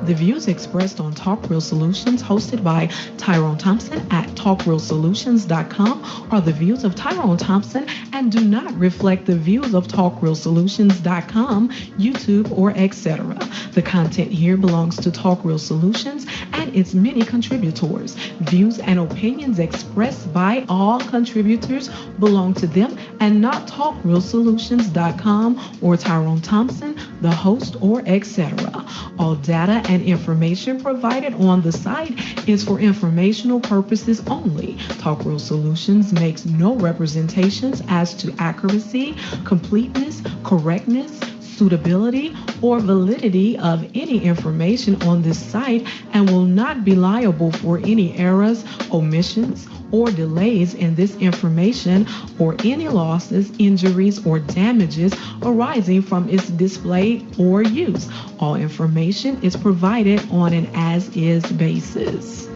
The views expressed on Talk Real Solutions, hosted by Tyrone Thompson at TalkRealSolutions.com, are the views of Tyrone Thompson and do not reflect the views of TalkRealSolutions.com, YouTube, or etc. The content here belongs to Talk Real Solutions and its many contributors. Views and opinions expressed by all contributors belong to them and not TalkRealSolutions.com or Tyrone Thompson, the host, or etc. All data and information provided on the site is for informational purposes only. Talk Real Solutions makes no representations as to accuracy, completeness, correctness, suitability, or validity of any information on this site and will not be liable for any errors, omissions, or delays in this information or any losses, injuries, or damages arising from its display or use. All information is provided on an as-is basis.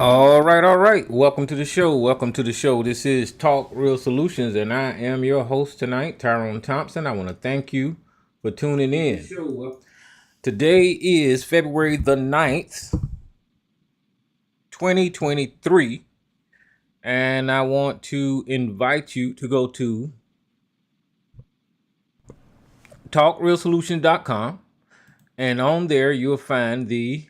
All right, all right. Welcome to the show. Welcome to the show. This is Talk Real Solutions, and I am your host tonight, Tyrone Thompson. I want to thank you for tuning in. Today is February the 9th, 2023, and I want to invite you to go to TalkRealSolutions.com, and on there you'll find the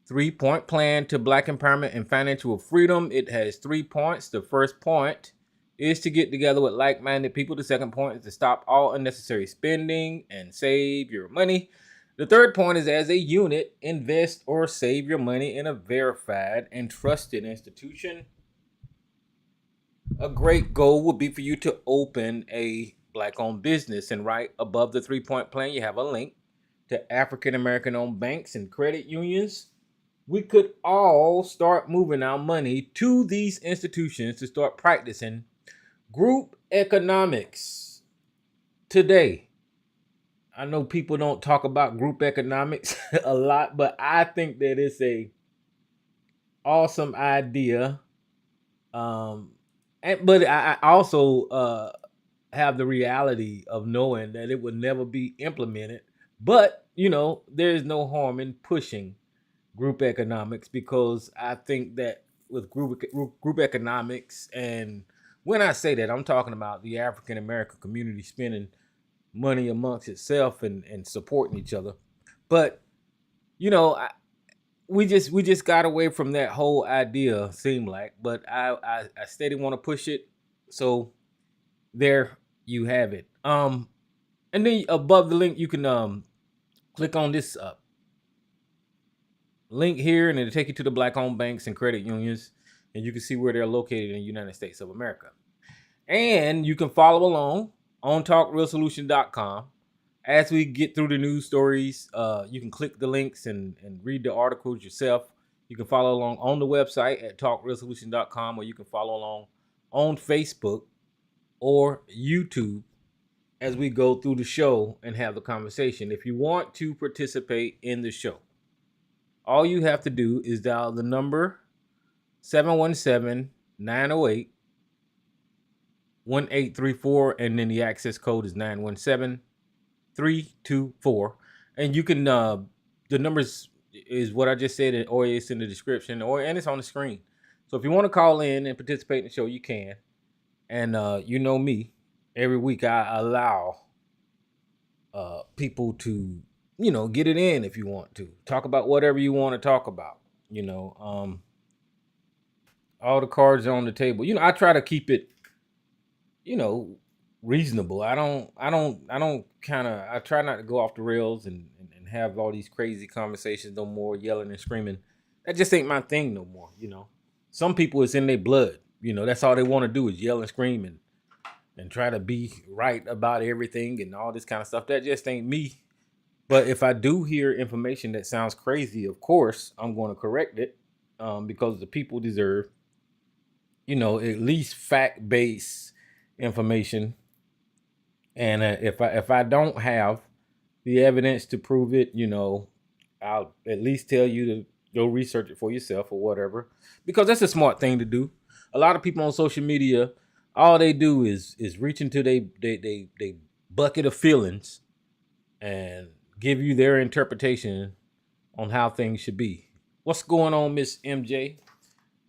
3-point plan to Black empowerment and financial freedom. It has 3 points. The first point is to get together with like-minded people. The second point is to stop all unnecessary spending and save your money. The third point is, as a unit, invest or save your money in a verified and trusted institution. A great goal would be for you to open a Black-owned business, and right above the 3-point plan, you have a link to African American-owned banks and credit unions. We could all start moving our money to these institutions to start practicing group economics today. I know people don't talk about group economics a lot, but I think that it's a awesome idea. But I also have the reality of knowing that it would never be implemented. But, there is no harm in pushing group economics, because I think that with group economics, and when I say that, I'm talking about the African American community spending money amongst itself and supporting each other. But we just got away from that whole idea, seemed like. But I steady want to push it, so there you have it. And then above the link, you can click on this link here, and it'll take you to the Black-owned banks and credit unions, and you can see where they're located in the United States of America. And you can follow along on TalkRealSolution.com as we get through the news stories. You can click the links and read the articles yourself. You can follow along on the website at TalkRealSolution.com, or you can follow along on Facebook or YouTube as we go through the show and have the conversation. If you want to participate in the show, all you have to do is dial the number 717-908-1834, and then the access code is 917324. And you can the numbers is what I just said, or it's in the description, and it's on the screen. So if you want to call in and participate in the show, you can. And you know me, every week I allow people to get it in. If you want to talk about whatever you want to talk about, all the cards are on the table. I try to keep it, reasonable. I try not to go off the rails and have all these crazy conversations no more, yelling and screaming. That just ain't my thing no more. Some people, it's in their blood. That's all they want to do is yell and scream and try to be right about everything and all this kind of stuff. That just ain't me. But if I do hear information that sounds crazy, of course, I'm going to correct it, because the people deserve, at least fact-based information. And if I don't have the evidence to prove it, I'll at least tell you to go research it for yourself or whatever, because that's a smart thing to do. A lot of people on social media all they do is reach into they bucket of feelings and give you their interpretation on how things should be. What's going on, Miss MJ?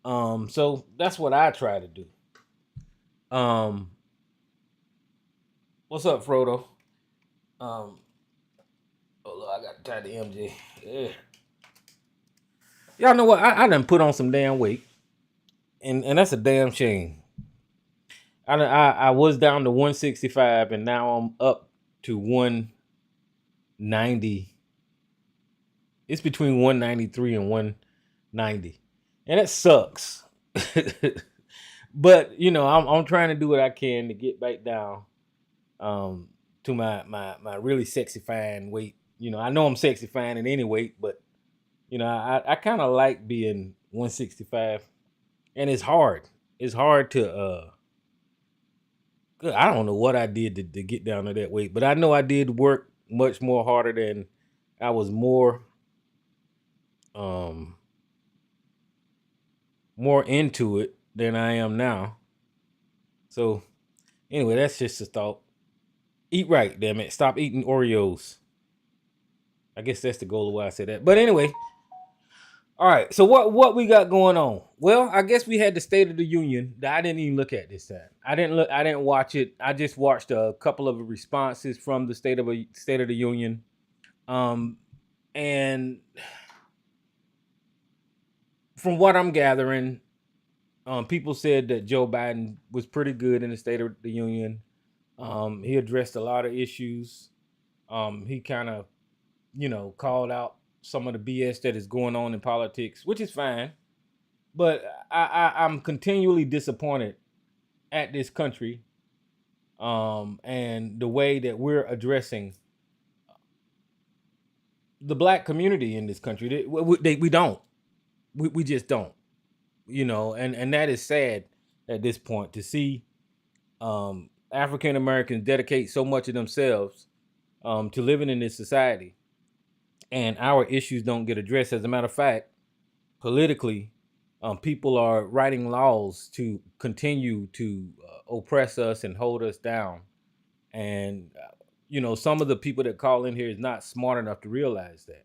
So that's what I try to do. Um, what's up, Frodo? Um, oh look, I got to tie the MJ. Yeah. Y'all know what? I done put on some damn weight, and that's a damn shame. I was down to 165, and now I'm up to 190. It's between 193 and 190, and it sucks. But I'm trying to do what I can to get back down to my really sexy fine weight. I know I'm sexy fine in any weight, but I kind of like being 165, and it's hard. It's hard to I don't know what I did to get down to that weight, but I know I did work much more harder than I was um more into it than I am now. So anyway, that's just a thought. Eat right, damn it. Stop eating Oreos. I guess that's the goal of why I said that. But anyway, all right. So what we got going on? Well, I guess we had the State of the Union that I didn't even look at this time. I didn't watch it. I just watched a couple of responses from the State of the Union. And from what I'm gathering, people said that Joe Biden was pretty good in the State of the Union. He addressed a lot of issues. He kind of, called out some of the BS that is going on in politics, which is fine. But I'm continually disappointed at this country, and the way that we're addressing the black community in this country. We don't. We just don't. And that is sad at this point to see African Americans dedicate so much of themselves to living in this society, and our issues don't get addressed. As a matter of fact, politically, people are writing laws to continue to oppress us and hold us down. And some of the people that call in here is not smart enough to realize that.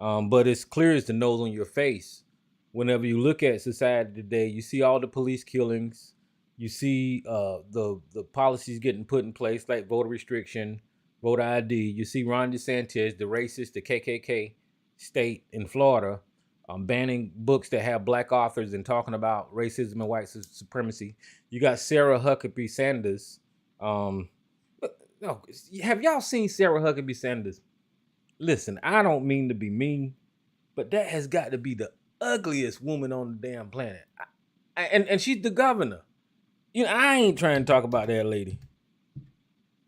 But it's clear as the nose on your face. Whenever you look at society today, you see all the police killings. You see the policies getting put in place, like voter restriction, voter ID. You see Ron DeSantis, the racist, the KKK state in Florida, banning books that have black authors and talking about racism and white supremacy. You got Sarah Huckabee Sanders. No, have y'all seen Sarah Huckabee Sanders? Listen, I don't mean to be mean, but that has got to be the ugliest woman on the damn planet. And she's the governor. I ain't trying to talk about that lady,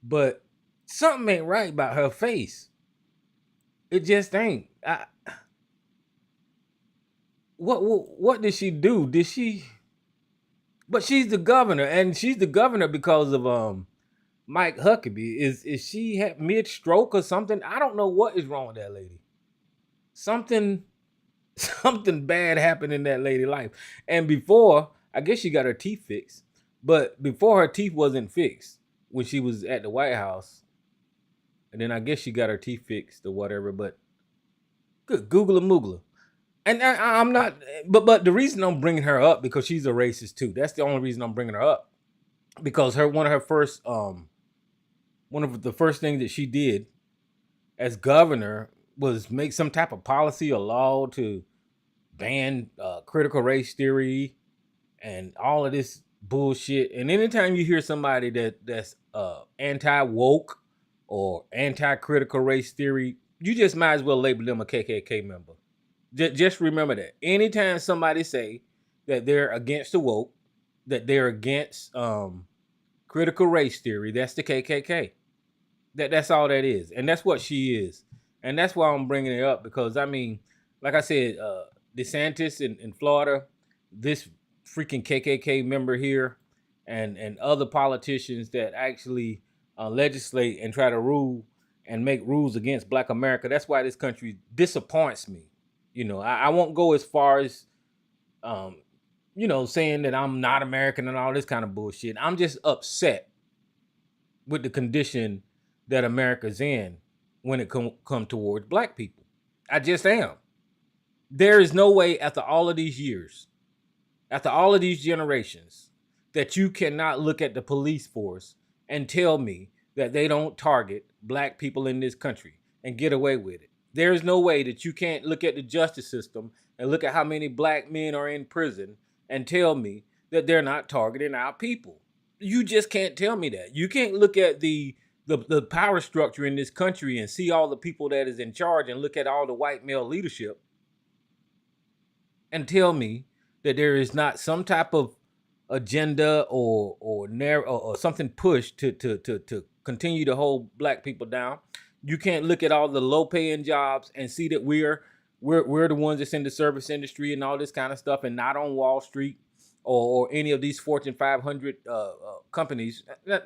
but something ain't right about her face. It just ain't. What did she do? But she's the governor, and she's the governor because of Mike Huckabee. Is she had mid stroke or something? I don't know what is wrong with that lady. Something bad happened in that lady's life. And before, I guess she got her teeth fixed. But before, her teeth wasn't fixed when she was at the White House. And then I guess she got her teeth fixed or whatever. But good, Google a moogler. And I'm not, but the reason I'm bringing her up, because she's a racist too. That's the only reason I'm bringing her up. Because one of the first things that she did as governor was make some type of policy or law to ban critical race theory and all of this bullshit. And anytime you hear somebody that's anti-woke or anti-critical race theory, you just might as well label them a KKK member. Just remember that. Anytime somebody say that they're against the woke, that they're against critical race theory, that's the KKK. That's all that is. And that's what she is. And that's why I'm bringing it up, because, I mean, like I said, DeSantis in Florida, this freaking KKK member here, and other politicians that actually legislate and try to rule and make rules against Black America. That's why this country disappoints me. I won't go as far as saying that I'm not American and all this kind of bullshit. I'm just upset with the condition that America's in when it come towards black people. I just am. There is no way after all of these years, after all of these generations, that you cannot look at the police force and tell me that they don't target black people in this country and get away with it. There's no way that you can't look at the justice system and look at how many black men are in prison and tell me that they're not targeting our people. You just can't tell me that. You can't look at the power structure in this country and see all the people that is in charge and look at all the white male leadership and tell me that there is not some type of agenda or something pushed to continue to hold black people down. You can't look at all the low paying jobs and see that we're the ones that's in the service industry and all this kind of stuff, and not on Wall Street or any of these Fortune 500 companies.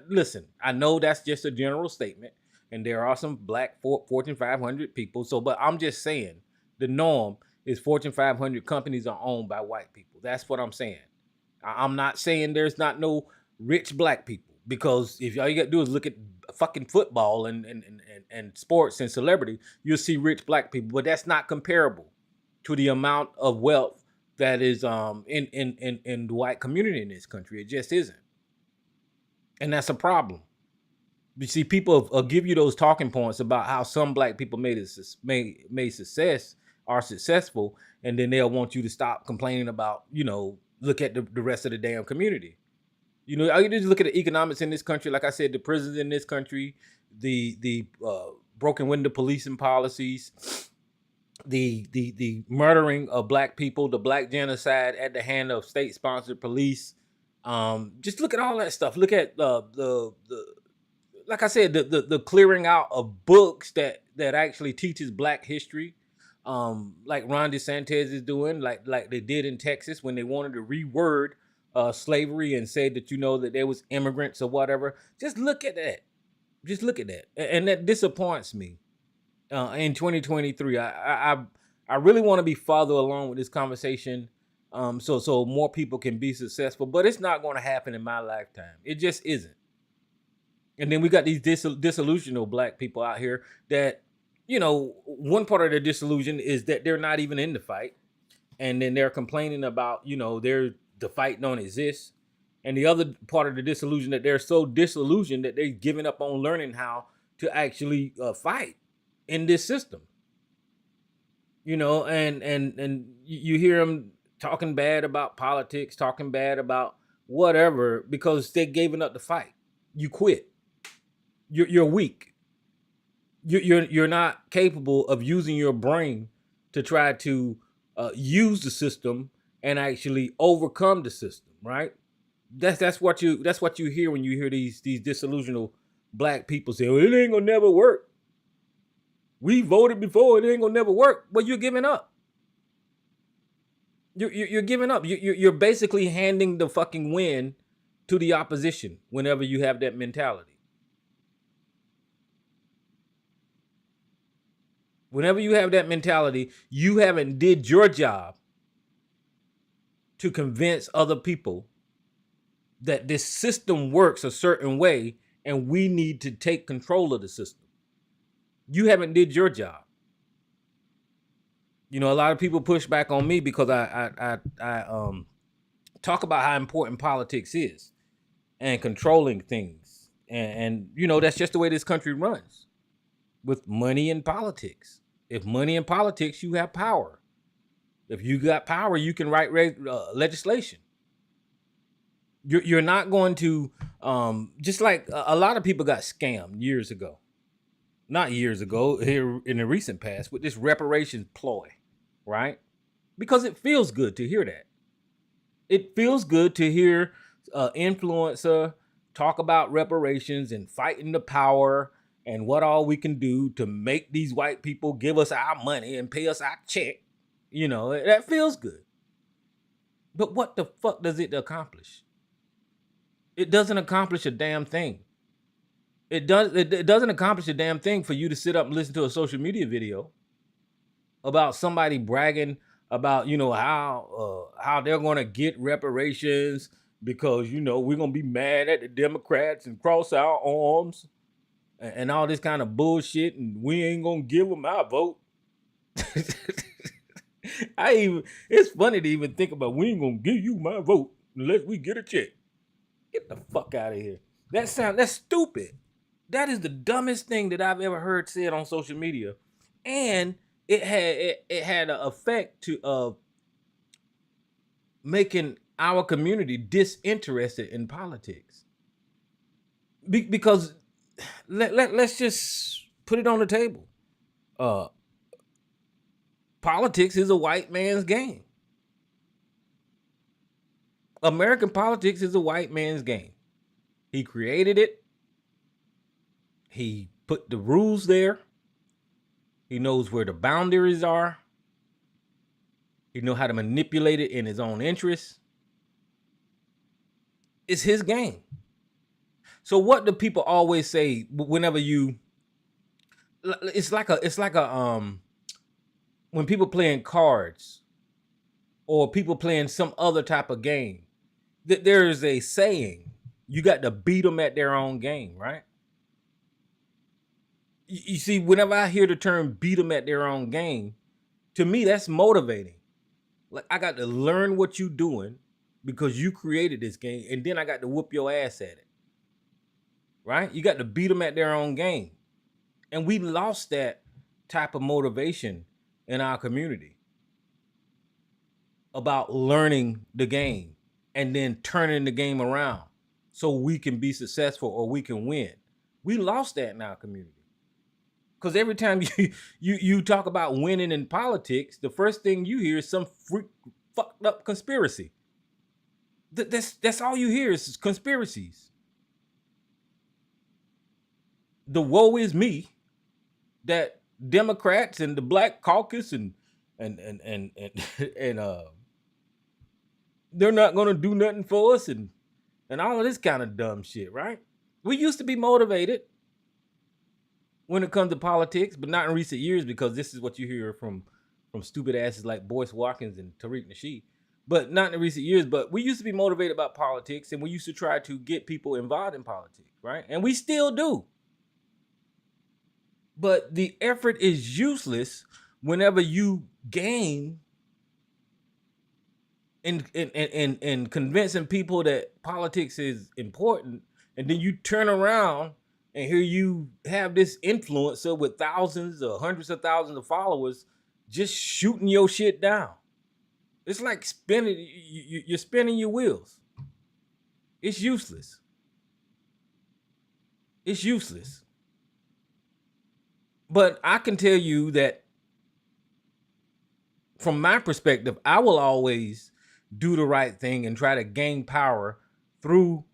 Listen, I know that's just a general statement, and there are some black Fortune 500 people. But I'm just saying the norm is Fortune 500 companies are owned by white people. That's what I'm saying. I'm not saying there's not no rich black people, because if all you got to do is look at fucking football and sports and celebrity, you'll see rich black people, but that's not comparable to the amount of wealth that is in the white community in this country. It just isn't, and that's a problem. You see, people give you those talking points about how some black people made are successful, and then they'll want you to stop complaining about, look at the rest of the damn community. I just look at the economics in this country. Like I said, the prisons in this country, the broken window policing policies, the murdering of black people, the black genocide at the hand of state-sponsored police. Just look at all that stuff. Look at the like I said, the clearing out of books that actually teaches black history. Like Ron DeSantis is doing, like they did in Texas when they wanted to reword slavery and said that that there was immigrants or whatever. Just look at that. Just look at that, and that disappoints me. In 2023, I really want to be farther along with this conversation, so more people can be successful. But it's not going to happen in my lifetime. It just isn't. And then we got these disillusional black people out here that, one part of their disillusion is that they're not even in the fight. And then they're complaining about, the fight don't exist. And the other part of the disillusion that they're so disillusioned that they're giving up on learning how to actually fight in this system. And you hear them talking bad about politics, talking bad about whatever, because they're giving up the fight. You quit. You're weak. You're not capable of using your brain to try to use the system and actually overcome the system, right? That's what you hear when you hear these disillusional black people say, "Oh, it ain't gonna never work. We voted before, it ain't gonna never work." Well, you're giving up. You're giving up. You're basically handing the fucking win to the opposition whenever you have that mentality. Whenever you have that mentality, you haven't did your job to convince other people that this system works a certain way and we need to take control of the system. You haven't did your job. A lot of people push back on me because I talk about how important politics is and controlling things. And that's just the way this country runs, with money and politics. If money and politics, you have power. If you got power, you can write legislation. You're not going to, just like a lot of people got scammed years ago. Not years ago, here in the recent past, with this reparations ploy, right? Because it feels good to hear that. It feels good to hear influencer talk about reparations and fighting the power and what all we can do to make these white people give us our money and pay us our check. That feels good. But what the fuck does it accomplish? It doesn't accomplish a damn thing. It doesn't accomplish a damn thing for you to sit up and listen to a social media video about somebody bragging about how they're going to get reparations because we're going to be mad at the Democrats and cross our arms and all this kind of bullshit, and we ain't going to give them our vote. It's funny to even think about, we ain't going to give you my vote unless we get a check. Get the fuck out of here. That's stupid. That is the dumbest thing that I've ever heard said on social media. And it had an effect of making our community disinterested in politics. Because let's just put it on the table. Politics is a white man's game. American politics is a white man's game. He created it. He put the rules there. He knows where the boundaries are. He knows how to manipulate it in his own interests. It's his game. So what do people always say whenever it's like a when people playing cards or people playing some other type of game, there is a saying, you got to beat them at their own game, right? You see, whenever I hear the term beat them at their own game, to me, that's motivating. Like, I got to learn what you're doing because you created this game, and then I got to whoop your ass at it. Right? You got to beat them at their own game. And we lost that type of motivation in our community about learning the game and then turning the game around so we can be successful or we can win. We lost that in our community. Because every time you talk about winning in politics, the first thing you hear is some fucked up conspiracy. That's all you hear is conspiracies. The woe is me that Democrats and the Black Caucus and they're not gonna do nothing for us and all of this kind of dumb shit, right? We used to be motivated when it comes to politics, but not in recent years, because this is what you hear from stupid asses like Boyce Watkins and Tariq Nasheed. But not in recent years, but we used to be motivated about politics, and we used to try to get people involved in politics, right? And we still do. But the effort is useless whenever you gain in convincing people that politics is important, and then you turn around and here you have this influencer with thousands or hundreds of thousands of followers just shooting your shit down. It's like you're spinning your wheels. It's useless. It's useless. But I can tell you that from my perspective, I will always do the right thing and try to gain power through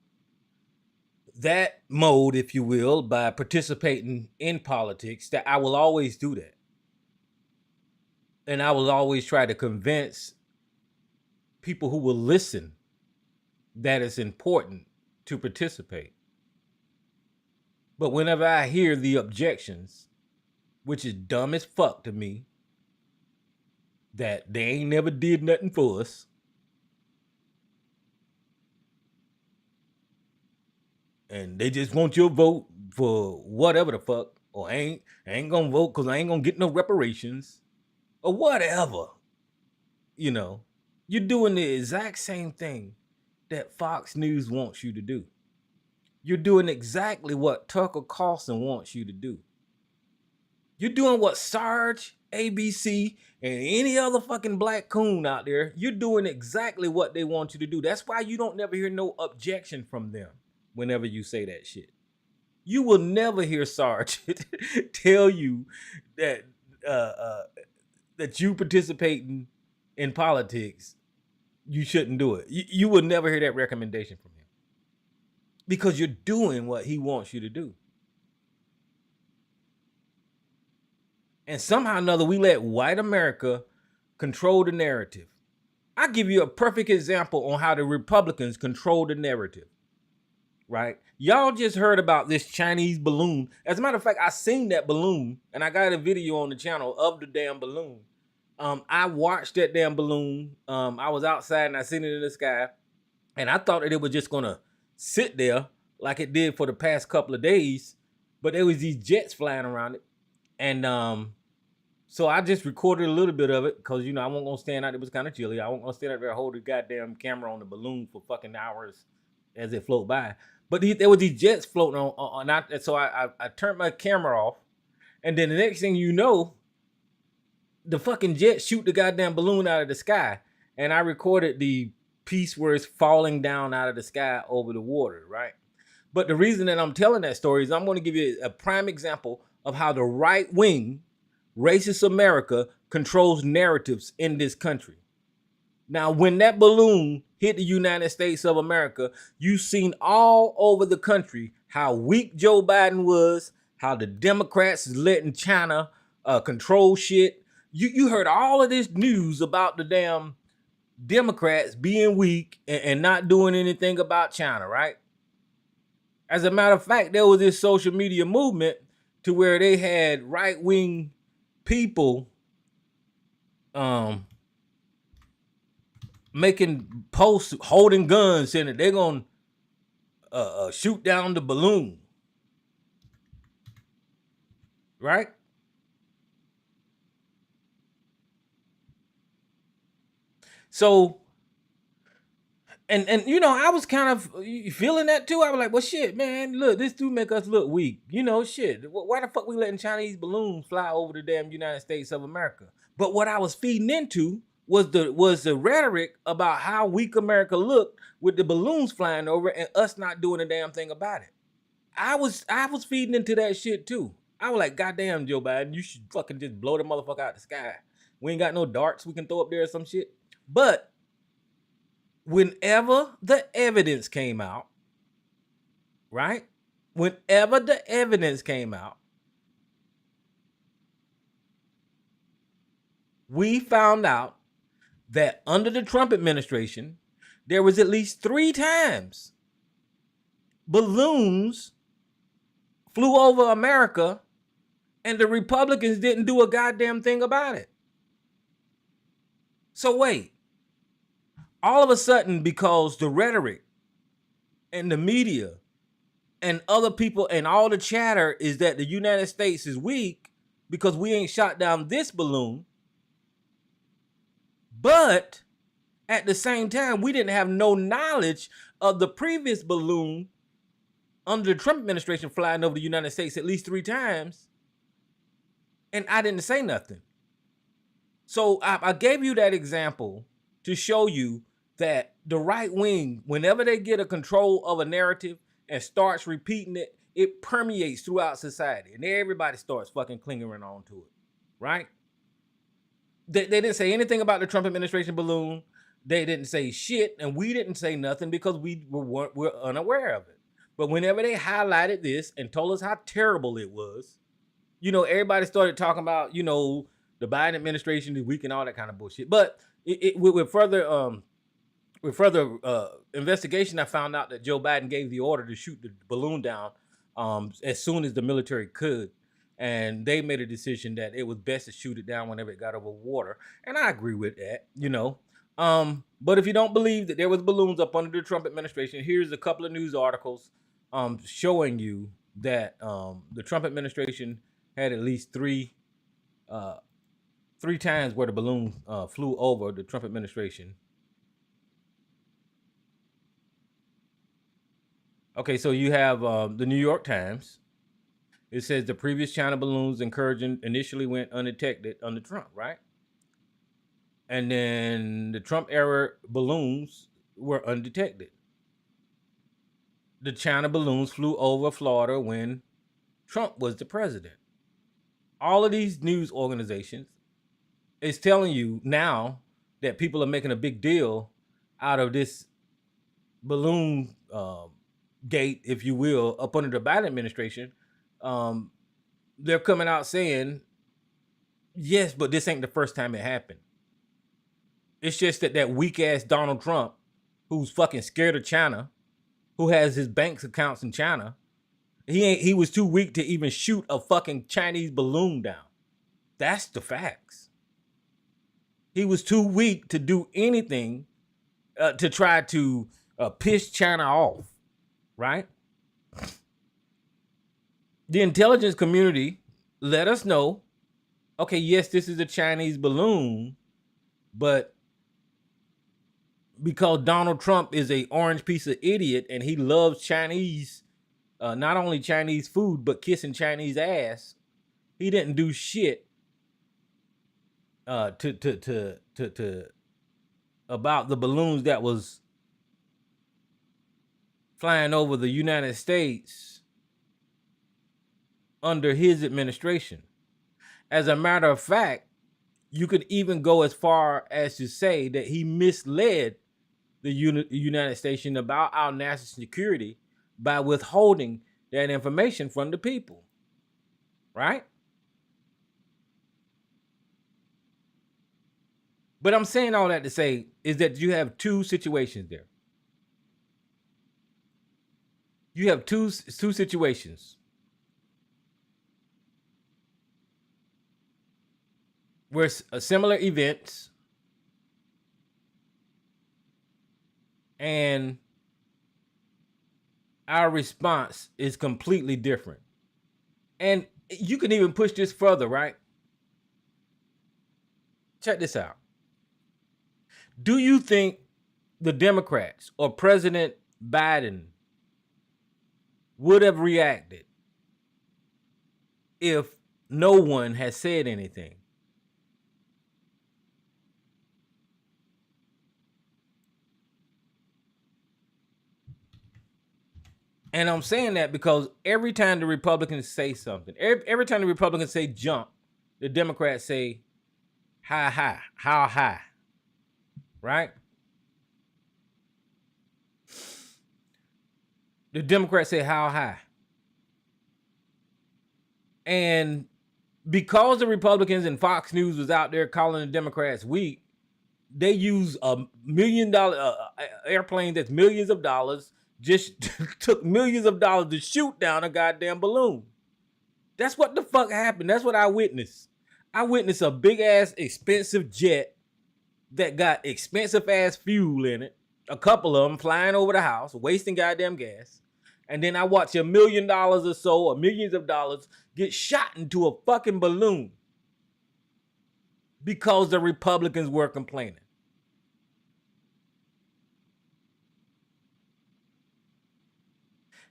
that mode, if you will, by participating in politics. That I will always do that. And I will always try to convince people who will listen that it's important to participate. But whenever I hear the objections, which is dumb as fuck to me, that they ain't never did nothing for us, and they just want your vote for whatever the fuck, or I ain't gonna vote because I ain't gonna get no reparations, or whatever. You're doing the exact same thing that Fox News wants you to do. You're doing exactly what Tucker Carlson wants you to do. You're doing what Sarge, ABC, and any other fucking black coon out there, you're doing exactly what they want you to do. That's why you don't never hear no objection from them whenever you say that shit. You will never hear Sarge tell you that that you participating in politics, you shouldn't do it. You will never hear that recommendation from him because you're doing what he wants you to do. And somehow or another, we let white America control the narrative. I'll give you a perfect example on how the Republicans control the narrative, right? Y'all just heard about this Chinese balloon. As a matter of fact, I seen that balloon, and I got a video on the channel of the damn balloon I watched that damn balloon. I was outside and I seen it in the sky, and I thought that it was just gonna sit there like it did for the past couple of days, but there was these jets flying around it, and so I just recorded a little bit of it because I wasn't gonna stand out. It was kind of chilly. I wasn't gonna stand out there hold the goddamn camera on the balloon for fucking hours as it float by. But there were these jets floating on, so I turned my camera off, and then the next thing you know, the fucking jet shoot the goddamn balloon out of the sky, and I recorded the piece where it's falling down out of the sky over the water, right? But the reason that I'm telling that story is I'm going to give you a prime example of how the right wing, racist America controls narratives in this country. Now, when that balloon hit the United States of America, you've seen all over the country how weak Joe Biden was, how the Democrats is letting China control shit. You heard all of this news about the damn Democrats being weak and not doing anything about China, right? As a matter of fact, there was this social media movement to where they had right-wing people making posts holding guns saying that they're gonna shoot down the balloon, right? So and I was kind of feeling that too. I was like, well, shit, man, look, this dude make us look weak. Shit, why the fuck we letting Chinese balloons fly over the damn United States of America? But what I was feeding into was the rhetoric about how weak America looked with the balloons flying over and us not doing a damn thing about it. I was feeding into that shit too. I was like, goddamn, Joe Biden, you should fucking just blow the motherfucker out the sky. We ain't got no darts we can throw up there or some shit. But whenever the evidence came out, right? Whenever the evidence came out, we found out that under the Trump administration, there was at least 3 times balloons flew over America and the Republicans didn't do a goddamn thing about it. So wait, all of a sudden, because the rhetoric and the media and other people and all the chatter is that the United States is weak because we ain't shot down this balloon, but at the same time, we didn't have no knowledge of the previous balloon under the Trump administration flying over the United States at least 3 times, and I didn't say nothing. So I gave you that example to show you that the right wing, whenever they get a control of a narrative and starts repeating it, it permeates throughout society, and everybody starts fucking clinging on to it, right? They didn't say anything about the Trump administration balloon. They didn't say shit, and we didn't say nothing because we're unaware of it. But whenever they highlighted this and told us how terrible it was, everybody started talking about, the Biden administration is weak and all that kind of bullshit. But with further investigation, I found out that Joe Biden gave the order to shoot the balloon down as soon as the military could. And they made a decision that it was best to shoot it down whenever it got over water. And I agree with that, But if you don't believe that there was balloons up under the Trump administration, here's a couple of news articles showing you that the Trump administration had at least 3 times where the balloon flew over the Trump administration. Okay, so you have the New York Times. It says the previous China balloons initially went undetected under Trump, right? And then the Trump era balloons were undetected. The China balloons flew over Florida when Trump was the president. All of these news organizations is telling you now that people are making a big deal out of this balloon gate, if you will, up under the Biden administration. They're coming out saying, yes, but this ain't the first time it happened. It's just that weak ass Donald Trump, who's fucking scared of China, who has his bank accounts in China, he was too weak to even shoot a fucking Chinese balloon down. That's the facts. He was too weak to do anything to try to piss China off, right? The intelligence community let us know, okay, yes, this is a Chinese balloon, but because Donald Trump is a orange piece of idiot and he loves Chinese, not only Chinese food, but kissing Chinese ass, he didn't do shit to about the balloons that was flying over the United States under his administration. As a matter of fact, you could even go as far as to say that he misled the United States about our national security by withholding that information from the people, right? But I'm saying all that to say is that you have two situations there. You have two situations where similar events and our response is completely different. And you can even push this further, right? Check this out. Do you think the Democrats or President Biden would have reacted if no one had said anything? And I'm saying that because every time the Republicans say something, every time the Republicans say jump, the Democrats say how high, right? The Democrats say how high. And because the Republicans and Fox News was out there calling the Democrats weak, they use $1 million airplane that's millions of dollars, just took millions of dollars to shoot down a goddamn balloon. That's what the fuck happened. That's what I witnessed. I witnessed a big ass expensive jet that got expensive ass fuel in it, a couple of them flying over the house, wasting goddamn gas. And then I watched $1 million or so, or millions of dollars, get shot into a fucking balloon because the Republicans were complaining.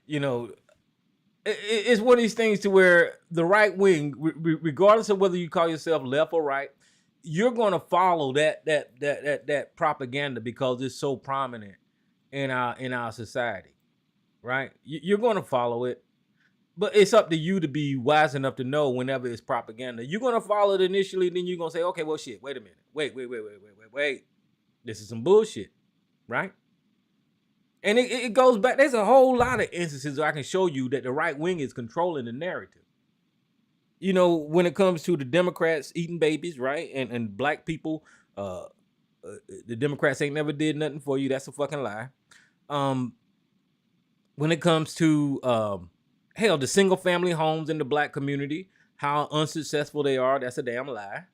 You know, it's one of these things to where the right wing, regardless of whether you call yourself left or right, you're going to follow that propaganda because it's so prominent in our society, right? You're going to follow it, but it's up to you to be wise enough to know whenever it's propaganda. You're going to follow it initially, then you're going to say, okay, well, shit, wait a minute. Wait. This is some bullshit, right? And it goes back. There's a whole lot of instances where I can show you that the right wing is controlling the narrative. You know, when it comes to the Democrats eating babies, right? And black people, the Democrats ain't never did nothing for you. That's a fucking lie. When it comes to, hell, the single family homes in the black community, how unsuccessful they are, that's a damn lie.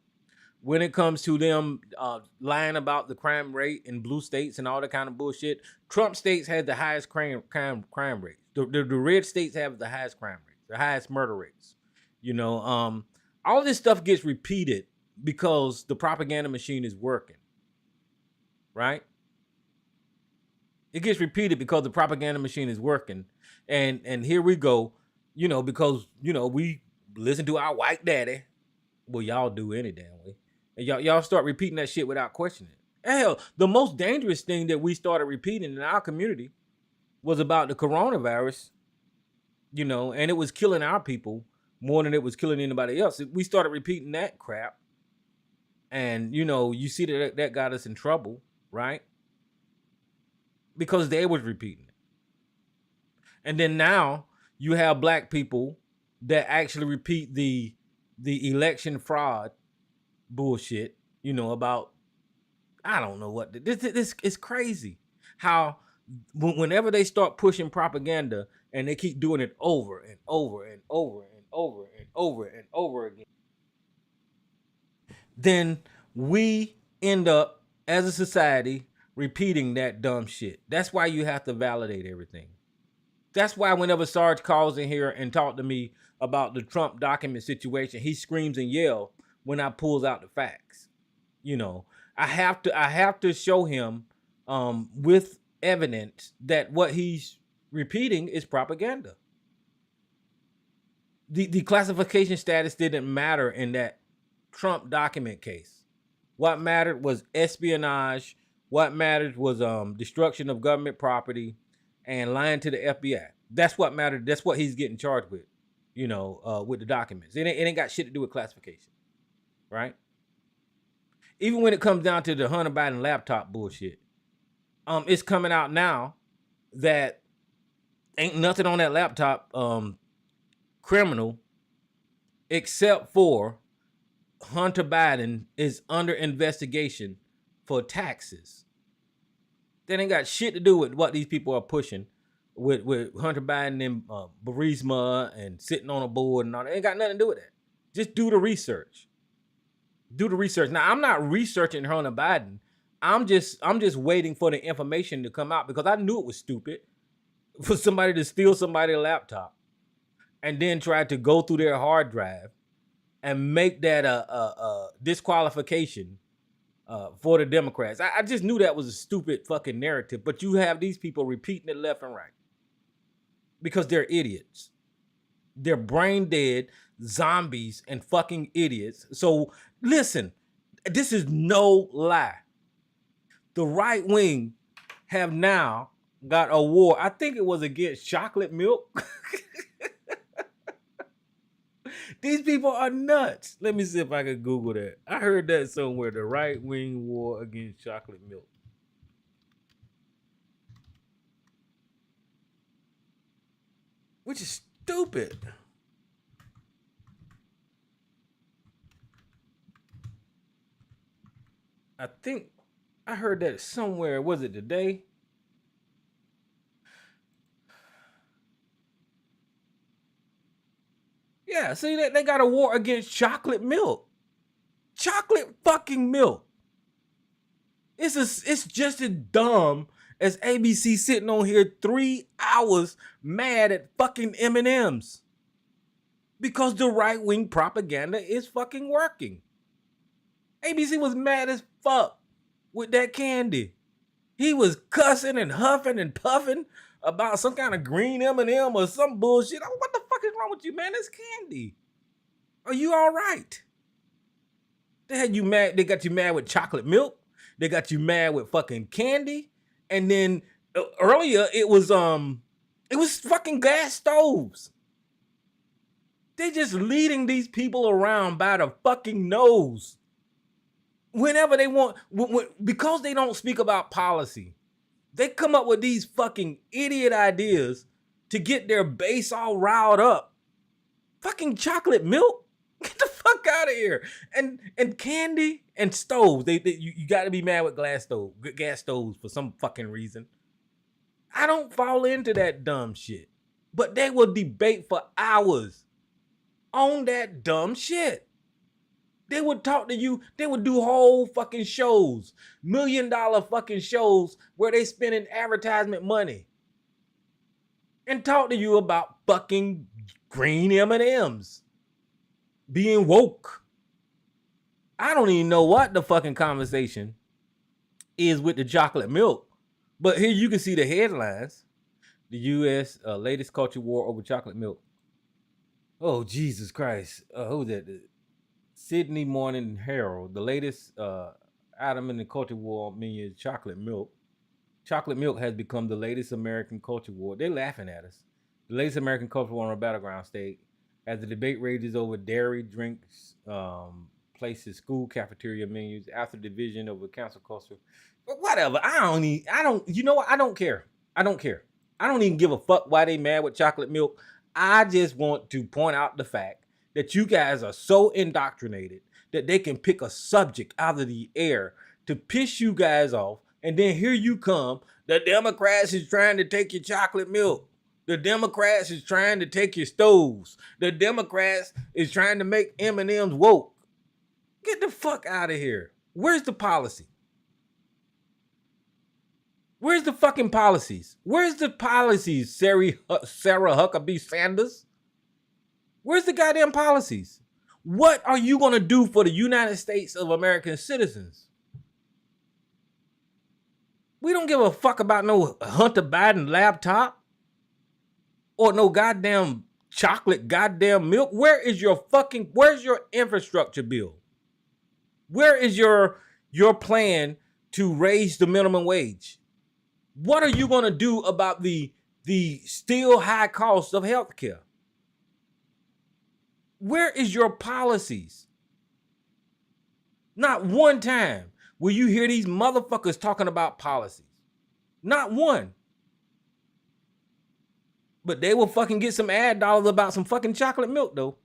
When it comes to them lying about the crime rate in blue states and all that kind of bullshit, Trump states had the highest crime rates. The red states have the highest crime rates, the highest murder rates. You know, all this stuff gets repeated because the propaganda machine is working, right? It gets repeated because the propaganda machine is working. And here we go, you know, because, you know, we listen to our white daddy. Well, y'all do any damn way. And y'all start repeating that shit without questioning. Hell, the most dangerous thing that we started repeating in our community was about the coronavirus, you know, and it was killing our people more than it was killing anybody else. We started repeating that crap. And, you know, you see that got us in trouble, right? Because they was repeating it. And then now you have black people that actually repeat the election fraud bullshit, you know, about, I don't know what, this is crazy how whenever they start pushing propaganda and they keep doing it over and over and over and over and over and over again, then we end up as a society repeating that dumb shit. That's why you have to validate everything. That's why whenever Sarge calls in here and talk to me about the Trump document situation, he screams and yells when I pulls out the facts. You know, I have to show him with evidence that what he's repeating is propaganda. The classification status didn't matter in that Trump document case. What mattered was espionage. What mattered was destruction of government property and lying to the FBI. That's what mattered. That's what he's getting charged with, with the documents. It ain't got shit to do with classification, right? Even when it comes down to the Hunter Biden laptop bullshit, it's coming out now that ain't nothing on that laptop criminal except for Hunter Biden is under investigation for taxes. That ain't got shit to do with what these people are pushing with Hunter Biden and Burisma and sitting on a board and all that. Ain't got nothing to do with that. Just do the research. Do the research. Now, I'm not researching Hunter Biden. I'm just waiting for the information to come out because I knew it was stupid for somebody to steal somebody's laptop and then try to go through their hard drive and make that a disqualification for the Democrats. I just knew that was a stupid fucking narrative, but you have these people repeating it left and right because they're idiots. They're brain dead zombies and fucking idiots. So listen, this is no lie. The right wing have now got a war. I think it was against chocolate milk. These people are nuts. Let me see if I can Google that. I heard that somewhere. The right wing war against chocolate milk. Which is stupid. I think I heard that somewhere. Was it today? Yeah, see that they got a war against chocolate milk. Chocolate fucking milk. It's just as dumb as ABC sitting on here 3 hours mad at fucking M&Ms. Because the right-wing propaganda is fucking working. ABC was mad as fuck with that candy. He was cussing and huffing and puffing about some kind of green M&M or some bullshit. What the fuck is wrong with you, man? It's candy. Are you all right? They had you mad. They got you mad with chocolate milk. They got you mad with fucking candy. And then earlier it was fucking gas stoves. They just leading these people around by the fucking nose. Whenever they want, because they don't speak about policy, they come up with these fucking idiot ideas to get their base all riled up. Fucking chocolate milk? Get the fuck out of here. And candy and stoves. You got to be mad with gas stoves for some fucking reason. I don't fall into that dumb shit. But they will debate for hours on that dumb shit. They would talk to you. They would do whole fucking shows, $1 million fucking shows where they spending advertisement money and talk to you about fucking green M&Ms, being woke. I don't even know what the fucking conversation is with the chocolate milk, but here you can see the headlines: the U.S. Latest culture war over chocolate milk. Oh Jesus Christ! Who's that? Sydney Morning Herald, the latest item in the culture war menu is chocolate milk. Chocolate milk has become the latest American culture war. They're laughing at us. The latest American culture war on a battleground state as the debate rages over dairy, drinks, places, school cafeteria menus after division over council culture. But whatever. You know what? I don't care. I don't even give a fuck why they mad with chocolate milk. I just want to point out the fact that you guys are so indoctrinated that they can pick a subject out of the air to piss you guys off. And then here you come. The Democrats is trying to take your chocolate milk. The Democrats is trying to take your stoves. The Democrats is trying to make M&Ms woke. Get the fuck out of here. Where's the policy? Where's the fucking policies? Where's the policies, Sarah Huckabee Sanders? Where's the goddamn policies? What are you going to do for the United States of American citizens? We don't give a fuck about no Hunter Biden laptop or no goddamn chocolate goddamn milk. Where's your infrastructure bill? Where is your plan to raise the minimum wage? What are you going to do about the still high cost of healthcare? Where is your policies? Not one time will you hear these motherfuckers talking about policies. Not one. But they will fucking get some ad dollars about some fucking chocolate milk though.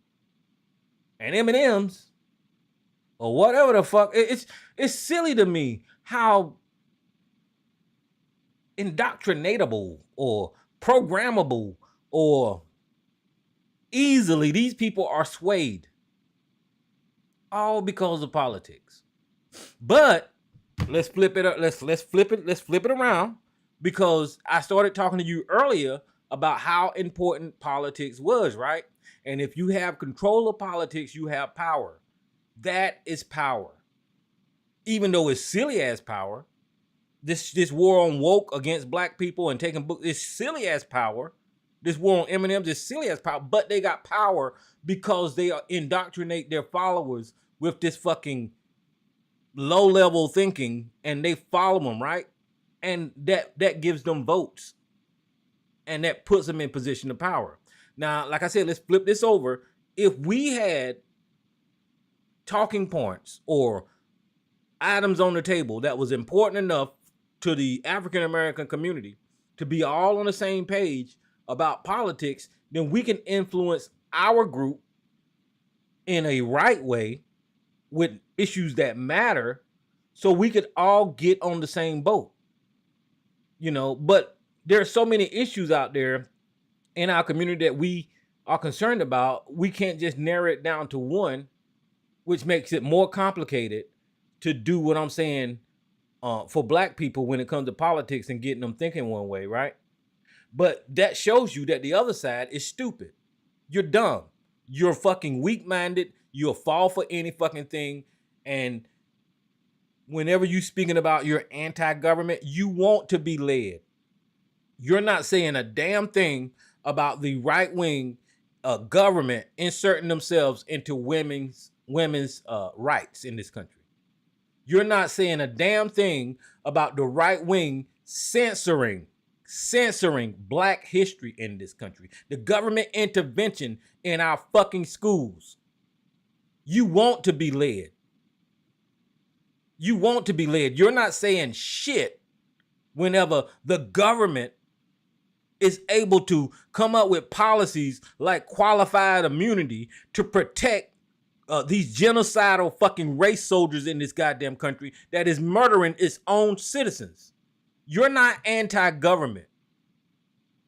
And M&Ms. Or whatever the fuck. It's silly to me how indoctrinatable or programmable or easily these people are swayed. All because of politics. But let's flip it up. Let's flip it around, because I started talking to you earlier about how important politics was, right? And if you have control of politics, you have power. That is power. Even though it's silly ass power, this war on woke against black people and taking books is silly ass power. This war on M&Ms is silly ass power, but they got power because they indoctrinate their followers with this fucking low level thinking, and they follow them, right? And that gives them votes, and that puts them in position of power. Now, like I said, let's flip this over. If we had talking points or items on the table that was important enough to the African American community to be all on the same page about politics, then we can influence our group in a right way with issues that matter, so we could all get on the same boat. You know, but there are so many issues out there in our community that we are concerned about. We can't just narrow it down to one, which makes it more complicated to do what I'm saying for black people when it comes to politics and getting them thinking one way, right? But that shows you that the other side is stupid. You're dumb. You're fucking weak-minded. You'll fall for any fucking thing. And whenever you're speaking about your anti-government, you want to be led. You're not saying a damn thing about the right-wing government inserting themselves into women's rights in this country. You're not saying a damn thing about the right-wing censoring black history in this country. The government intervention in our fucking schools. You want to be led. You want to be led. You're not saying shit whenever the government is able to come up with policies like qualified immunity to protect these genocidal fucking race soldiers in this goddamn country that is murdering its own citizens. You're not anti-government.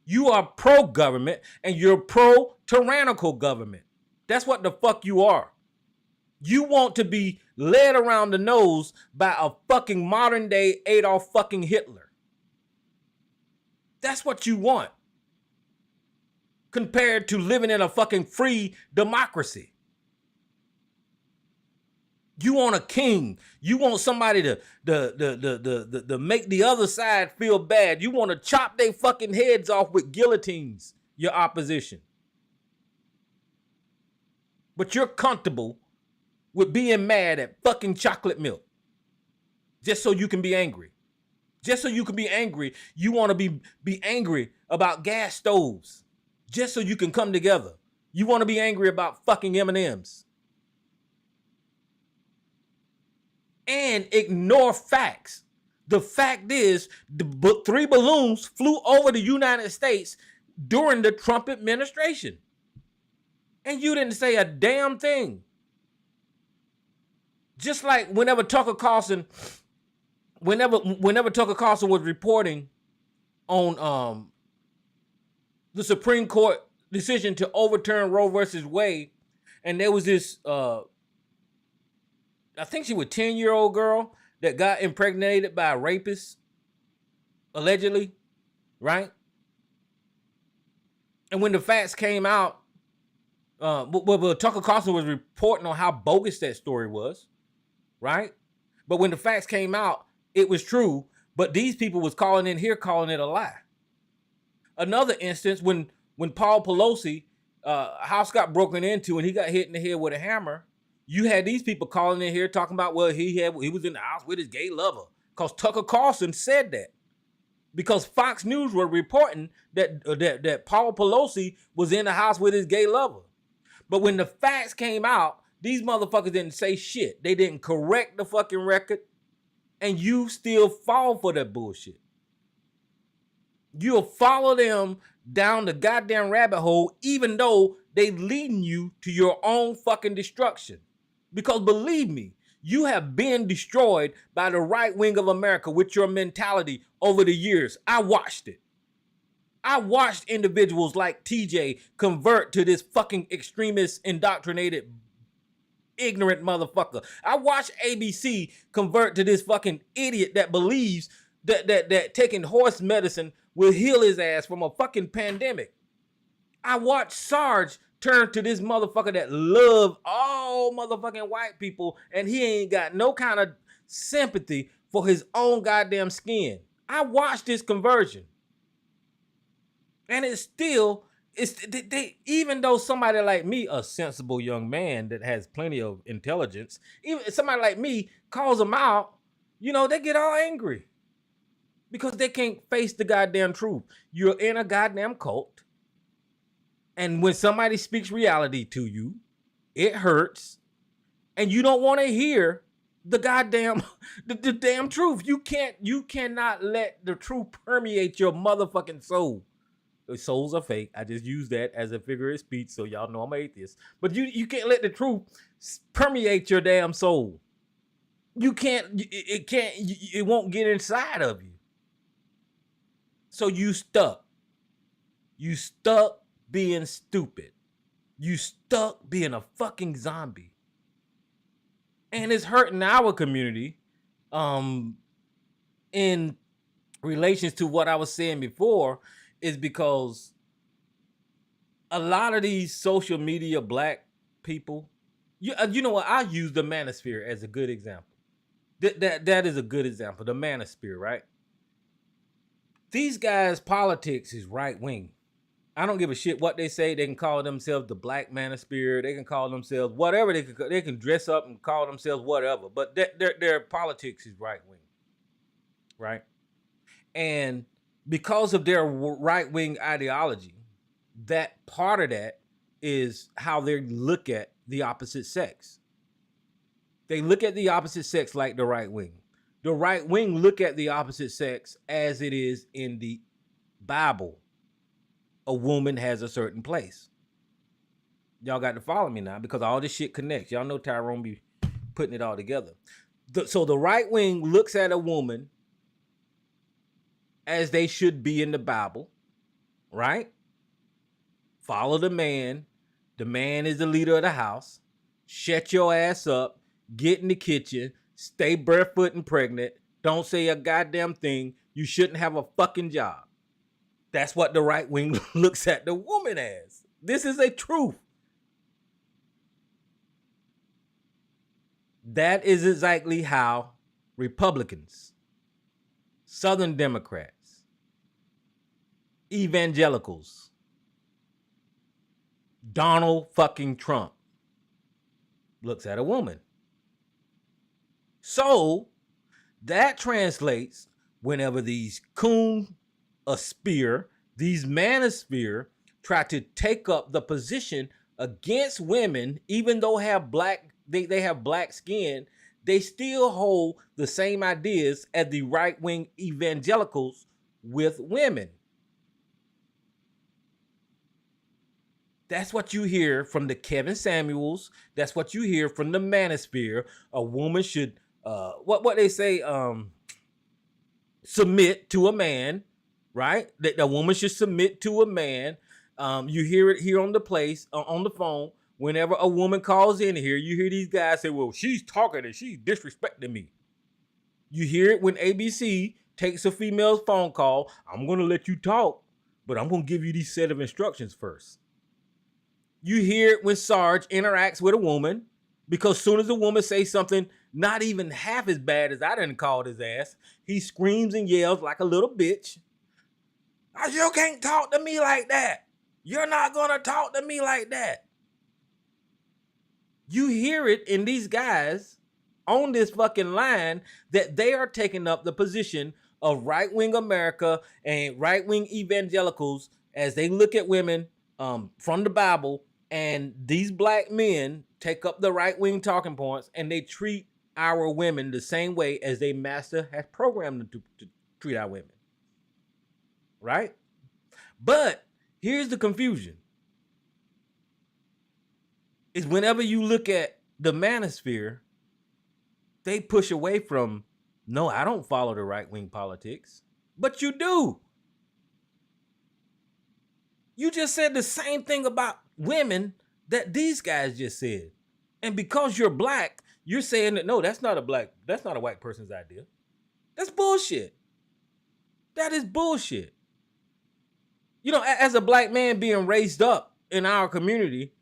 You are pro-government, and you're pro-tyrannical government. That's what the fuck you are. You want to be led around the nose by a fucking modern day Adolf fucking Hitler. That's what you want. Compared to living in a fucking free democracy. You want a king. You want somebody to make the other side feel bad. You want to chop their fucking heads off with guillotines, your opposition. But you're comfortable with being mad at fucking chocolate milk. Just so you can be angry. Just so you can be angry, you want to be angry about gas stoves. Just so you can come together. You want to be angry about fucking M&Ms. And ignore facts. The fact is, the 3 balloons flew over the United States during the Trump administration. And you didn't say a damn thing. Just like whenever Tucker Carlson was reporting on the Supreme Court decision to overturn Roe versus Wade, and there was this I think she was a 10-year-old girl that got impregnated by a rapist, allegedly, right? And when the facts came out, but Tucker Carlson was reporting on how bogus that story was, right? But when the facts came out, it was true. But these people was calling it a lie. Another instance, when Paul Pelosi house got broken into and he got hit in the head with a hammer, you had these people calling in here talking about, well, he was in the house with his gay lover, because Tucker Carlson said that. Because Fox News were reporting that Paul Pelosi was in the house with his gay lover. But when the facts came out, these motherfuckers didn't say shit. They didn't correct the fucking record. And you still fall for that bullshit. You'll follow them down the goddamn rabbit hole, even though they leading you to your own fucking destruction. Because believe me, you have been destroyed by the right wing of America with your mentality over the years. I watched it. I watched individuals like TJ convert to this fucking extremist, indoctrinated, ignorant motherfucker. I watched ABC convert to this fucking idiot that believes that taking horse medicine will heal his ass from a fucking pandemic. I watched Sarge turn to this motherfucker that love all motherfucking white people, and he ain't got no kind of sympathy for his own goddamn skin. I watched this conversion. And it's still, even though somebody like me, a sensible young man that has plenty of intelligence, even somebody like me calls them out, they get all angry. Because they can't face the goddamn truth. You're in a goddamn cult. And when somebody speaks reality to you, it hurts. And you don't want to hear the goddamn, the damn truth. You cannot let the truth permeate your motherfucking soul. Souls are fake. I just use that as a figure of speech so y'all know I'm an atheist. But you can't let the truth permeate your damn soul. It won't get inside of you. So you stuck. You stuck being stupid. You stuck being a fucking zombie. And it's hurting our community in relations to what I was saying before, is because a lot of these social media black people, you know what? I use the manosphere as a good example. That is a good example. The manosphere, right? These guys' politics is right wing. I don't give a shit what they say. They can call themselves the black manosphere. They can call themselves whatever. They can dress up and call themselves whatever. But their politics is right wing, right? And because of their right wing ideology, that part of that is how they look at the opposite sex. They look at the opposite sex like the right wing. The right wing look at the opposite sex as it is in the Bible. A woman has a certain place. Y'all got to follow me now because all this shit connects. Y'all know Tyrone be putting it all together. So the right wing looks at a woman as they should be in the Bible, right? Follow the man. The man is the leader of the house. Shut your ass up. Get in the kitchen. Stay barefoot and pregnant. Don't say a goddamn thing. You shouldn't have a fucking job. That's what the right wing looks at the woman as. This is a truth. That is exactly how Republicans, Southern Democrats, evangelicals, Donald fucking Trump looks at a woman. So that translates whenever these coon a spear, these manosphere try to take up the position against women, even though they have black skin, they still hold the same ideas as the right-wing evangelicals with women. That's what you hear from the Kevin Samuels. That's what you hear from the manosphere. A woman should, what they say, submit to a man, right? That a woman should submit to a man. You hear it here on the phone whenever a woman calls in here, you hear these guys say, well, she's talking and she's disrespecting me. You hear it when ABC takes a female's phone call. I'm going to let you talk, but I'm going to give you these set of instructions first. You hear it when Sarge interacts with a woman, because soon as a woman says something not even half as bad as I done called his ass, he screams and yells like a little bitch. You can't talk to me like that. You're not going to talk to me like that. You hear it in these guys on this fucking line that they are taking up the position of right-wing America and right-wing evangelicals as they look at women from the Bible, and these black men take up the right-wing talking points and they treat our women the same way as their master has programmed them to treat our women. Right? But here's the confusion. Is whenever you look at the manosphere, they push away from, no, I don't follow the right-wing politics. But you do. You just said the same thing about women that these guys just said. And because you're black, you're saying that, no, that's not a white person's idea. That's bullshit. That is bullshit. You know, as a black man being raised up in our community,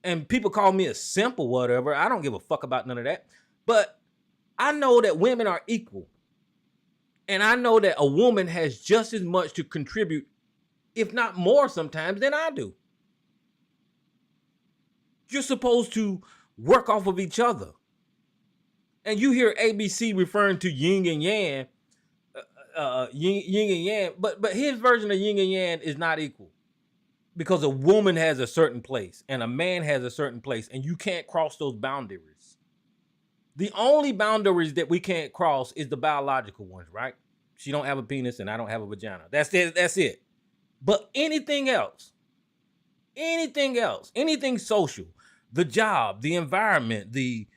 and people call me a simp or whatever, I don't give a fuck about none of that. But I know that women are equal. And I know that a woman has just as much to contribute, if not more sometimes, than I do. You're supposed to work off of each other. And you hear ABC referring to yin and yang, yin and yang, but his version of yin and yang is not equal. Because a woman has a certain place and a man has a certain place, and you can't cross those boundaries. The only boundaries that we can't cross is the biological ones, right? She don't have a penis and I don't have a vagina. That's it. But anything else, anything social, the job, the environment, the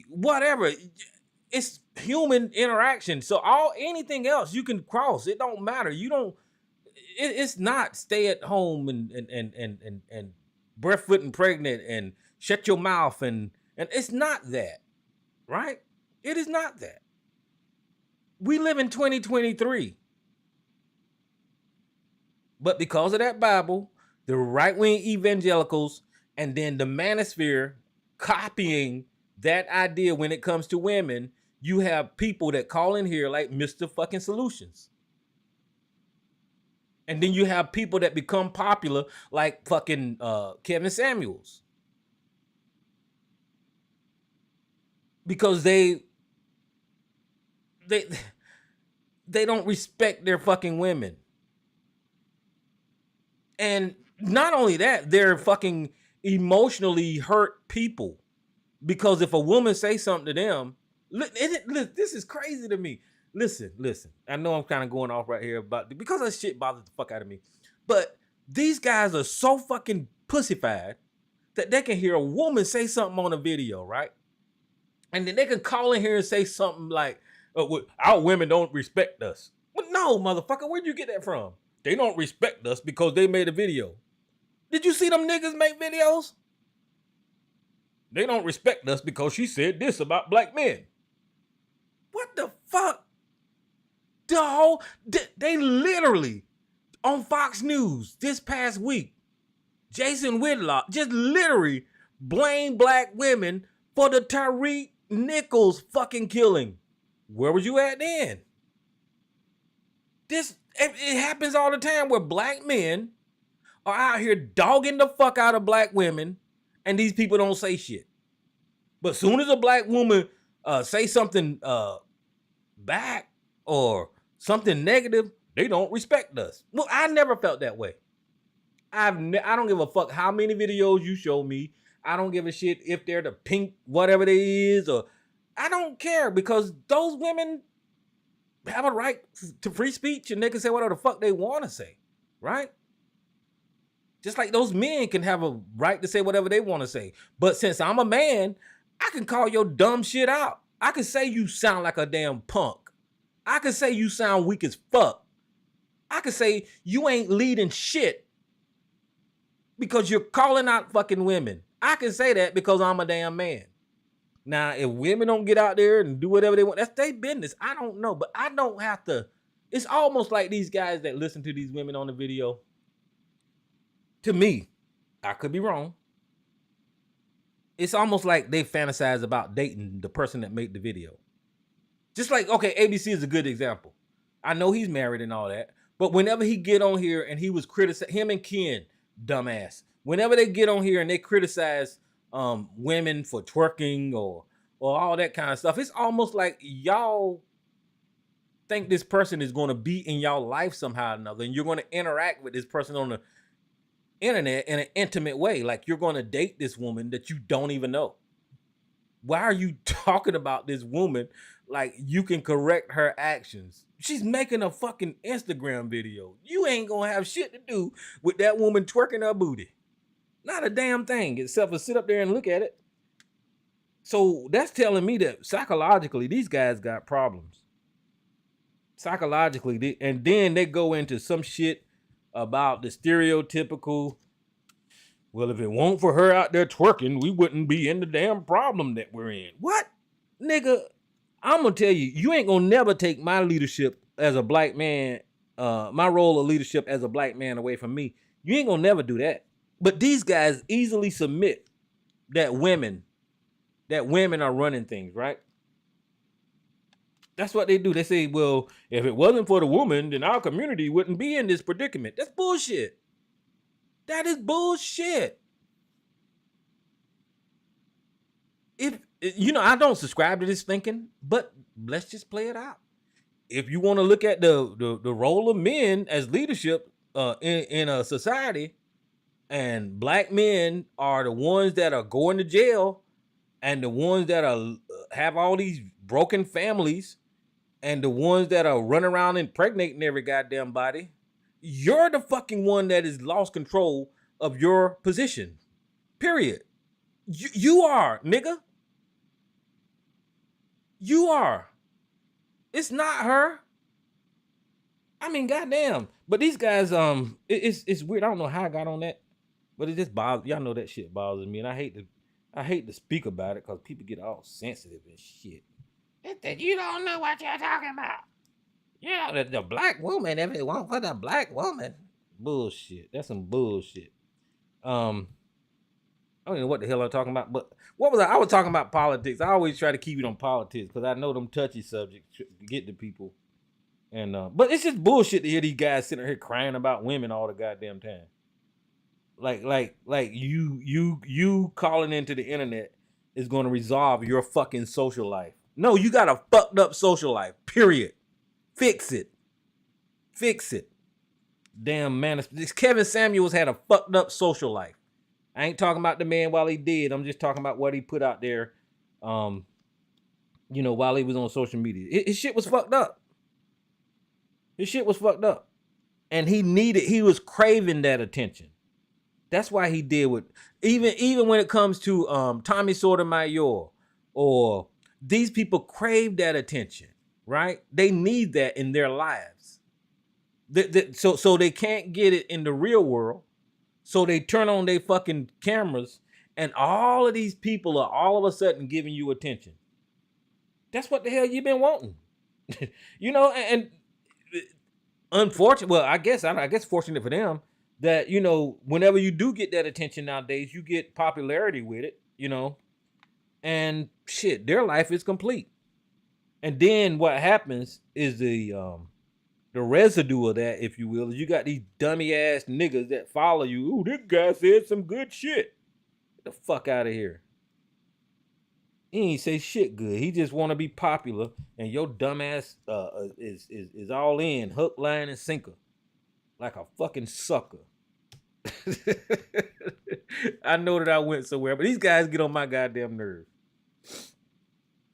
whatever, it's human interaction. So anything else you can cross. It don't matter. It's not stay at home and barefoot and pregnant and shut your mouth and it's not that, right? It is not that. We live in 2023. But because of that Bible, the right-wing evangelicals, and then the manosphere copying that idea when it comes to women, you have people that call in here like Mr. fucking Solutions. And then you have people that become popular like fucking Kevin Samuels. Because they don't respect their fucking women. And not only that, they're fucking emotionally hurt people. Because if a woman says something to them, this is crazy to me. Listen. I know I'm kind of going off right here because that shit bothers the fuck out of me. But these guys are so fucking pussyfied that they can hear a woman say something on a video, right? And then they can call in here and say something like, our women don't respect us. But no, motherfucker, where'd you get that from? They don't respect us because they made a video. Did you see them niggas make videos? They don't respect us because she said this about black men. What the fuck? They literally, on Fox News this past week, Jason Whitlock just literally blamed black women for the Tyre Nichols fucking killing. Where was you at then? It happens all the time where black men are out here dogging the fuck out of black women, and these people don't say shit. But soon as a black woman say something back or something negative, they don't respect us. Well, I never felt that way. I don't give a fuck how many videos you show me. I don't give a shit if they're the pink whatever they is, or I don't care, because those women have a right to free speech and they can say whatever the fuck they want to say, right? Just like those men can have a right to say whatever they want to say. But since I'm a man, I can call your dumb shit out. I can say you sound like a damn punk. I can say you sound weak as fuck. I can say you ain't leading shit. because you're calling out fucking women. I can say that because I'm a damn man. Now, if women don't get out there and do whatever they want, that's their business. I don't know, but I don't have to. It's almost like these guys that listen to these women on the video. To me, I could be wrong. It's almost like they fantasize about dating the person that made the video. Just like, okay, ABC is a good example. I know he's married and all that, but whenever he get on here and he was criticized, him and Ken, dumbass, whenever they get on here and they criticize women for twerking or all that kind of stuff, it's almost like y'all think this person is going to be in y'all life somehow or another, and you're going to interact with this person on the internet in an intimate way. Like you're going to date this woman that you don't even know. Why are you talking about this woman like you can correct her actions? She's making a fucking Instagram video. You ain't gonna have shit to do with that woman twerking her booty. Not a damn thing, except for sit up there and look at it. So that's telling me that psychologically, these guys got problems. Psychologically, and then they go into some shit about the stereotypical, well, if it weren't for her out there twerking, we wouldn't be in the damn problem that we're in. What? Nigga, I'm gonna tell you, you ain't gonna never take my leadership as a black man, my role of leadership as a black man away from me. You ain't gonna never do that. But these guys easily submit that women are running things, right? That's what they do. They say, well, if it wasn't for the woman, then our community wouldn't be in this predicament. That's bullshit. That is bullshit. If I don't subscribe to this thinking, but let's just play it out. If you want to look at the role of men as leadership in a society, and black men are the ones that are going to jail, and the ones that are have all these broken families, and the ones that are running around impregnating every goddamn body, you're the fucking one that has lost control of your position. Period. You are, nigga. You are. It's not her. I mean, goddamn. But these guys, it's weird. I don't know how I got on that, but it just bothers. Y'all know that shit bothers me, and I hate to speak about it because people get all sensitive and shit. That you don't know what you're talking about. Yeah, the black woman, if it weren't for the black woman. Bullshit. That's some bullshit. I don't know what the hell I'm talking about, but what was I was talking about politics. I always try to keep it on politics because I know them touchy subjects get to people. And but it's just bullshit to hear these guys sitting here crying about women all the goddamn time. Like you calling into the internet is going to resolve your fucking social life. No, you got a fucked up social life. Period. Fix it. Fix it. Damn man, this Kevin Samuels had a fucked up social life. I ain't talking about the man while he did. I'm just talking about what he put out there, while he was on social media. His shit was fucked up. His shit was fucked up. And he was craving that attention. That's why he did what, even when it comes to Tommy Sotomayor, or these people crave that attention, right? They need that in their lives. So they can't get it in the real world. So they turn on their fucking cameras, and all of these people are all of a sudden giving you attention. That's what the hell you've been wanting. And unfortunate. Well, I guess fortunate for them that, whenever you do get that attention nowadays, you get popularity with it, and shit, their life is complete. And then what happens is the residue of that, if you will, is you got these dummy ass niggas that follow you. Ooh, this guy said some good shit. Get the fuck out of here. He ain't say shit good. He just want to be popular, and your dumb ass is all in, hook, line, and sinker, like a fucking sucker. I know that I went somewhere, but these guys get on my goddamn nerves.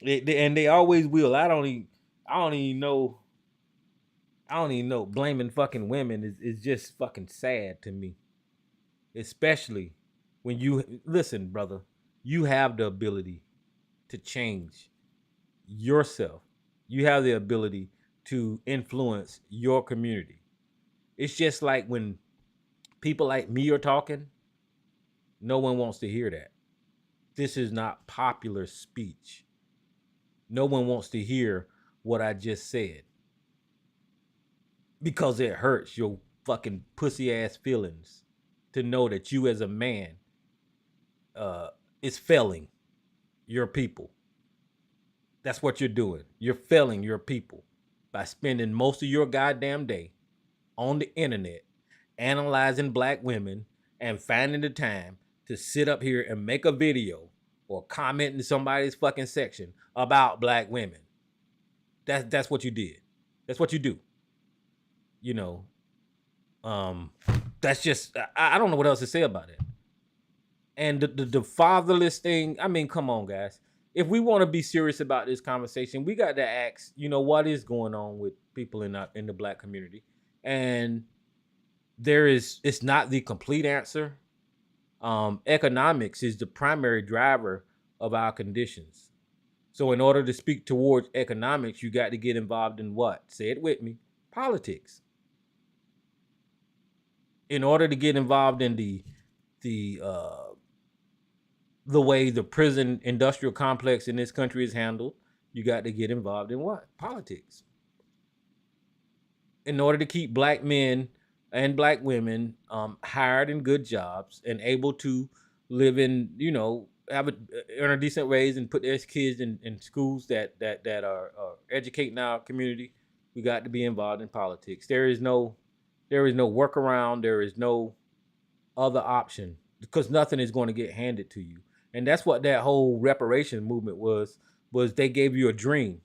They always will. I don't even know. Blaming fucking women is just fucking sad to me. Especially when listen, brother, you have the ability to change yourself. You have the ability to influence your community. It's just like when people like me are talking, No one wants to hear that. This is not popular speech. No one wants to hear what I just said because it hurts your fucking pussy ass feelings to know that you as a man is failing your people. That's what you're doing. You're failing your people by spending most of your goddamn day on the internet analyzing black women and finding the time to sit up here and make a video or comment in somebody's fucking section about black women. That's what you did. That's what you do. You know, that's just I don't know what else to say about it. And the fatherless thing, I mean, come on, guys. If we want to be serious about this conversation, we got to ask, what is going on with people in the black community. And it's not the complete answer. Economics is the primary driver of our conditions. So in order to speak towards economics, you got to get involved in what? Say it with me. Politics. In order to get involved in the way the prison industrial complex in this country is handled, you got to get involved in what? Politics. In order to keep black men and black women hired in good jobs and able to live in, earn a decent wage and put their kids in schools that are educating our community, we got to be involved in politics. There is no workaround. There is no other option because nothing is going to get handed to you. And that's what that whole reparation movement was they gave you a dream.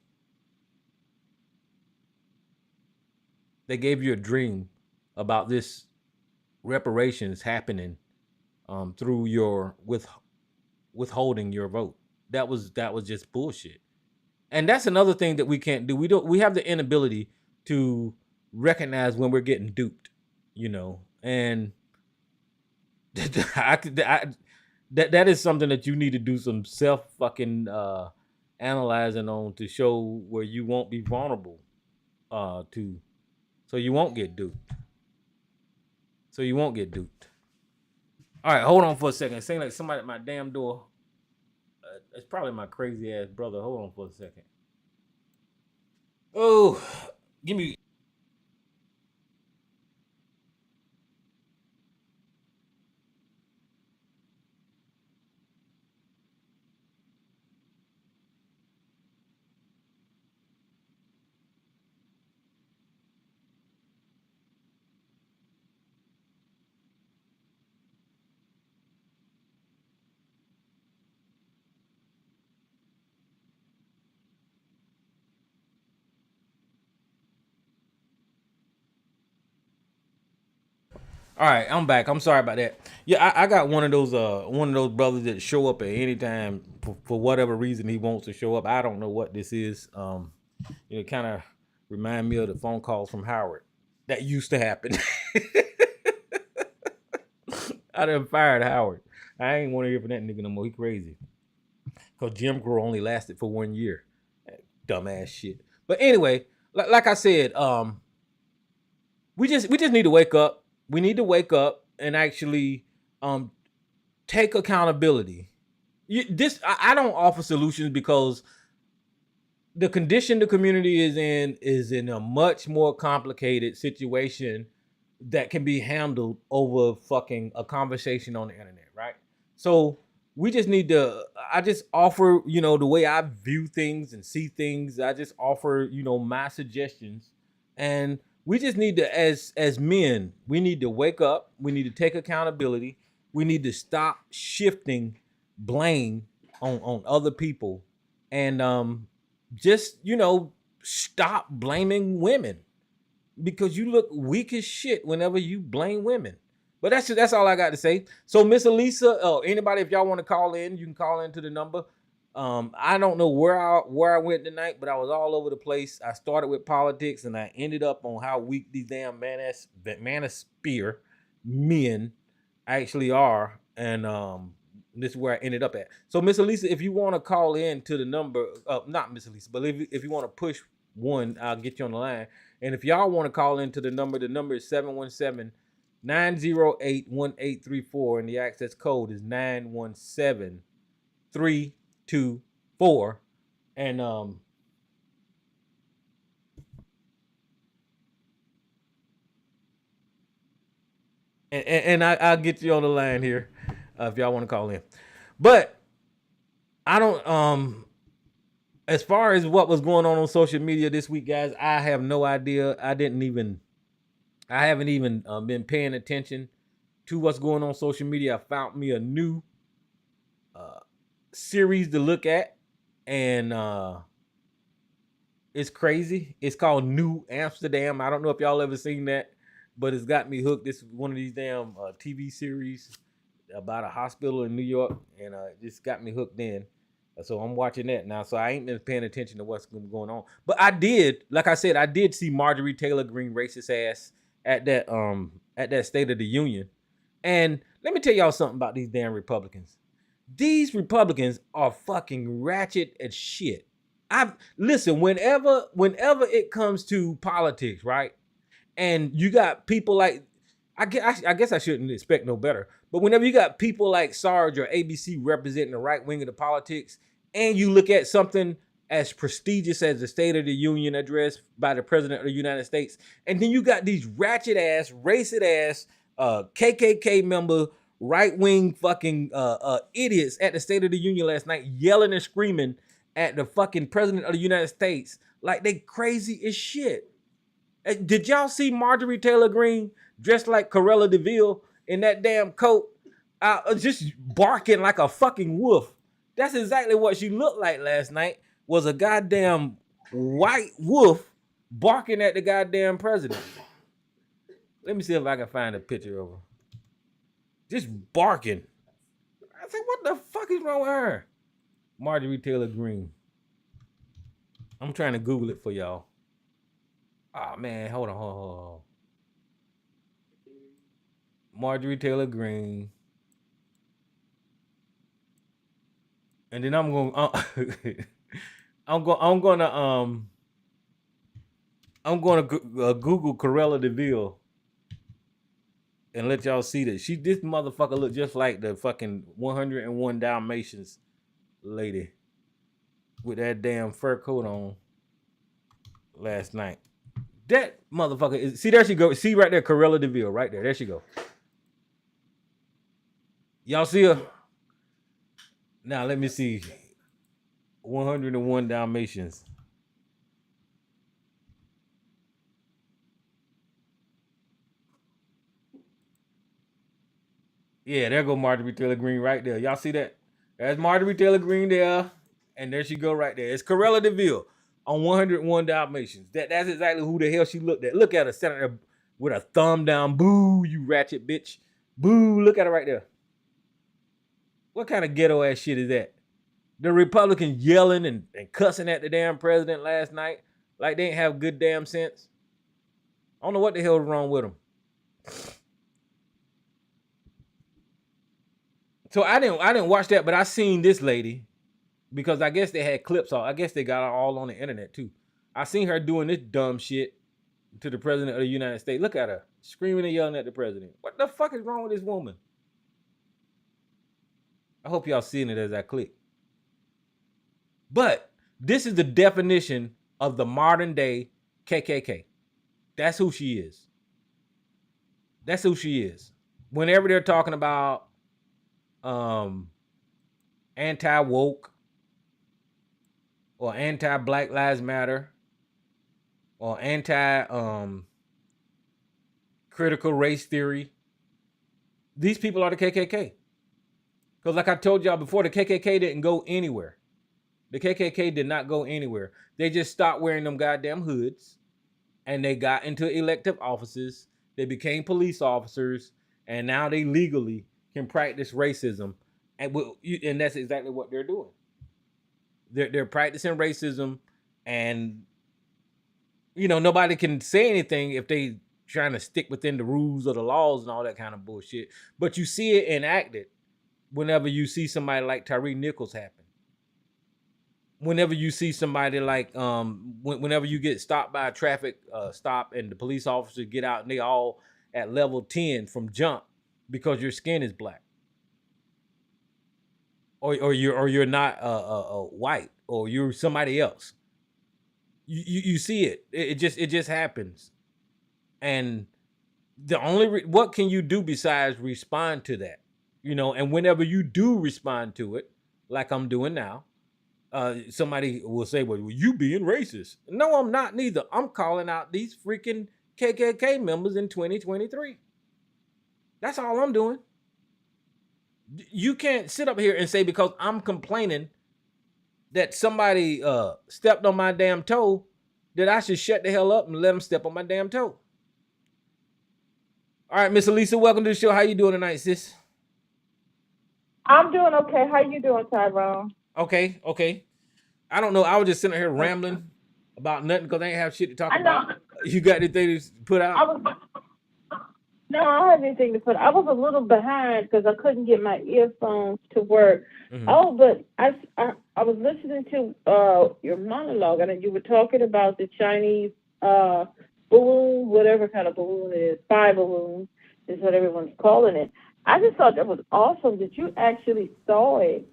They gave you a dream about this reparations happening through your withholding your vote. That was just bullshit. And that's another thing that we can't do. We have the inability to recognize when we're getting duped, and that is something that you need to do some self fucking analyzing on to show where you won't be vulnerable to, so you won't get duped. All right, hold on for a second. It seems like somebody at my damn door. It's probably my crazy ass brother. Hold on for a second. Oh, give me. All right, I'm back. I'm sorry about that. Yeah, I got one of those brothers that show up at any time for whatever reason he wants to show up. I don't know what this is. It kind of remind me of the phone calls from Howard that used to happen. I done fired Howard. I ain't want to hear from that nigga no more. He crazy. Cause Jim Crow only lasted for 1 year. Dumbass shit. But anyway, like I said, we just need to wake up. We need to wake up and actually take accountability. I don't offer solutions because the condition the community is in a much more complicated situation that can be handled over fucking a conversation on the internet, right? So we just need to. I just offer, the way I view things and see things. I just offer, my suggestions, and we just need to, as men, we need to wake up. We need to take accountability. We need to stop shifting blame on other people, and just stop blaming women, because you look weak as shit whenever you blame women. But that's all I got to say. So Miss Elisa, anybody, if y'all want to call in, you can call into the number. I don't know where I went tonight, but I was all over the place. I started with politics and I ended up on how weak these damn manosphere men actually are, and this is where I ended up at. So Miss Elisa, if you want to call in to the number, not Miss Elisa, but if you want to push one, I'll get you on the line. And if y'all want to call into the number is 717 908-1834, and the access code is 917324. And I'll get you on the line here if y'all want to call in. But I don't as far as what was going on social media this week, guys, I have no idea. I haven't even been paying attention to what's going on social media. I found me a new series to look at, and it's crazy. It's called New Amsterdam. I don't know if y'all ever seen that, but it's got me hooked. This is one of these damn TV series about a hospital in New York, and it just got me hooked in. So I'm watching that now. So I ain't been paying attention to what's going on. But I did, like I said, I did see Marjorie Taylor Greene racist ass at that State of the Union. And let me tell y'all something about these damn Republicans. These Republicans are fucking ratchet as shit. Listen, whenever it comes to politics, right? And you got people like, I guess I shouldn't expect no better. But whenever you got people like Sarge or ABC representing the right wing of the politics, and you look at something as prestigious as the State of the Union address by the President of the United States, and then you got these ratchet ass, racist ass, KKK member, right wing fucking idiots at the State of the Union last night yelling and screaming at the fucking President of the United States like they crazy as shit. Did y'all see Marjorie Taylor Greene dressed like Cruella de Vil in that damn coat, just barking like a fucking wolf? That's exactly what she looked like last night, was a goddamn white wolf barking at the goddamn president. Let me see if I can find a picture of her. Just barking. I said, what the fuck is wrong with her? Marjorie Taylor Greene. I'm trying to Google it for y'all. Oh man, hold on. Marjorie Taylor Greene. And then I'm going to Google Cruella de Vil and let y'all see that this motherfucker look just like the fucking 101 Dalmatians lady with that damn fur coat on last night. That motherfucker is, see, there she go. See right there, Cruella de Vil, right there. There she go. Y'all see her? Now let me see. 101 Dalmatians. Yeah, there go Marjorie Taylor Greene right there. Y'all see that? There's Marjorie Taylor Greene there, and there she go right there. It's Cruella de Vil on 101 Dalmatians. That's exactly who the hell she looked at. Look at her sitting there with a thumb down. Boo, you ratchet bitch. Boo, look at her right there. What kind of ghetto ass shit is that? The Republicans yelling and cussing at the damn president last night like they ain't have good damn sense. I don't know what the hell is wrong with them. So I didn't watch that, but I seen this lady because I guess they had clips on. I guess they got her all on the internet too. I seen her doing this dumb shit to the president of the United States. Look at her screaming and yelling at the president. What the fuck is wrong with this woman? I hope y'all seeing it as I click. But this is the definition of the modern day KKK. That's who she is. That's who she is. Whenever they're talking about anti-woke or anti-Black Lives Matter or anti-critical race theory, these people are the KKK. Because like I told y'all before, the KKK didn't go anywhere. The KKK did not go anywhere. They just stopped wearing them goddamn hoods, and they got into elective offices. They became police officers, and now they legally can practice racism, and that's exactly what they're doing. They're practicing racism, and nobody can say anything if they trying to stick within the rules or the laws and all that kind of bullshit. But you see it enacted whenever you see somebody like Tyree Nichols happen. Whenever you see somebody like whenever you get stopped by a traffic stop and the police officers get out and they all at level 10 from jump because your skin is black, or you're not white, or you're somebody else. You see it. It just happens. And the only what can you do besides respond to that? And whenever you do respond to it, like I'm doing now, somebody will say, well, you being racist. No, I'm not neither. I'm calling out these freaking KKK members in 2023. That's all I'm doing. You can't sit up here and say because I'm complaining that somebody stepped on my damn toe that I should shut the hell up and let them step on my damn toe. All right, Miss Elisa, welcome to the show. How you doing tonight, sis? I'm doing okay. How you doing, Tyrone? Okay. I don't know. I was just sitting here rambling about nothing because I ain't have shit to talk I know. about. You got anything to put I out? was no, I don't have anything to put. I was a little behind because I couldn't get my earphones to work. Mhm. Oh, but I was listening to your monologue, and you were talking about the Chinese balloon, whatever kind of balloon it is, spy balloon is what everyone's calling it. I just thought that was awesome that you actually saw it,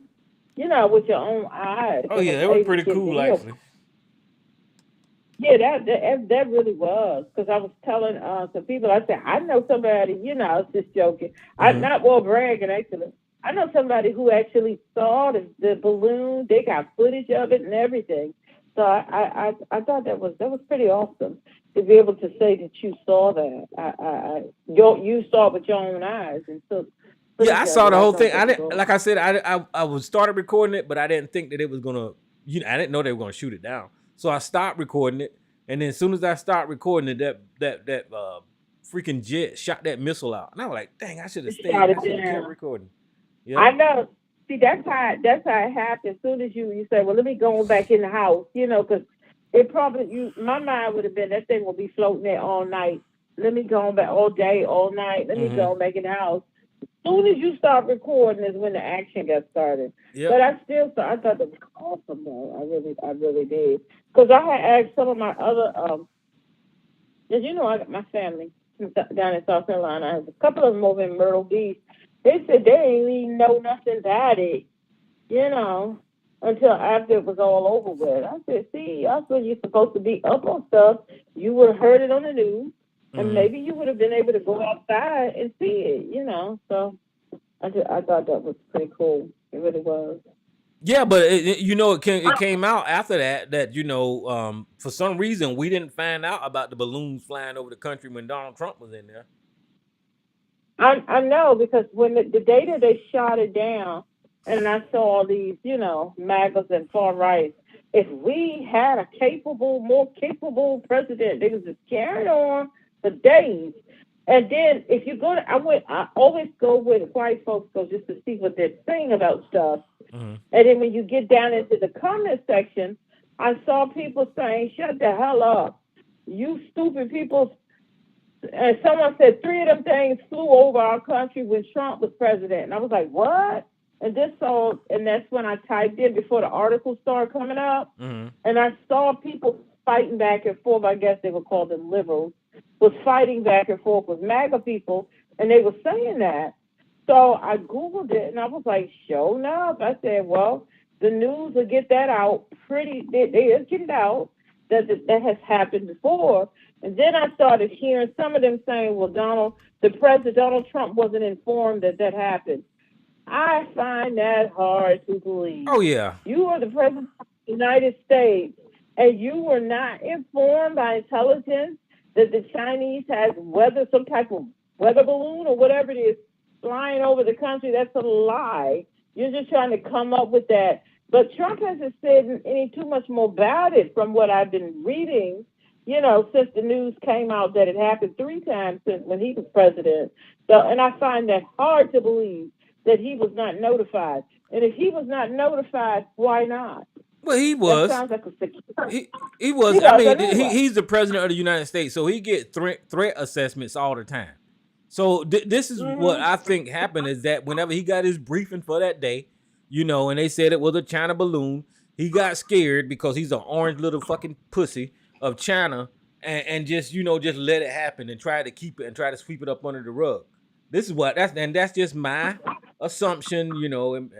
with your own eyes. Oh and yeah, was that was able to pretty get cool video. actually. Yeah, that really was, because I was telling some people. I said I know somebody. I was just joking. I'm Mhm. not bragging actually. I know somebody who actually saw the balloon. They got footage of it and everything. So I thought that was pretty awesome to be able to say that you saw that. You saw it with your own eyes and took Yeah, I footage of saw it. the I whole thought thing. that I was didn't, like awesome. I said, I was started recording it, but I didn't think that it was gonna. I didn't know they were gonna shoot it down. So I stopped recording it, and then as soon as I stopped recording it, that freaking jet shot that missile out, and I was like, dang, I should have Shot stayed. it I should have kept down. recording. Yep. I know. See, that's how it happened. As soon as you say, well, let me go back in the house, because it probably my mind would have been that thing will be floating there all night. Let me go back all day, all night. Let me Mm-hmm. go back in the house. As soon as you start recording is when the action got started. Yep. But I thought that was awesome though. I really did. Because I had asked some of my other as I got my family down in South Carolina. I have a couple of them over in Myrtle Beach. They said they ain't even know nothing about it, you know, until after it was all over with. I said, see, that's when you're supposed to be up on stuff. You would have heard it on the news, and Mm-hmm. maybe you would have been able to go outside and see it. So I thought that was pretty cool. It really was. Yeah, but it came out after that for some reason we didn't find out about the balloons flying over the country when Donald Trump was in there. I know, because when the day that they shot it down, and I saw all these, MAGAs and far right. If we had a more capable president, they was just carrying on for days. And then if you go to, I always go with white folks go just to see what they're saying about stuff. Mm-hmm. And then when you get down into the comment section, I saw people saying, "Shut the hell up, you stupid people." And someone said 3 of them things flew over our country when Trump was president. And I was like, what? And that's when I typed in before the article started coming up. Mm-hmm. And I saw people fighting back and forth. I guess they would call them liberals, was fighting back and forth with MAGA people. And they were saying that. So I Googled it and I was like, sure enough. I said, well, the news will get that out they'll get it out that has happened before. And then I started hearing some of them saying, well, Donald Trump wasn't informed that happened. I find that hard to believe. Oh yeah. You are the president of the United States, and you were not informed by intelligence that the Chinese has some type of weather balloon or whatever it is flying over the country. That's a lie. You're just trying to come up with that. But Trump hasn't said any too much more about it from what I've been reading, since the news came out that it happened 3 times since when he was president. So, and I find that hard to believe that he was not notified. And if he was not notified, why not? Well, he That was. sounds like a security. He was. He I was, mean, anyway. he's the president of the United States, so he get threat assessments all the time. So this is what I think happened is that whenever he got his briefing for that day, and they said it was a China balloon, he got scared because he's an orange little fucking pussy of China and just just let it happen and try to keep it and try to sweep it up under the rug. This is what that's just my assumption. And,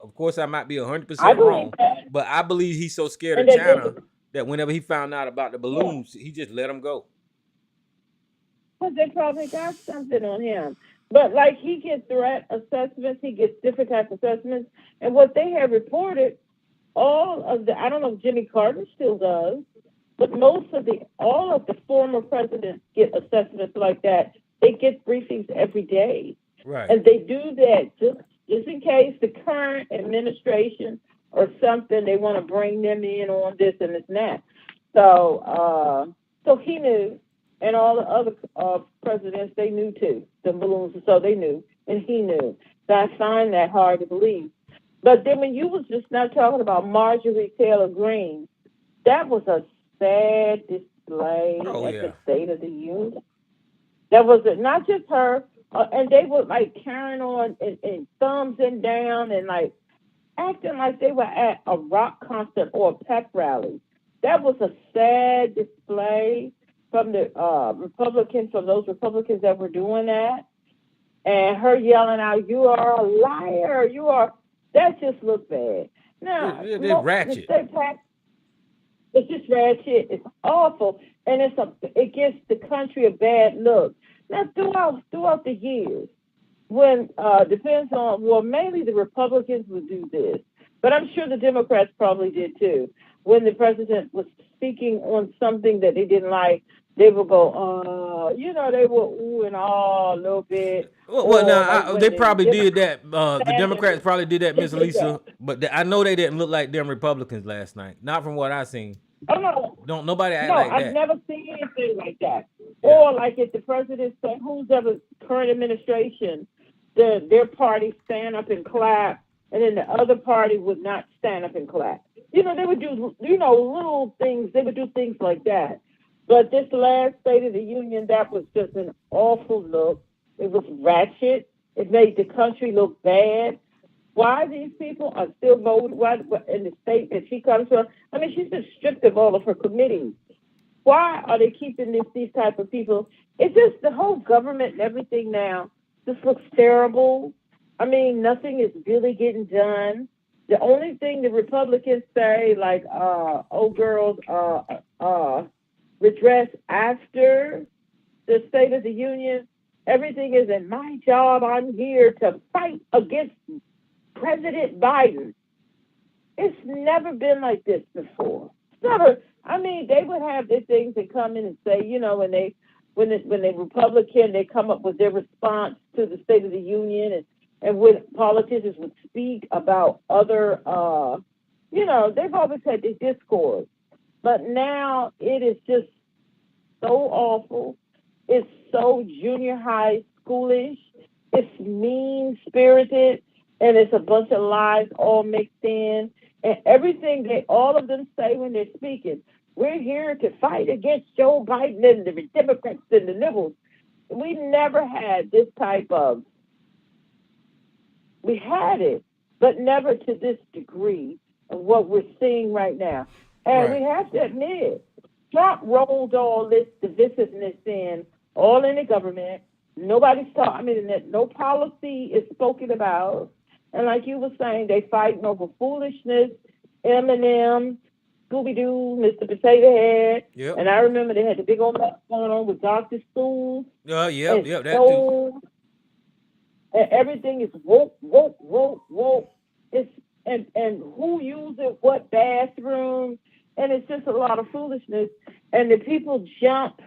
of course, I might be I 100% believe wrong, that. but I believe he's so scared And of that this China that whenever he found out about the yeah, balloons, he just let them go. because they probably got something on him. But like he gets threat assessments, he gets different type of assessments, and what they have reported, all of the I don't know if Jimmy Carter still does, but all of the former presidents get assessments like that. They get briefings every day, Right. and they do that just in case the current administration or something they want to bring them in on this and this and that. So he knew, and all the other presidents they knew too. The balloons, so they knew, and he knew. So I find that hard to believe. But then when you was just now talking about Marjorie Taylor Greene, that was a sad display Oh at the yeah. State of the Union. That was it, not just her, and they were like carrying on and thumbs and down and like acting like they were at a rock concert or a pep rally. That was a sad display from the Republicans, from those Republicans that were doing that, and her yelling out, "You are a liar! You are." That just looked bad. Now, They the ratchet. state tax, it's just ratchet. It's awful, and it gives the country a bad look. Now, throughout the years, when depends on well mainly the Republicans would do this, but I'm sure the Democrats probably did too. When the president was speaking on something that they didn't like, they would go, they would ooh and ah a little bit, Well, or now like when they the probably did that. The Sanders Democrats probably did that, they Miss did Lisa. that. But I know they didn't look like them Republicans last night. Not from what I seen. Oh no, Don't nobody act no, like I've that. never seen anything like that. Yeah. Or like if the president said, who's ever current administration, their party stand up and clap, and then the other party would not stand up and clap. They would do little things. They would do things like that. But this last State of the Union, that was just an awful look. It was ratchet. It made the country look bad. Why these people are still voting? Why in the state that she comes from? I mean, she's been stripped of all of her committees. Why are they keeping these type of people? It's just the whole government and everything now just looks terrible. I mean, nothing is really getting done. The only thing the Republicans say, like, oh girls, redress after the State of the Union. Everything is in my job. I'm here to fight against President Biden. It's never been like this before. It's never. I mean, they would have their things and come in and say, when they Republican, they come up with their response to the State of the Union, and when politicians would speak about other, they've always had this discourse, but now it is just so awful. It's so junior high schoolish. It's mean spirited, and it's a bunch of lies all mixed in. And everything all of them say when they're speaking, we're here to fight against Joe Biden and the Democrats and the liberals. We never had this type of. We had it, but never to this degree of what we're seeing right now. And we Right. have to admit, Trump rolled all this divisiveness in, all in the government. Nobody's talking. I mean, no policy is spoken about. And like you were saying, they fighting over foolishness, Eminem, Scooby Doo, Mr. Potato Head. Yep. And I remember they had the big old mess going on with Dr. Seuss Yep. and Yep. That too. Stone, and everything is woke, woke, woke, woke. It's and who uses what bathroom, and it's just a lot of foolishness. And the people jump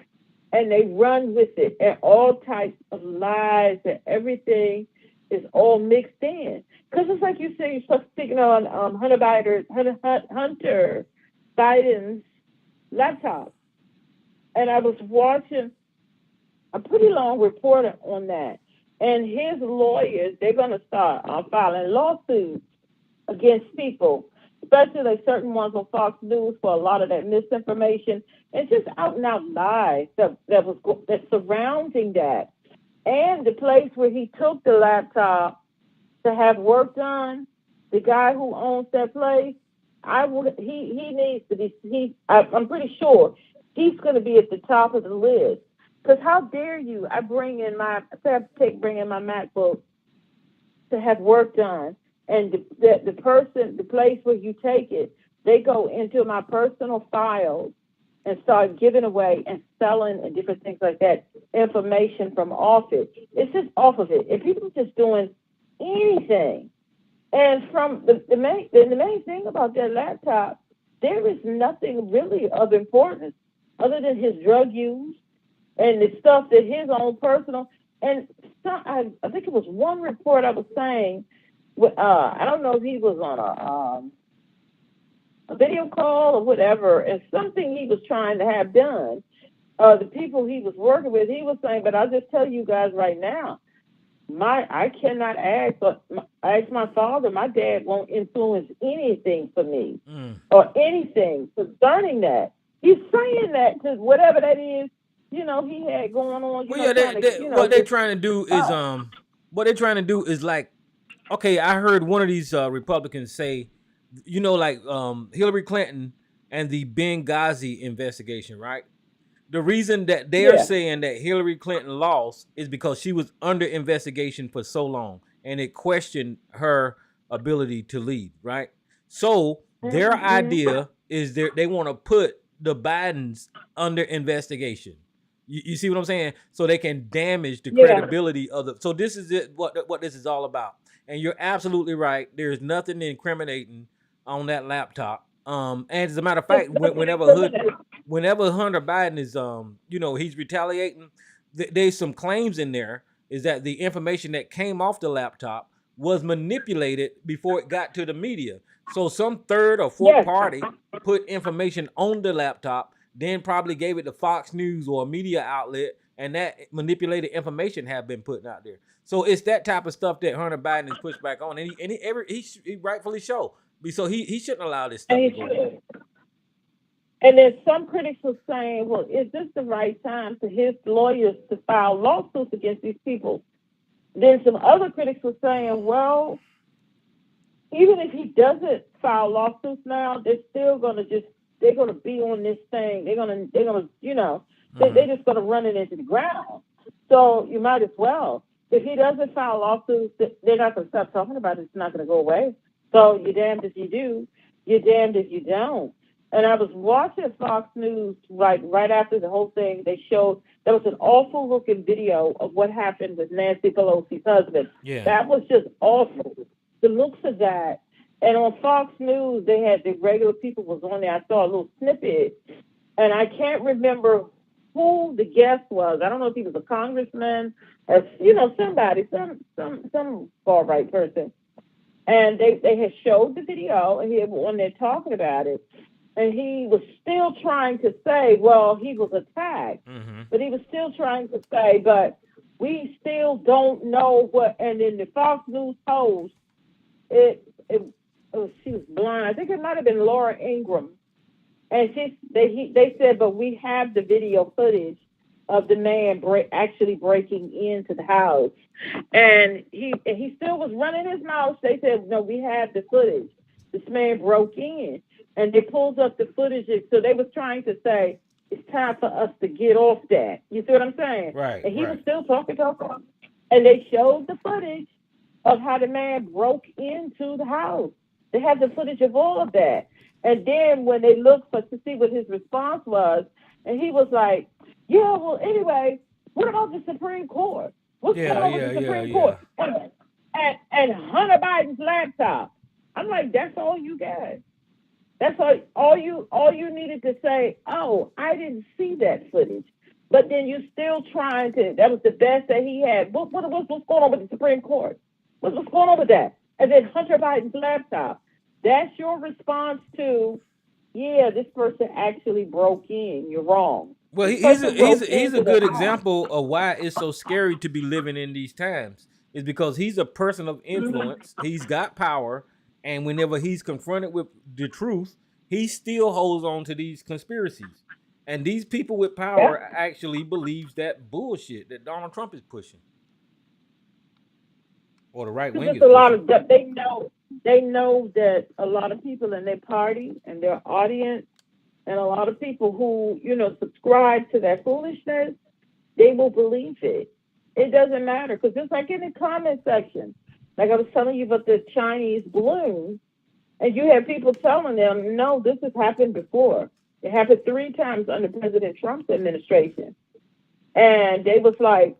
and they run with it, and all types of lies and everything is all mixed in. Because it's like you say, you're speaking on Hunter Biden's laptop, and I was watching a pretty long report on that. And his lawyers, they're going to start filing lawsuits against people, especially like certain ones on Fox News for a lot of that misinformation and just out and out lies that's surrounding that. And the place where he took the laptop to have work done, the guy who owns that place, he needs to be. I'm pretty sure he's going to be at the top of the list. Because how dare you? Bring in my MacBook to have work done, and the place where you take it, they go into my personal files and start giving away and selling and different things like that, information from off it. It's just off of it. If people are just doing anything, and from the main thing about that laptop, there is nothing really of importance other than his drug use and the stuff that his own personal. And I think it was one report I was saying. I don't know if he was on a video call or whatever, and something he was trying to have done. The people he was working with, he was saying, but I'll just tell you guys right now, I cannot ask. I asked my father. My dad won't influence anything for me or anything concerning that. He's saying that to whatever that is, he had going on. What they're trying to do is like, okay, I heard one of these Republicans say, Hillary Clinton and the Benghazi investigation, right? The reason that they are saying that Hillary Clinton lost is because she was under investigation for so long, and it questioned her ability to lead, right? So their idea is they want to put the Bidens under investigation. You see what I'm saying? So they can damage the credibility of the. So this is what this is all about. And you're absolutely right. There's nothing incriminating on that laptop. And as a matter of fact, whenever Hunter Biden is, he's retaliating, there's some claims in there is that the information that came off the laptop was manipulated before it got to the media. So some third or fourth party put information on the laptop, then probably gave it to Fox News or a media outlet, and that manipulated information have been put out there. So it's that type of stuff that Hunter Biden has pushed back on, and he rightfully so. So he shouldn't allow this stuff to go on. And then some critics were saying, well, is this the right time for his lawyers to file lawsuits against these people? Then some other critics were saying, well, even if he doesn't file lawsuits now, they're still they're going to be on this thing. They're going to they're just going to run it into the ground. So you might as well. If he doesn't file lawsuits, they're not going to stop talking about it. It's not going to go away. So you're damned if you do, you're damned if you don't. And I was watching Fox News right after the whole thing. They showed there was an awful looking video of what happened with Nancy Pelosi's husband. Yeah. That was just awful. The looks of that. And on Fox News, they had the regular people was on there. I saw a little snippet, and I can't remember who the guest was. I don't know if he was a congressman or somebody, some far right person. And they had showed the video, and he was on there talking about it. And he was still trying to say, well, he was attacked. But he was still trying to say, but we still don't know what. And then the Fox News host, she was blind. I think it might have been Laura Ingraham. And they said, but we have the video footage of the man actually breaking into the house. And he still was running his mouth. They said, no, we have the footage. This man broke in. And they pulled up the footage. So they was trying to say, it's time for us to get off that. You see what I'm saying? Right. And he was still talking. And they showed the footage of how the man broke into the house. They have the footage of all of that. And then when they looked to see what his response was, and he was like, yeah, well, anyway, what about the Supreme Court? What's going on with the Supreme Court? And Hunter Biden's laptop. I'm like, that's all you got. That's all you needed to say, oh, I didn't see that footage. But then you're still trying to, that was the best that he had. What's going on with the Supreme Court? What's going on with that? And then Hunter Biden's laptop. That's your response to, yeah, this person actually broke in. You're wrong. Well, he's a good example of why it's so scary to be living in these times. Is because he's a person of influence. He's got power. And whenever he's confronted with the truth, he still holds on to these conspiracies. And these people with power actually believes that bullshit that Donald Trump is pushing. Or the right wing is pushing. A lot of they know that a lot of people in their party and their audience And a lot of people who, subscribe to that foolishness, they will believe it. It doesn't matter because it's like in the comment section, like I was telling you about the Chinese balloon, and you have people telling them, no, this has happened before. It happened 3 times under President Trump's administration. And they was like,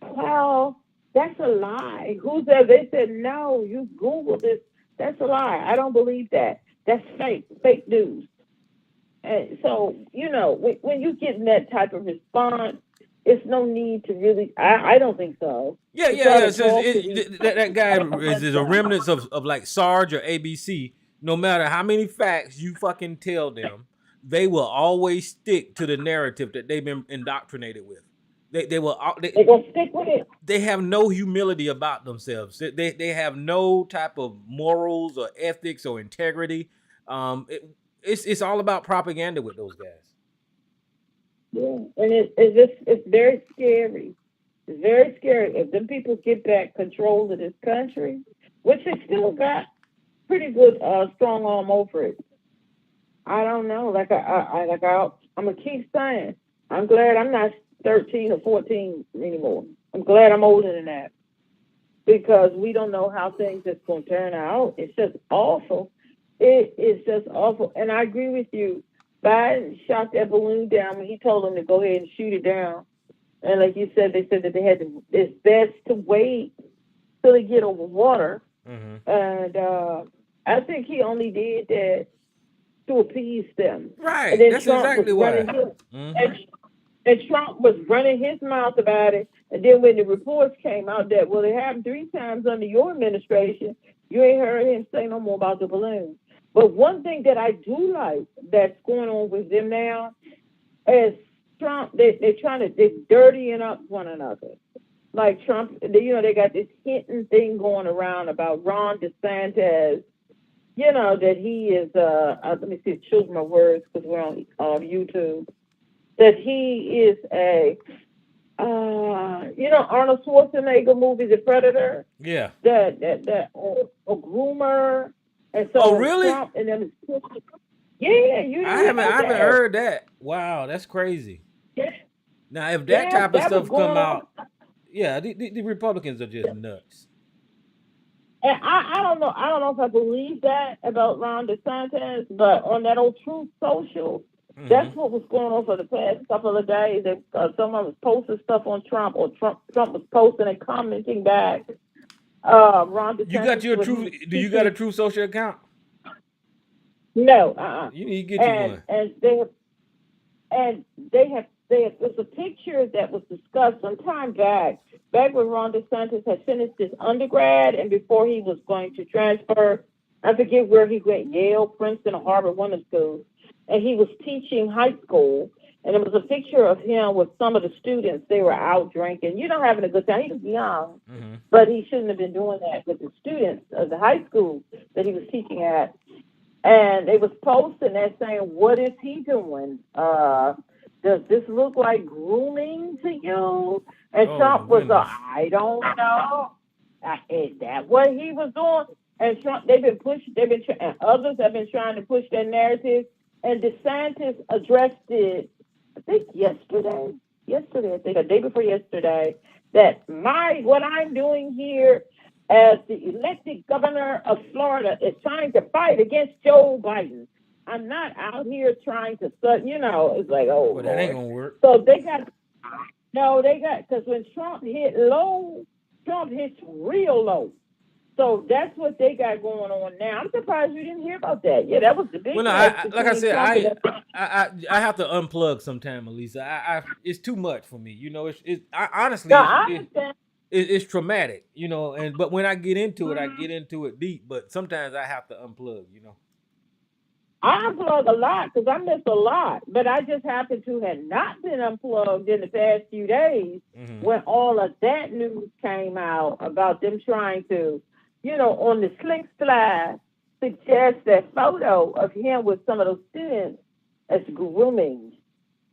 well, that's a lie. Who said? They said, no, you Google this. That's a lie. I don't believe that. That's fake news. And so, when you get that type of response, it's no need to really, I don't think so. Yeah. That guy is a remnants of like Sarge or ABC. No matter how many facts you fucking tell them, they will always stick to the narrative that they've been indoctrinated with. They will They're going to stick with it. They have no humility about themselves. They have no type of morals or ethics or integrity. It's all about propaganda with those guys. Yeah, and it's very scary. It's very scary. If them people get back control of this country, which they still got pretty good strong arm over it. I don't know. I'm gonna keep saying, I'm glad I'm not 13 or 14 anymore. I'm glad I'm older than that because we don't know how things are going to turn out. It's just awful. It is just awful. And I agree with you. Biden shot that balloon down when he told them to go ahead and shoot it down. And like you said, they said that it's best to wait till they get over water. Mm-hmm. And I think he only did that to appease them. Right. That's Trump exactly why. And Trump was running his mouth about it. And then when the reports came out that, well, it happened 3 times under your administration, you ain't heard him say no more about the balloon. But one thing that I do like that's going on with them now is Trump, they're dirtying up one another. Like Trump, they got this hidden thing going around about Ron DeSantis, that he is, let me see, choose my words because we're on YouTube, that he is Arnold Schwarzenegger movie, The Predator? Yeah. That a groomer. And so really? Trump and them, yeah, I haven't heard that. Wow, that's crazy. Yeah. Now, if that type of stuff come out, the Republicans are just nuts. And I don't know. I don't know if I believe that about Ron DeSantis, but on that old Truth Social, that's what was going on for the past couple of days. Someone was posting stuff on Trump, or Trump was posting and commenting back. Ron DeSantis. You got your Truth? Do you got a Truth Social account? No. You need to get you one. And they have. There's a picture that was discussed some time back when Ron DeSantis had finished his undergrad and before he was going to transfer. I forget where he went, Yale, Princeton, or Harvard, one of the schools. And he was teaching high school. And there was a picture of him with some of the students. They were out drinking, having a good time. He was young, but he shouldn't have been doing that with the students of the high school that he was teaching at. And they was posting that saying, what is he doing? Does this look like grooming to you? And Trump was like, I don't know. Is that what he was doing? And Trump, and others have been trying to push that narrative. And DeSantis addressed it, I think yesterday, I think, the day before yesterday, that what I'm doing here as the elected governor of Florida is trying to fight against Joe Biden. I'm not out here trying to, it's like, oh, well, that ain't gonna work. So because when Trump hit low, Trump hits real low. So that's what they got going on now. I'm surprised you didn't hear about that. Yeah, that was the big. Well, no, like I said, I have to unplug sometime, Elisa. It's too much for me. Honestly, it's traumatic. But when I get into it, I get into it deep. But sometimes I have to unplug. I unplug a lot because I miss a lot, but I just happen to have not been unplugged in the past few days when all of that news came out about them trying to, on the slick slide, suggest that photo of him with some of those students as grooming.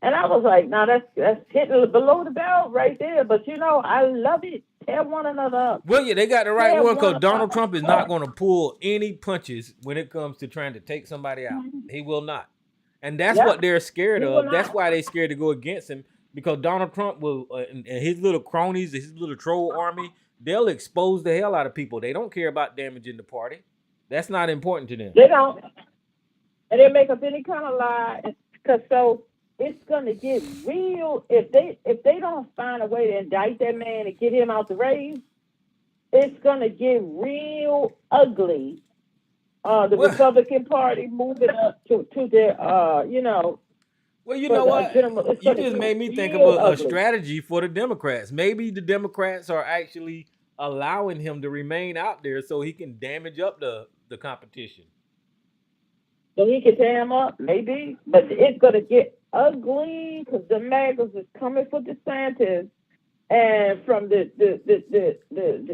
And I was like, no, that's hitting below the belt right there. But, I love it. Tear one another up. Well, yeah, they got the right one because Donald Trump is not going to pull any punches when it comes to trying to take somebody out. He will not. And that's Yep. what they're scared He will of. That's not. why they're scared to go against him, because Donald Trump will and his little cronies, his little troll army, they'll expose the hell out of people. They don't care about damaging the party. That's not important to them. They don't. And they make up any kind of lie. Because so it's going to get real. If they don't find a way to indict that man and get him out the race, it's going to get real ugly. The Well, Republican Party moving up to their, well, you for know the what? general, it's You going to just get made me think of real a ugly. strategy for the Democrats. Maybe the Democrats are actually allowing him to remain out there so he can damage up the competition. So he can tear him up, maybe. But it's going to get ugly because the MAGAs is coming for DeSantis. And from the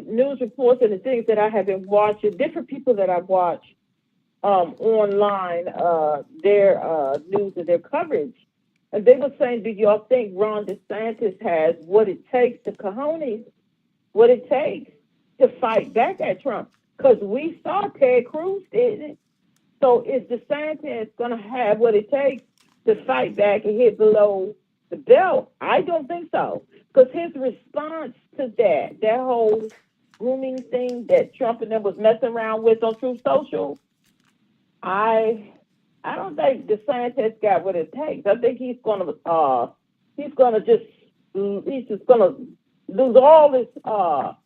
news reports and the things that I have been watching, different people that I've watched online, their news and their coverage, and they were saying, do y'all think Ron DeSantis has what it takes, the cojones, what it takes to fight back at Trump? Because we saw Ted Cruz did it. So is DeSantis going to have what it takes to fight back and hit below the belt? I don't think so. Because his response to that whole grooming thing that Trump and them was messing around with on Truth Social, I don't think DeSantis got what it takes. I think he's just gonna lose all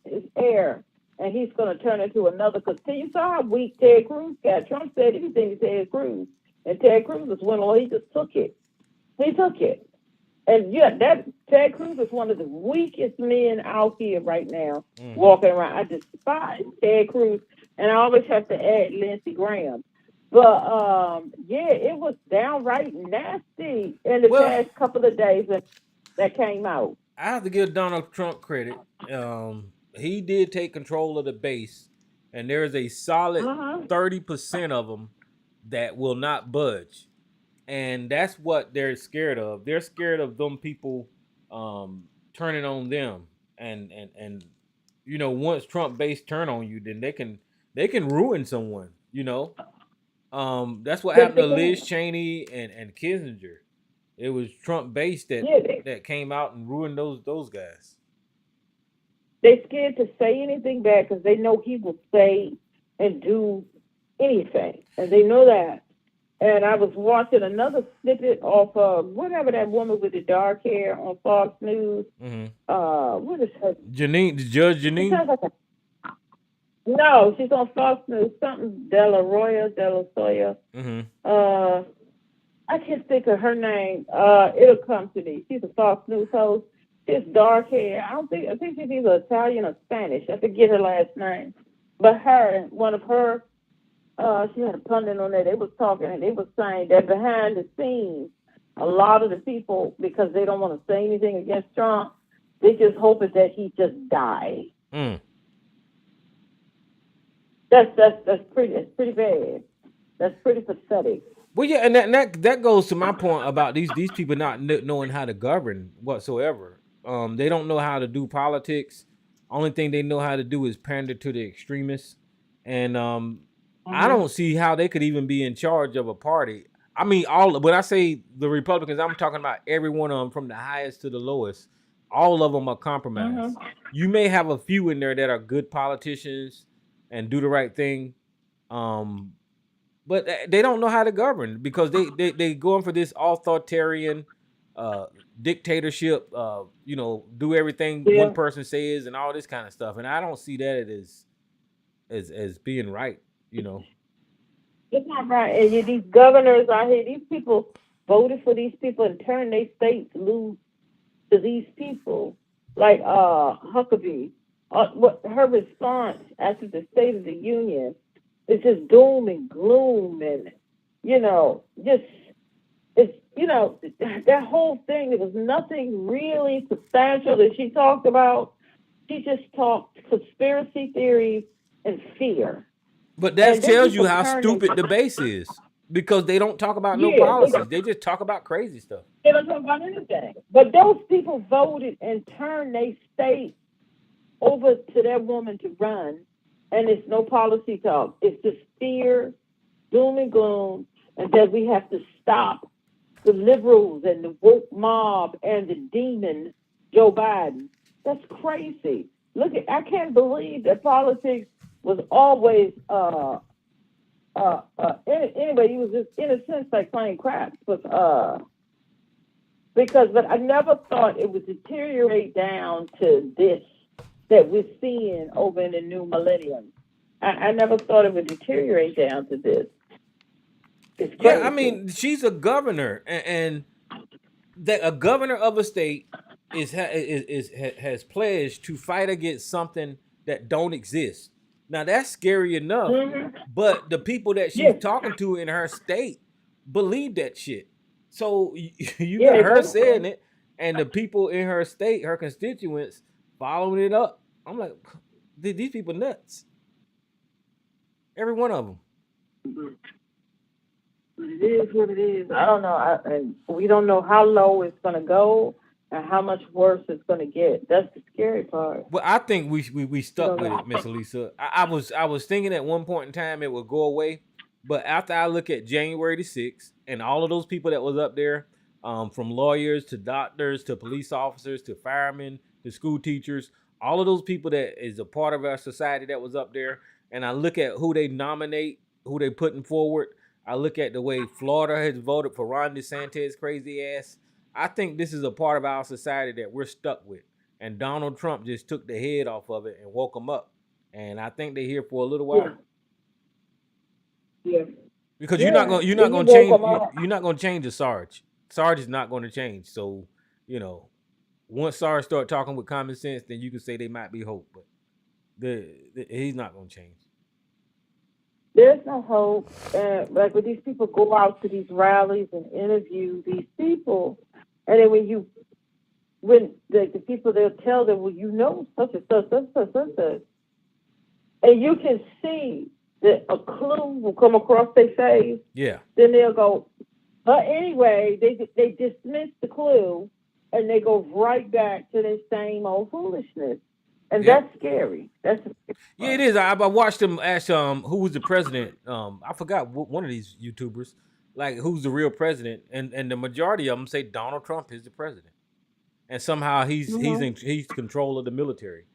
his air, and he's gonna turn into another. Because you saw how weak Ted Cruz got. Trump said anything to Ted Cruz, and Ted Cruz just went on. He just took it. He took it. And yeah, that Ted Cruz is one of the weakest men out here right now, walking around. I despise Ted Cruz, and I always have to add Lindsey Graham. But yeah, it was downright nasty in the Well, past couple of days that came out. I have to give Donald Trump credit. He did take control of the base, and there is a solid Uh-huh. 30% of them that will not budge. And that's what they're scared of. They're scared of them people turning on them, and once Trump base turn on you, then they can ruin someone. That's what Yes, happened they to Liz can. Cheney and Kissinger. It was Trump base Yeah, that came out and ruined those guys. they scared to say anything bad because they know he will say and do anything, and they know that. And I was watching another snippet of whatever that woman with the dark hair on Fox News. Mm-hmm. What is her? Judge She Janine. sounds like no, she's on Fox News. Something Della Roya, Della Soya. Mm-hmm. I can't think of her name. It'll come to me. She's a Fox News host. She's dark hair. I think she's either Italian or Spanish. I forget her last name. But her, one of her. She had a pundit on there. They was talking and they was saying that behind the scenes, a lot of the people, because they don't want to say anything against Trump, they just hoping that he just die. That's pretty bad. That's pretty pathetic. Well, yeah, and that goes to my point about these people not knowing how to govern whatsoever. They don't know how to do politics. Only thing they know how to do is pander to the extremists, and I don't see how they could even be in charge of a party. I mean, when I say the Republicans, I'm talking about every one of them from the highest to the lowest. All of them are compromised. You may have a few in there that are good politicians and do the right thing, but they don't know how to govern because they going for this authoritarian dictatorship. Do everything one person says and all this kind of stuff, and I don't see that as being right. It's not right. And these governors out here, these people voted for these people and turned their states loose to these people. Like Huckabee, what her response after the State of the Union is just doom and gloom, and that whole thing. There was nothing really substantial that she talked about. She just talked conspiracy theories and fear. But that tells you how stupid the base is because they don't talk about no policies. They just talk about crazy stuff. They don't talk about anything. But those people voted and turned their state over to that woman to run, and it's no policy talk. It's just fear, doom and gloom, and that we have to stop the liberals and the woke mob and the demon Joe Biden. That's crazy. I can't believe that politics was always anyway, he was just in a sense like playing craps with but I never thought it would deteriorate down to this that we're seeing over in the new millennium. I never thought it would deteriorate down to this. It's crazy. Yeah, I mean, she's a governor, and that a governor of a state has pledged to fight against something that don't exist. Now that's scary enough, but the people that she's talking to in her state believe that shit. So you got her saying it, and the people in her state, her constituents, following it up. I'm like, these people nuts. Every one of them. It is what it is. I don't know. We don't know how low it's going to go and how much worse it's going to get. That's the scary part. Well, I think we stuck with it, Miss Elisa. I was thinking at one point in time it would go away, but after I look at January the 6th and all of those people that was up there, from lawyers to doctors to police officers to firemen to school teachers, all of those people that is a part of our society that was up there, and I look at who they nominate, who they putting forward. I look at the way Florida has voted for Ron DeSantis' crazy ass. I think this is a part of our society that we're stuck with. And Donald Trump just took the head off of it and woke them up. And I think they're here for a little while. Yeah. Because you're not gonna change the Sarge. Sarge is not going to change. So, once Sarge start talking with common sense, then you can say they might be hope. But he's not going to change. There's no hope. Like when these people go out to these rallies and interview these people, and then when the people, they'll tell them, well, such and such, and you can see that a clue will come across their face. Yeah. Then they'll go, but anyway, they dismiss the clue and they go right back to their same old foolishness. And that's scary. That's yeah, it is. I watched them ask who was the president. I forgot one of these YouTubers, like who's the real president, and the majority of them say Donald Trump is the president, and somehow he's control of the military.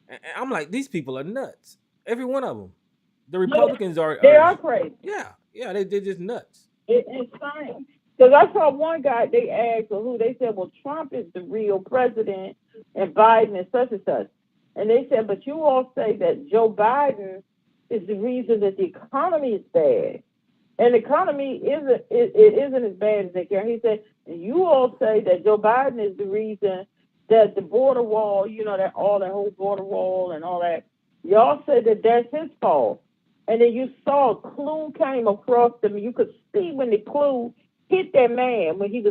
And I'm like, these people are nuts. Every one of them. The Republicans are crazy. Yeah, they're just nuts. It's insane. Because I saw one guy, they asked who, they said, well, Trump is the real president and Biden is such and such. And they said, but you all say that Joe Biden is the reason that the economy is bad. And the economy isn't as bad as they care. He said, and you all say that Joe Biden is the reason that the border wall, that whole border wall and all that, y'all said that that's his fault. And then you saw a clue came across them. You could see when the clue hit that man when he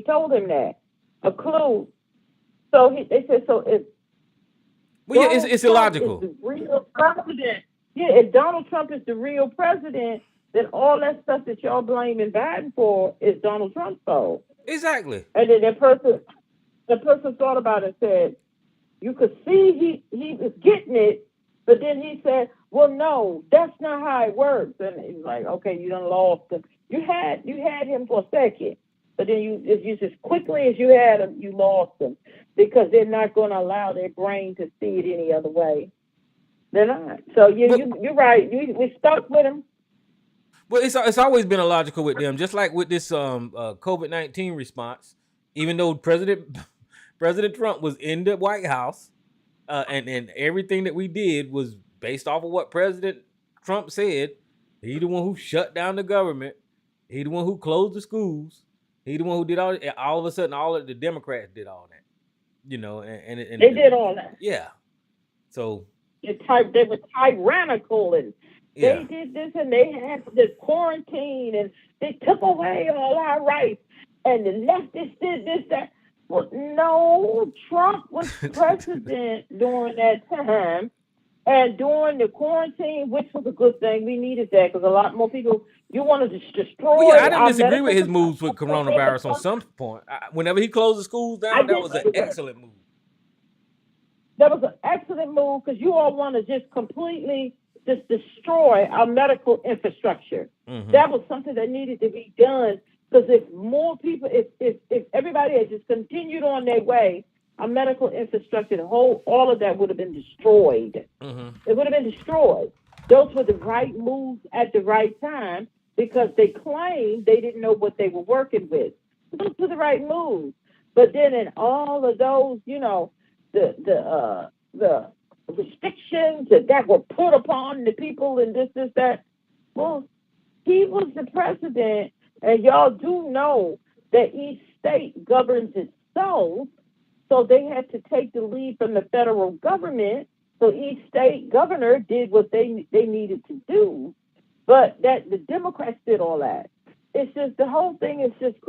told him that. A clue. So they said, so if it's illogical. Is the real president. Yeah, if Donald Trump is the real president, then all that stuff that y'all blaming Biden for is Donald Trump's fault. Exactly. And then the person thought about it and said, you could see he was getting it, but then he said, well, no, that's not how it works. And he's like, okay, you done lost him. You had him for a second, but then you just quickly as you had him, you lost him because they're not going to allow their brain to see it any other way. They're not. So you're right. We stuck with him. Well, it's always been illogical with them, just like with this COVID-19 response. Even though President Trump was in the White House, and everything that we did was based off of what President Trump said. He the one who shut down the government. He the one who closed the schools. He the one who did all of a sudden, all of the Democrats did all that. And they did all that. Yeah. So they were tyrannical and they did this and they had this quarantine and they took away all our rights and the leftists did this, that. Well, no, Trump was president during that time and during the quarantine, which was a good thing. We needed that because a lot more people, you wanted to destroy. Well, yeah, I didn't disagree with his moves with coronavirus on some point. Whenever he closed the schools down, that was an excellent move. That was an excellent move because you all want to just completely just destroy our medical infrastructure. Mm-hmm. That was something that needed to be done Because if more people, if everybody had just continued on their way, our medical infrastructure, the whole, all of that would have been destroyed. Mm-hmm. It would have been destroyed. Those were the right moves at the right time because they claimed they didn't know what they were working with. Those were the right moves. But then in all of those, the restrictions that were put upon the people and this, that. Well, he was the president, and y'all do know that each state governs itself. So they had to take the lead from the federal government. So each state governor did what they needed to do. But that the Democrats did all that. It's just the whole thing is it's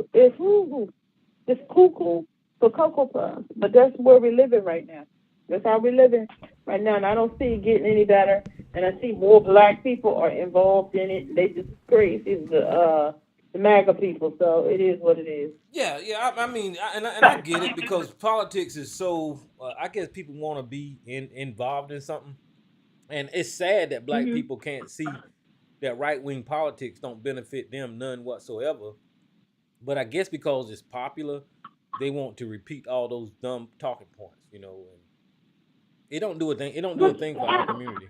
just cuckoo for Cocoa Puffs. But that's where we're living right now. That's how we're living right now, and I don't see it getting any better. And I see more black people are involved in it. They just crazy the MAGA people. So it is what it is. Yeah, yeah. I mean, I get it because politics is so. I guess people want to be involved in something, and it's sad that black Mm-hmm. people can't see that right wing politics don't benefit them none whatsoever. But I guess because it's popular, they want to repeat all those dumb talking points, and it don't do a thing. It don't do a But thing for our community.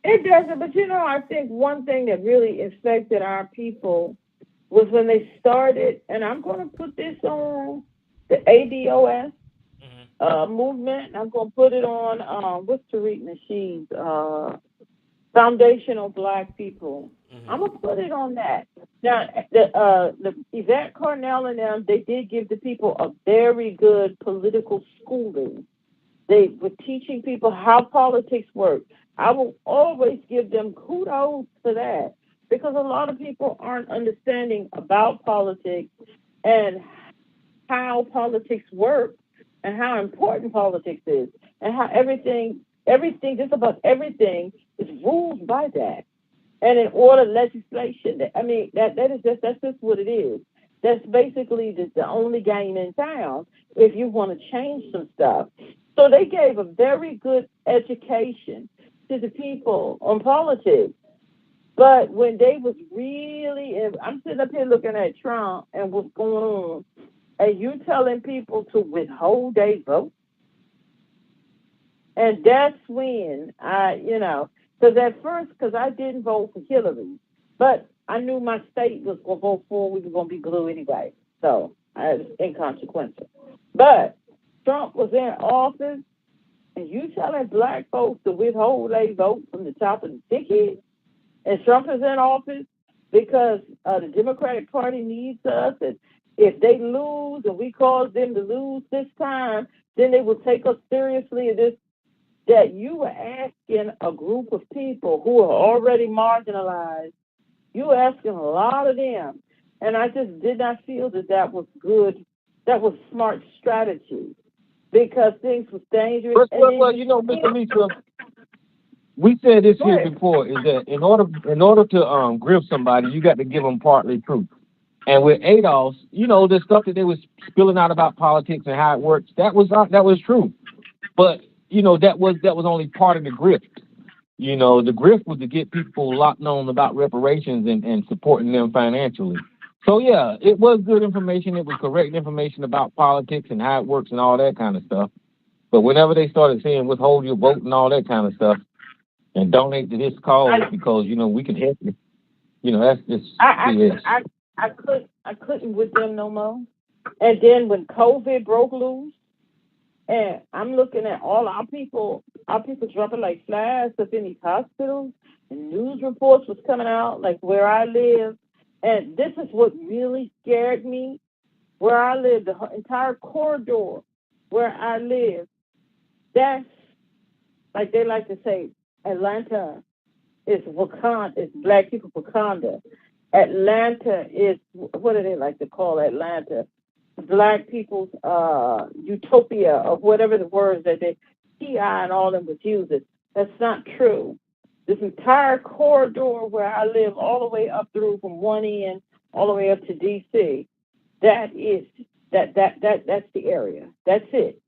it doesn't. But I think one thing that really affected our people was when they started, and I'm going to put this on the ADOS Mm-hmm. movement. I'm going to put it on what's Tariq Nasheed's Foundational Black People. I'm Mm-hmm. gonna put it on that. Now, the Yvette Cornell and them, they did give the people a very good political schooling. They were teaching people how politics work. I will always give them kudos for that because a lot of people aren't understanding about politics and how politics work and how important politics is and how just about everything is ruled by that. And in order legislation, I mean, that's just what it is. That's basically the only game in town if you want to change some stuff. So they gave a very good education to the people on politics. But when they was really, I'm sitting up here looking at Trump and what's going on, and you telling people to withhold their vote, and that's when because at first, because I didn't vote for Hillary, but I knew my state was going to vote for, we were going to be blue anyway. So I was inconsequential. But Trump was in office, and you telling black folks to withhold their vote from the top of the ticket, and Trump is in office because the Democratic Party needs us, and if they lose and we cause them to lose this time, then they will take us seriously in this that you were asking a group of people who are already marginalized, you were asking a lot of them. And I just did not feel that was good. That was smart strategy because things was dangerous. Well, Mr. Lisa, we said this here before is that in order to grip somebody, you got to give them partly truth. And with Adolf, the stuff that they was spilling out about politics and how it works, that was true. But that was only part of the grift. The grift was to get people locked on about reparations and supporting them financially. So yeah, it was good information. It was correct information about politics and how it works and all that kind of stuff. But whenever they started saying withhold your vote and all that kind of stuff and donate to this cause because we can help you, that's just I couldn't with them no more. And then when COVID broke loose. And I'm looking at all our people dropping like flies up in these hospitals, and news reports was coming out like where I live. And this is what really scared me. Where I live, the entire corridor where I live, that's like they like to say, Atlanta is Wakanda, it's black people Wakanda. Atlanta is, what do they like to call Atlanta? Black people's utopia, or whatever the words that they TI and all them was using. That's not true. This entire corridor where I live, all the way up through from one end all the way up to DC, that's the area. That's it.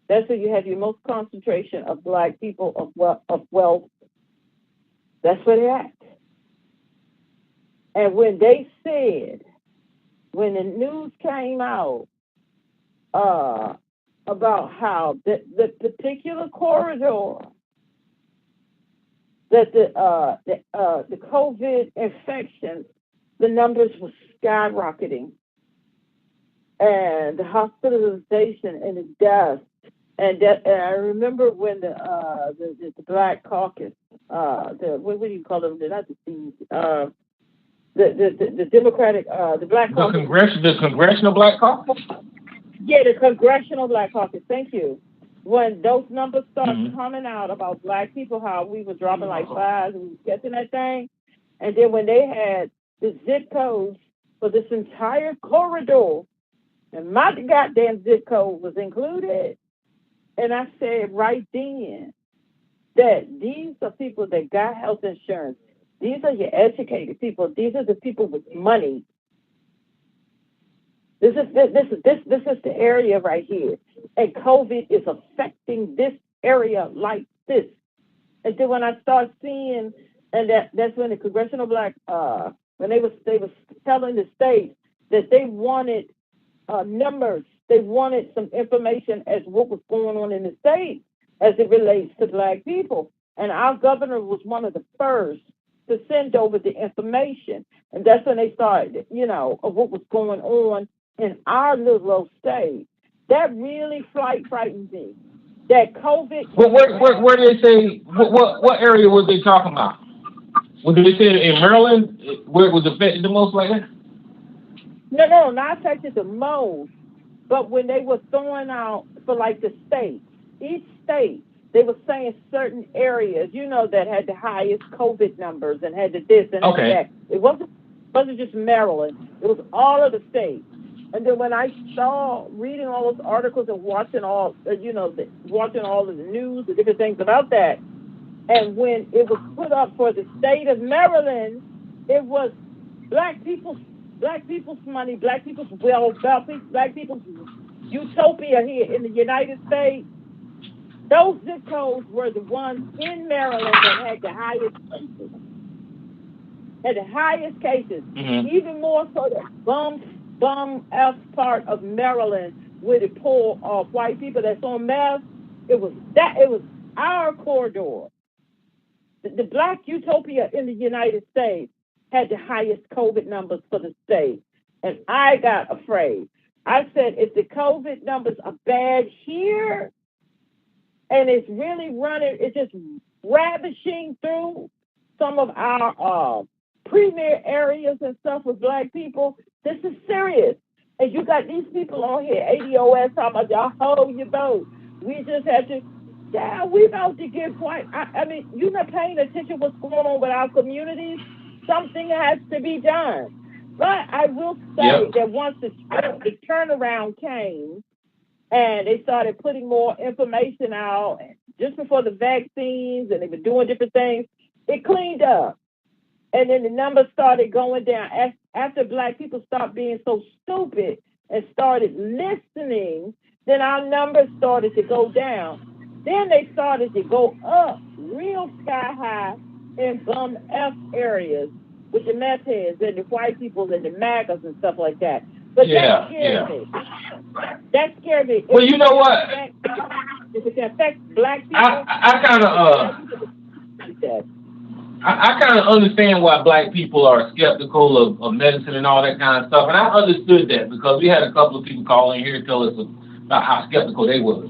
That's where you have your most concentration of black people of wealth. That's where they're at. And when they said, when the news came out uh, about how the particular corridor that the COVID infections, the numbers were skyrocketing, and the hospitalization and the deaths. And I remember when the Black Caucus, what do you call them? They're not the Democratic, the Black Caucus. The Congressional Black Caucus? Yeah, the Congressional Black Caucus. Thank you. When those numbers started coming out about Black people, how we were dropping like flies, and we were catching that thing, and then when they had the zip codes for this entire corridor, and my goddamn zip code was included, and I said right then that these are people that got health insurance. These are your educated people. These are the people with money. This is the area right here, and COVID is affecting this area like this. And then when I start seeing, and that's when the Congressional Black, when they was telling the states that they wanted numbers, they wanted some information as what was going on in the state as it relates to Black people, and our governor was one of the first to send over the information, and that's when they started, of what was going on in our little old state. That really frightened me. That COVID. Well, where did they say? What area was they talking about? Was they say in Maryland where it was affected the most like that? No, not affected the most. But when they were throwing out for like the states, each state, they were saying certain areas, that had the highest COVID numbers and had the this and that. It wasn't just Maryland. It was all of the states. And then when I saw reading all those articles and watching all, watching all of the news, the different things about that, and when it was put up for the state of Maryland, it was black people's money, black people's wealth, black people's utopia here in the United States. Those zip codes were the ones in Maryland that had the highest cases. Even more so the bum F part of Maryland with the poor white people that's on meth. It was our corridor. The black utopia in the United States had the highest COVID numbers for the state. And I got afraid. I said, if the COVID numbers are bad here, and it's really it's just ravishing through some of our premier areas and stuff with Black people, this is serious. And you got these people on here, ADOS, talking about y'all hold your boat. We just have to, we about to get quite, I mean, you're not paying attention what's going on with our communities. Something has to be done. But I will say that once the turnaround came and they started putting more information out just before the vaccines and they were doing different things, it cleaned up. And then the numbers started going down after Black people stopped being so stupid and started listening. Then our numbers started to go down. Then they started to go up real sky high in bum F areas with the meth heads and the white people and the MAGAs and stuff like that. But that scared me. That scared me. Well, you know what? If it affects Black people, I kind of understand why Black people are skeptical of medicine and all that kind of stuff, and I understood that because we had a couple of people call in here to tell us about how skeptical they was.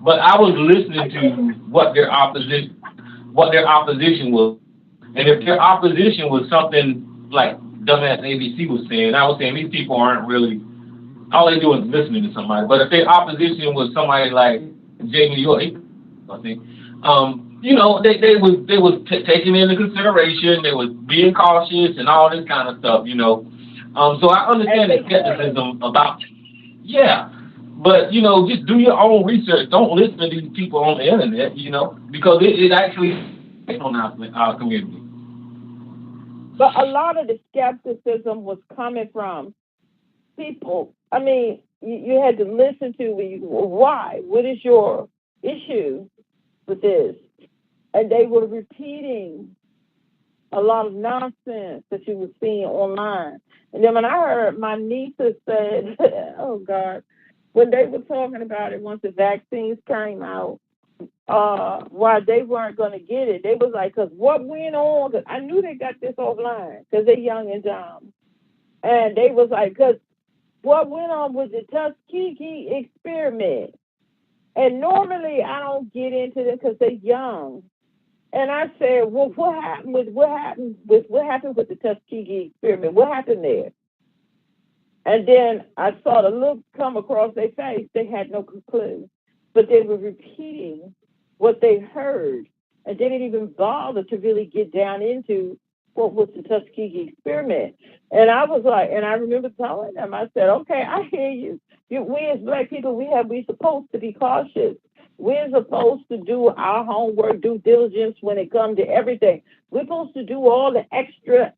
But I was listening to what their opposition was, and if their opposition was something like dumbass ABC was saying, I was saying these people aren't really, all they do is listening to somebody. But if their opposition was somebody like Jamie York, I think, they was taking into consideration, they was being cautious and all this kind of stuff, So I understand the skepticism about, but just do your own research. Don't listen to these people on the internet, because it actually affects on our community. But a lot of the skepticism was coming from people. I mean, you had to listen to why? What is your issue with this? And they were repeating a lot of nonsense that you were seeing online. And then when I heard my nieces said, oh God, when they were talking about it once the vaccines came out, why they weren't going to get it. They was like, because what went on, cause I knew they got this offline because they're young and dumb. And they was like, because what went on was the Tuskegee experiment. And normally I don't get into them because they're young. And I said, well, what happened with the Tuskegee experiment? What happened there? And then I saw the look come across their face. They had no clue, but they were repeating what they heard, and they didn't even bother to really get down into what was the Tuskegee experiment. And I was like, and I remember telling them, I said, okay, I hear you. We as Black people, we supposed to be cautious. We're supposed to do our homework, due diligence when it comes to everything. We're supposed to do all the extra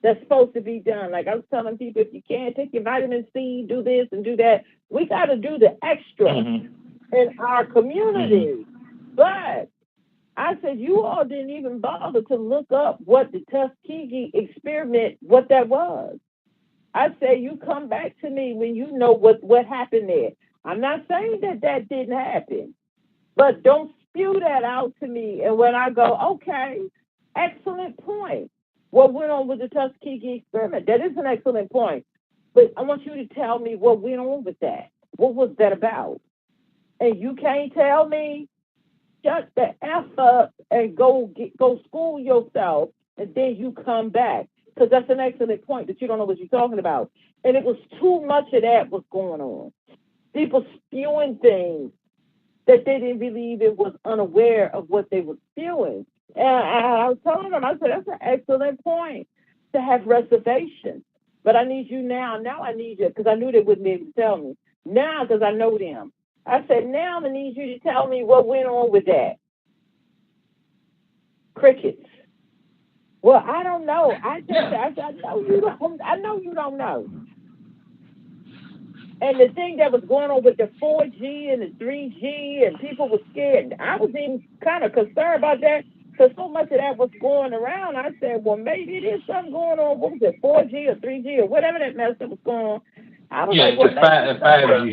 that's supposed to be done. Like I was telling people, if you can't take your vitamin C, do this and do that. We got to do the extra in our community. But I said, you all didn't even bother to look up what the Tuskegee experiment, what that was. I said, you come back to me when you know what happened there. I'm not saying that didn't happen, but don't spew that out to me. And when I go, okay, excellent point. What went on with the Tuskegee experiment? That is an excellent point. But I want you to tell me what went on with that. What was that about? And you can't tell me, shut the F up and go school yourself, and then you come back. Because that's an excellent point that you don't know what you're talking about. And it was too much of that was going on. People spewing things that they didn't really even was unaware of what they were spewing. And I was telling them, I said, that's an excellent point to have reservations. But I need you now. Now I need you, because I knew they wouldn't be able to tell me. Now, because I know them. I said, now I need you to tell me what went on with that. Crickets. Well, I don't know. I know you don't know. And the thing that was going on with the 4G and the 3G, and people were scared. I was even kind of concerned about that, because so much of that was going around. I said, well, maybe there's something going on. What was it, 4G or 3G or whatever that mess that was going on? I was like, well, 5G.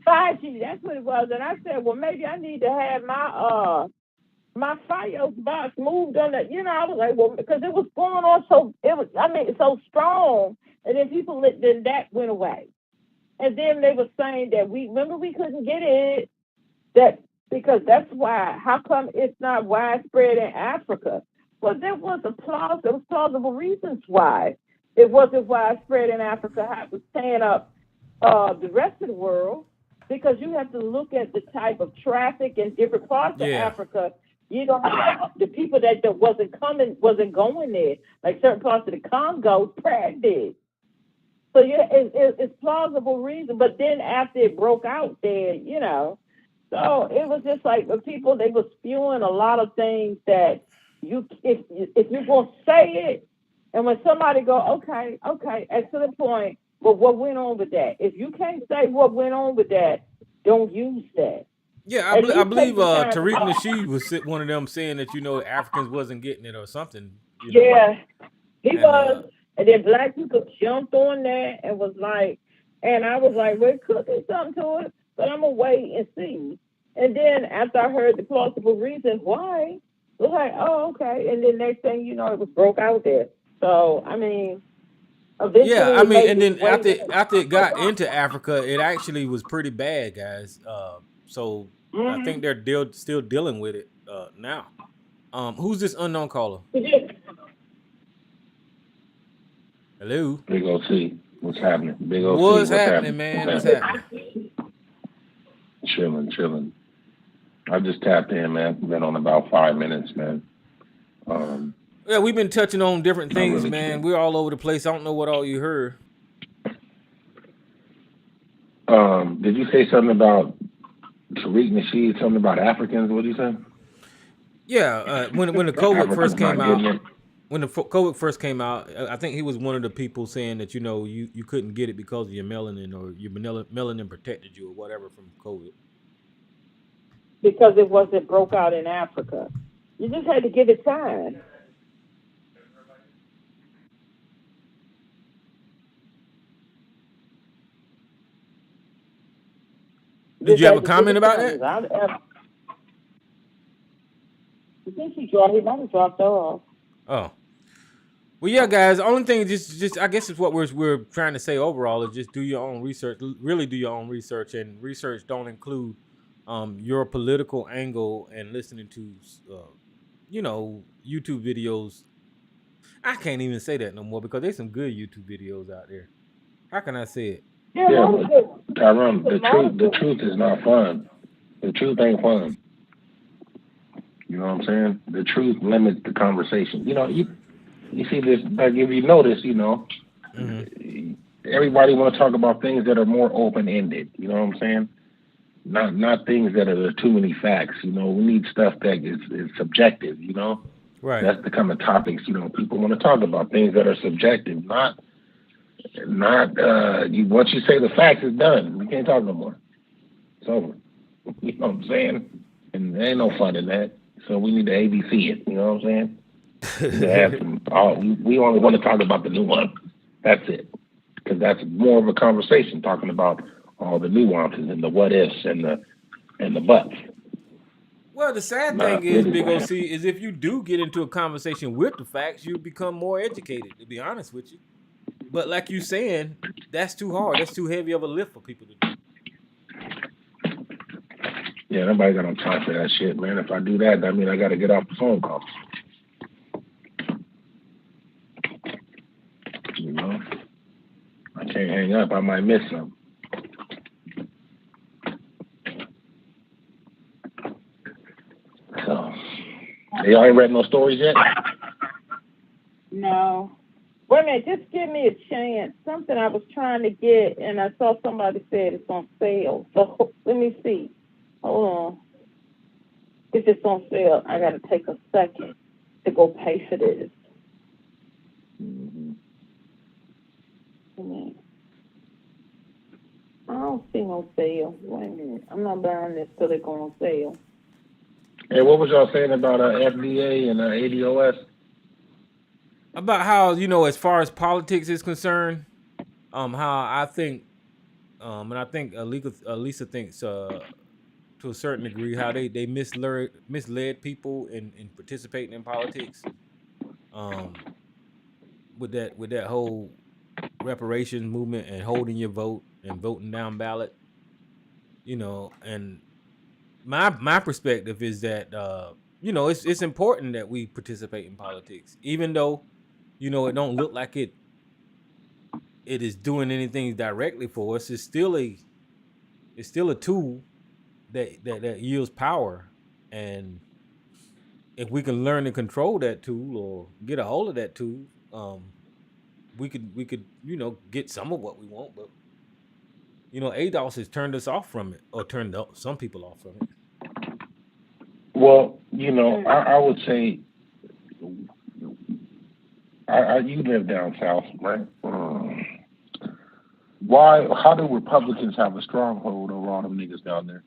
5G, that's what it was. And I said, well, maybe I need to have my Fios box moved on that. I was like, well, because it was going on so strong. And then then that went away. And then they were saying that we couldn't get it, because that's why. How come it's not widespread in Africa? Well, there was plausible reasons why it wasn't widespread in Africa. How it was tearing up the rest of the world, because you have to look at the type of traffic in different parts of Africa. You don't have the people that wasn't going there, like certain parts of the Congo, Pratt did. So it's plausible reason. But then after it broke out there, so it was just like the people, they were spewing a lot of things that if you're gonna say it, and when somebody go, okay, excellent point, but what went on with that? If you can't say what went on with that, don't use that. Yeah, I believe Tariq Nasheed was one of them saying that Africans wasn't getting it or something. Yeah, he was. And then Black people jumped on that and was like, and I was like, well, could be something to it, but I'm going to wait and see. And then after I heard the plausible reasons why, it was like, oh, okay. And then next thing you know, it was broke out there. So, I mean, eventually. Yeah, I mean, and then after it got into Africa, it actually was pretty bad, guys. So I think they're still dealing with it now. Who's this unknown caller? Hello. Big OC. What's happening? Big OC. What's happening, man? What's happening? Chilling. I just tapped in, man. Been on about 5 minutes, man. Yeah, we've been touching on different things, really, man. We're all over the place. I don't know what all you heard. Did you say something about Tariq Nasheed? Something about Africans? What did you say? Yeah, when the COVID first came out. When the COVID first came out, I think he was one of the people saying that, you couldn't get it because of your melanin, or your melanin protected you or whatever from COVID. Because it wasn't broke out in Africa. You just had to give it time. Did Just you have a had to get comment the about counties. that? I think he might have dropped off. Oh. Well, yeah, guys. The only thing, just I guess, is what we're trying to say overall is just do your own research. Really, do your own research, and research don't include your political angle and listening to YouTube videos. I can't even say that no more because there's some good YouTube videos out there. How can I say it? Yeah, but Tyrone, the truth is not fun. The truth ain't fun. You know what I'm saying? The truth limits the conversation. You see this, like if you notice, everybody want to talk about things that are more open ended. You know what I'm saying? Not things that are too many facts. We need stuff that is subjective. Right. That's the kind of topics people want to talk about. Things that are subjective, not you. Once you say the facts, it's done. We can't talk no more. It's over. You know what I'm saying? And there ain't no fun in that. So we need to ABC it. You know what I'm saying? We only want to talk about the nuance. That's it. Because that's more of a conversation talking about all the nuances and the what ifs and the buts. Well, the sad thing is, Big OC, is if you do get into a conversation with the facts, you become more educated, to be honest with you. But like you saying, that's too hard. That's too heavy of a lift for people to do. Yeah, nobody got no time for that shit, man. If I do that means I got to get off the phone call. I can't hang up. I might miss something. So, y'all ain't read no stories yet? No. Wait a minute, just give me a chance. Something I was trying to get, and I saw somebody said it's on sale. So let me see. Hold on. If it's on sale, I got to take a second to go pay for this. I don't see no sale. Wait a minute. I'm not buying this till they go on sale. Hey, what was y'all saying about FDA and ADOS? About how, as far as politics is concerned, how I think, and I think Lisa thinks to a certain degree, how they misled people in participating in politics, with that whole reparations movement and holding your vote and voting down ballot, and my perspective is that it's important that we participate in politics, even though it don't look like it is doing anything directly for us. It's still a tool that yields power, and if we can learn to control that tool or get a hold of that tool, we could get some of what we want. But ADOS has turned us off from it, or turned some people off from it. Well, I would say, you live down south, right? How do Republicans have a stronghold over all them niggas down there?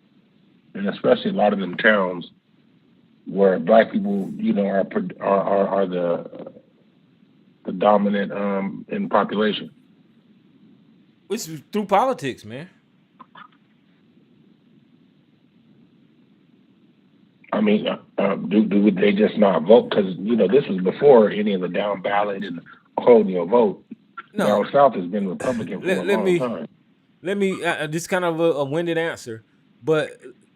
And especially a lot of them towns where black people, are the dominant in population. It's through politics, man. I mean, do they just not vote? Because this was before any of the down ballot and holding your vote. No, down south has been Republican for a long time. Let me this kind of a winded answer, but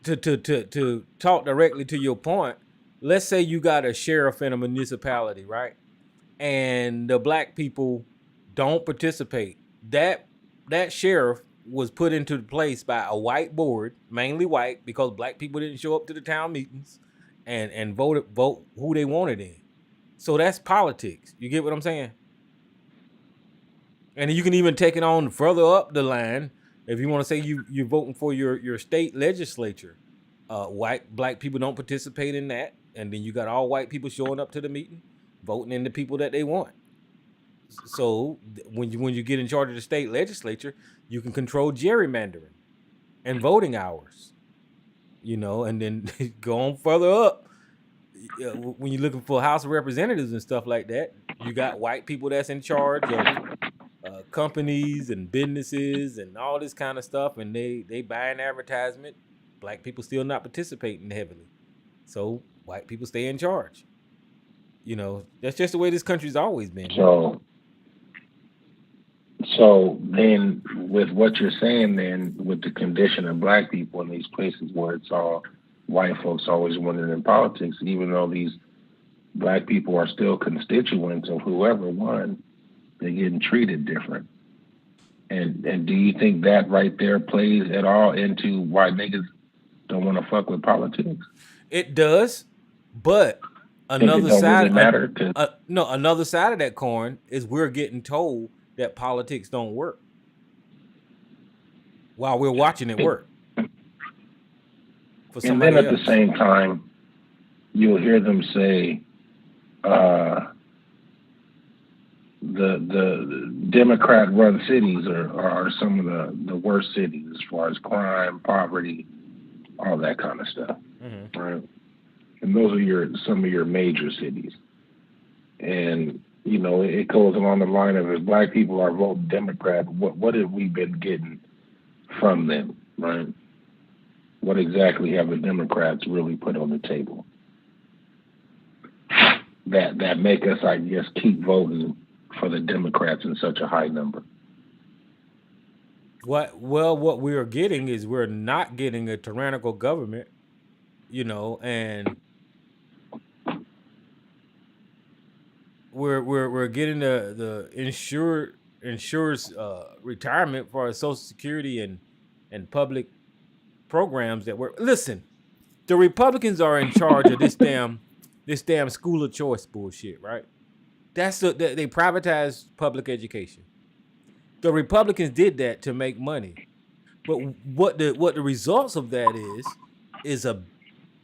to talk directly to your point, let's say you got a sheriff in a municipality, right? And the black people don't participate. That sheriff was put into place by a white board, mainly white, because black people didn't show up to the town meetings and vote who they wanted in. So that's politics. You get what I'm saying? And you can even take it on further up the line. If you want to say you're voting for your state legislature, black people don't participate in that. And then you got all white people showing up to the meeting, voting in the people that they want. So when you get in charge of the state legislature, you can control gerrymandering and voting hours, and then go on further up. When you're looking for House of Representatives and stuff like that, you got white people that's in charge of companies and businesses and all this kind of stuff, and they buy an advertisement. Black people still not participating heavily, so white people stay in charge. That's just the way this country's always been. So then, with what you're saying, then with the condition of black people in these places where it's all white folks always winning in politics, even though these black people are still constituents of whoever won, they're getting treated different. And do you think that right there plays at all into why niggas don't want to fuck with politics? It does, but another side, another side of that coin is we're getting told that politics don't work while we're watching it work. And then at the same time, you'll hear them say, the Democrat-run cities are some of the worst cities as far as crime, poverty, all that kind of stuff, right? And those are some of your major cities. And it goes along the line of, if black people are voting Democrat, what have we been getting from them, right? What exactly have the Democrats really put on the table that make us, I guess, keep voting for the Democrats in such a high number? What we are getting is we're not getting a tyrannical government, and we're getting the insurers retirement for our Social Security and public programs that were. Listen, the Republicans are in charge of this damn school of choice bullshit, right? They privatized public education. The Republicans did that to make money, but what the results of that is a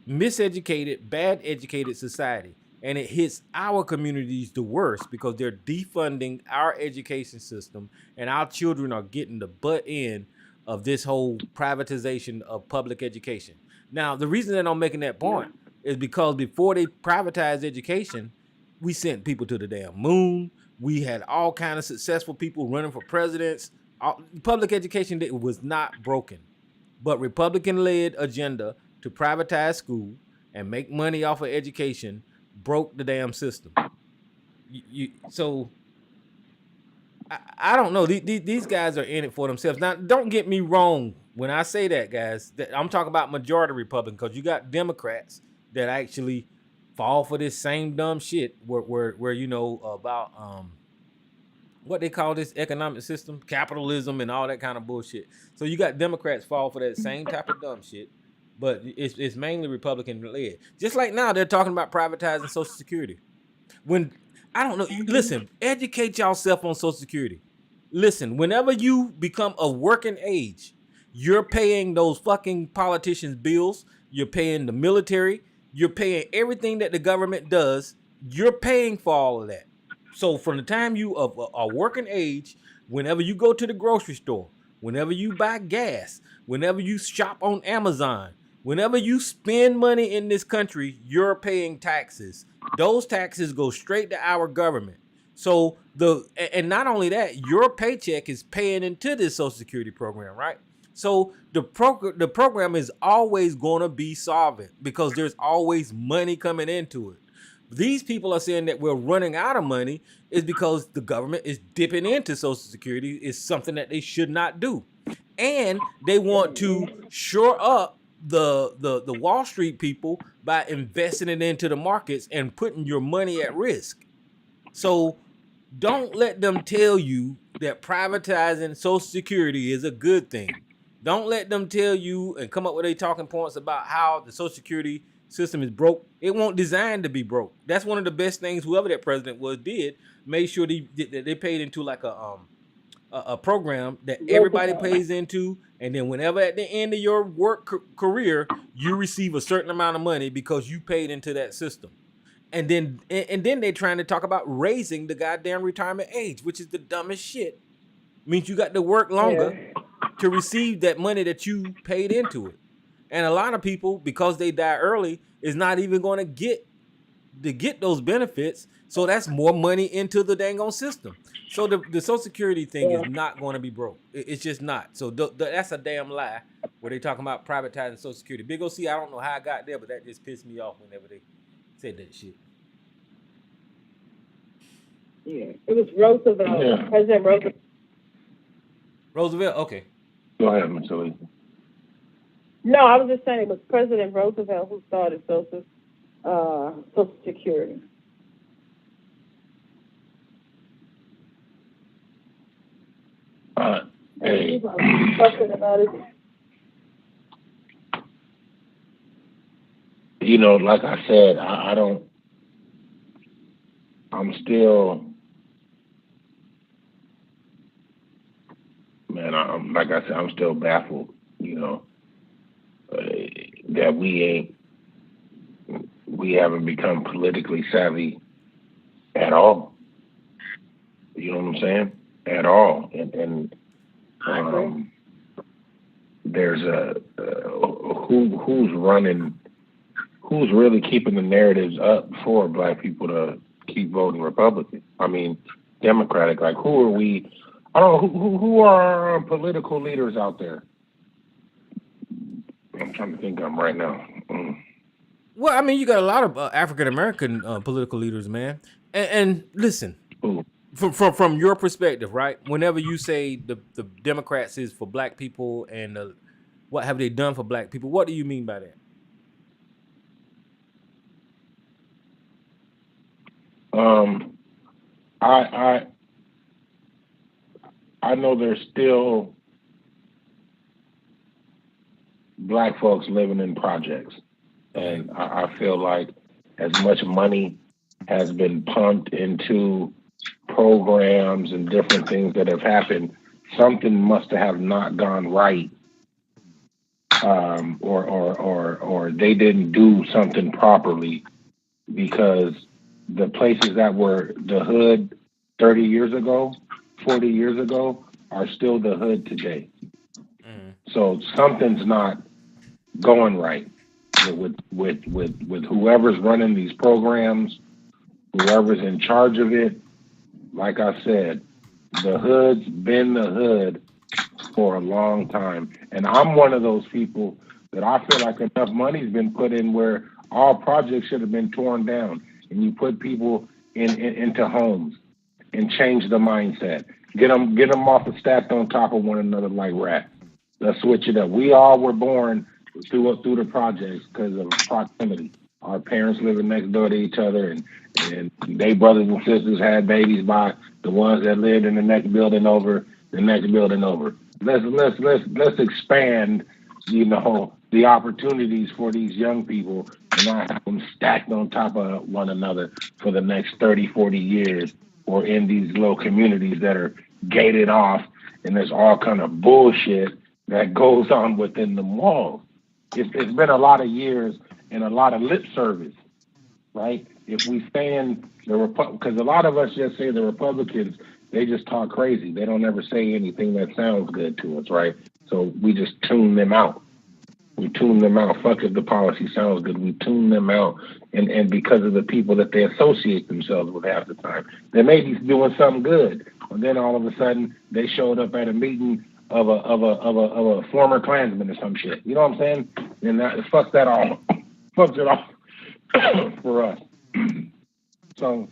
miseducated, bad educated society, and it hits our communities the worst because they're defunding our education system, and our children are getting the butt end of this whole privatization of public education. Now, the reason that I'm making that point is because before they privatized education, we sent people to the damn moon. We had all kind of successful people running for presidents. Public education was not broken, but Republican-led agenda to privatize school and make money off of education broke the damn system. So I don't know. These guys are in it for themselves. Now, don't get me wrong when I say that, guys. I'm talking about majority Republican, because you got Democrats that actually fall for this same dumb shit where about what they call this economic system, capitalism, and all that kind of bullshit. So you got Democrats fall for that same type of dumb shit, but it's mainly Republican led. Just like now they're talking about privatizing Social Security. When I don't know, listen, educate yourself on Social Security. Listen, whenever you become a working age, you're paying those fucking politicians' bills, you're paying the military, you're paying everything that the government does, you're paying for all of that. So from the time you are working age, whenever you go to the grocery store, whenever you buy gas, whenever you shop on Amazon, whenever you spend money in this country, you're paying taxes. Those taxes go straight to our government. So and not only that, your paycheck is paying into this Social Security program, right? So the program is always going to be solvent because there's always money coming into it. These people are saying that we're running out of money is because the government is dipping into Social Security. Is something that they should not do. And they want to shore up the Wall Street people by investing it into the markets and putting your money at risk. So don't let them tell you that privatizing Social Security is a good thing. Don't let them tell you and come up with their talking points about how the Social Security system is broke. It won't designed to be broke. That's one of the best things whoever that president was did. Made sure they paid into like a program that everybody pays into, and then whenever at the end of your work career you receive a certain amount of money because you paid into that system. And then they're trying to talk about raising the goddamn retirement age, which is the dumbest shit. Means you got to work longer to receive that money that you paid into it. And a lot of people, because they die early, is not even going to get to get those benefits. So that's more money into the dang on system. So the Social Security thing is not going to be broke. It's just not. So that's a damn lie where they talking about privatizing Social Security. Big OC, I don't know how I got there, but that just pissed me off whenever they said that shit. Yeah, it was Roosevelt, President Roosevelt. Roosevelt, okay. Go ahead, Mr. Lee. No, I was just saying it was President Roosevelt who started Social Security. Hey. Talking about it. You know, like I said, I don't. I'm still, man. Like I said, I'm still baffled. You know, that we haven't become politically savvy at all. You know what I'm saying? At all, and there's who's running, who's really keeping the narratives up for Black people to keep voting Republican. I mean, Democratic. Like, who are we? I don't know who are our political leaders out there. I'm trying to think of them right now. Well, I mean, you got a lot of African American political leaders, man. And listen, from your perspective, right? Whenever you say the Democrats is for Black people and what have they done for Black people, what do you mean by that? I know there's still Black folks living in projects, and I feel like as much money has been pumped into programs and different things that have happened, something must have not gone right, or they didn't do something properly, because the places that were the hood 30 years ago, 40 years ago, are still the hood today. So something's not going right with whoever's running these programs, whoever's in charge of it. Like I said, the hood's been the hood for a long time. And I'm one of those people that I feel like enough money's been put in where all projects should have been torn down, and you put people into homes and change the mindset. Get them off and stacked on top of one another like rats. Let's switch it up. We all were born through the projects because of proximity. Our parents living next door to each other, and they brothers and sisters had babies by the ones that lived in the next building over, the next building over. Let's expand, you know, the opportunities for these young people and not have them stacked on top of one another for the next 30, 40 years, or in these little communities that are gated off, and there's all kind of bullshit that goes on within the walls. It's been a lot of years and a lot of lip service, right? If we stand because a lot of us just say the Republicans, they just talk crazy. They don't ever say anything that sounds good to us, right? So we just tune them out. We tune them out. Fuck if the policy sounds good. We tune them out, and because of the people that they associate themselves with half the time, they may be doing something good, and then all of a sudden they showed up at a meeting of a former Klansman or some shit. You know what I'm saying? And that fucks that all, fucks it off for us. So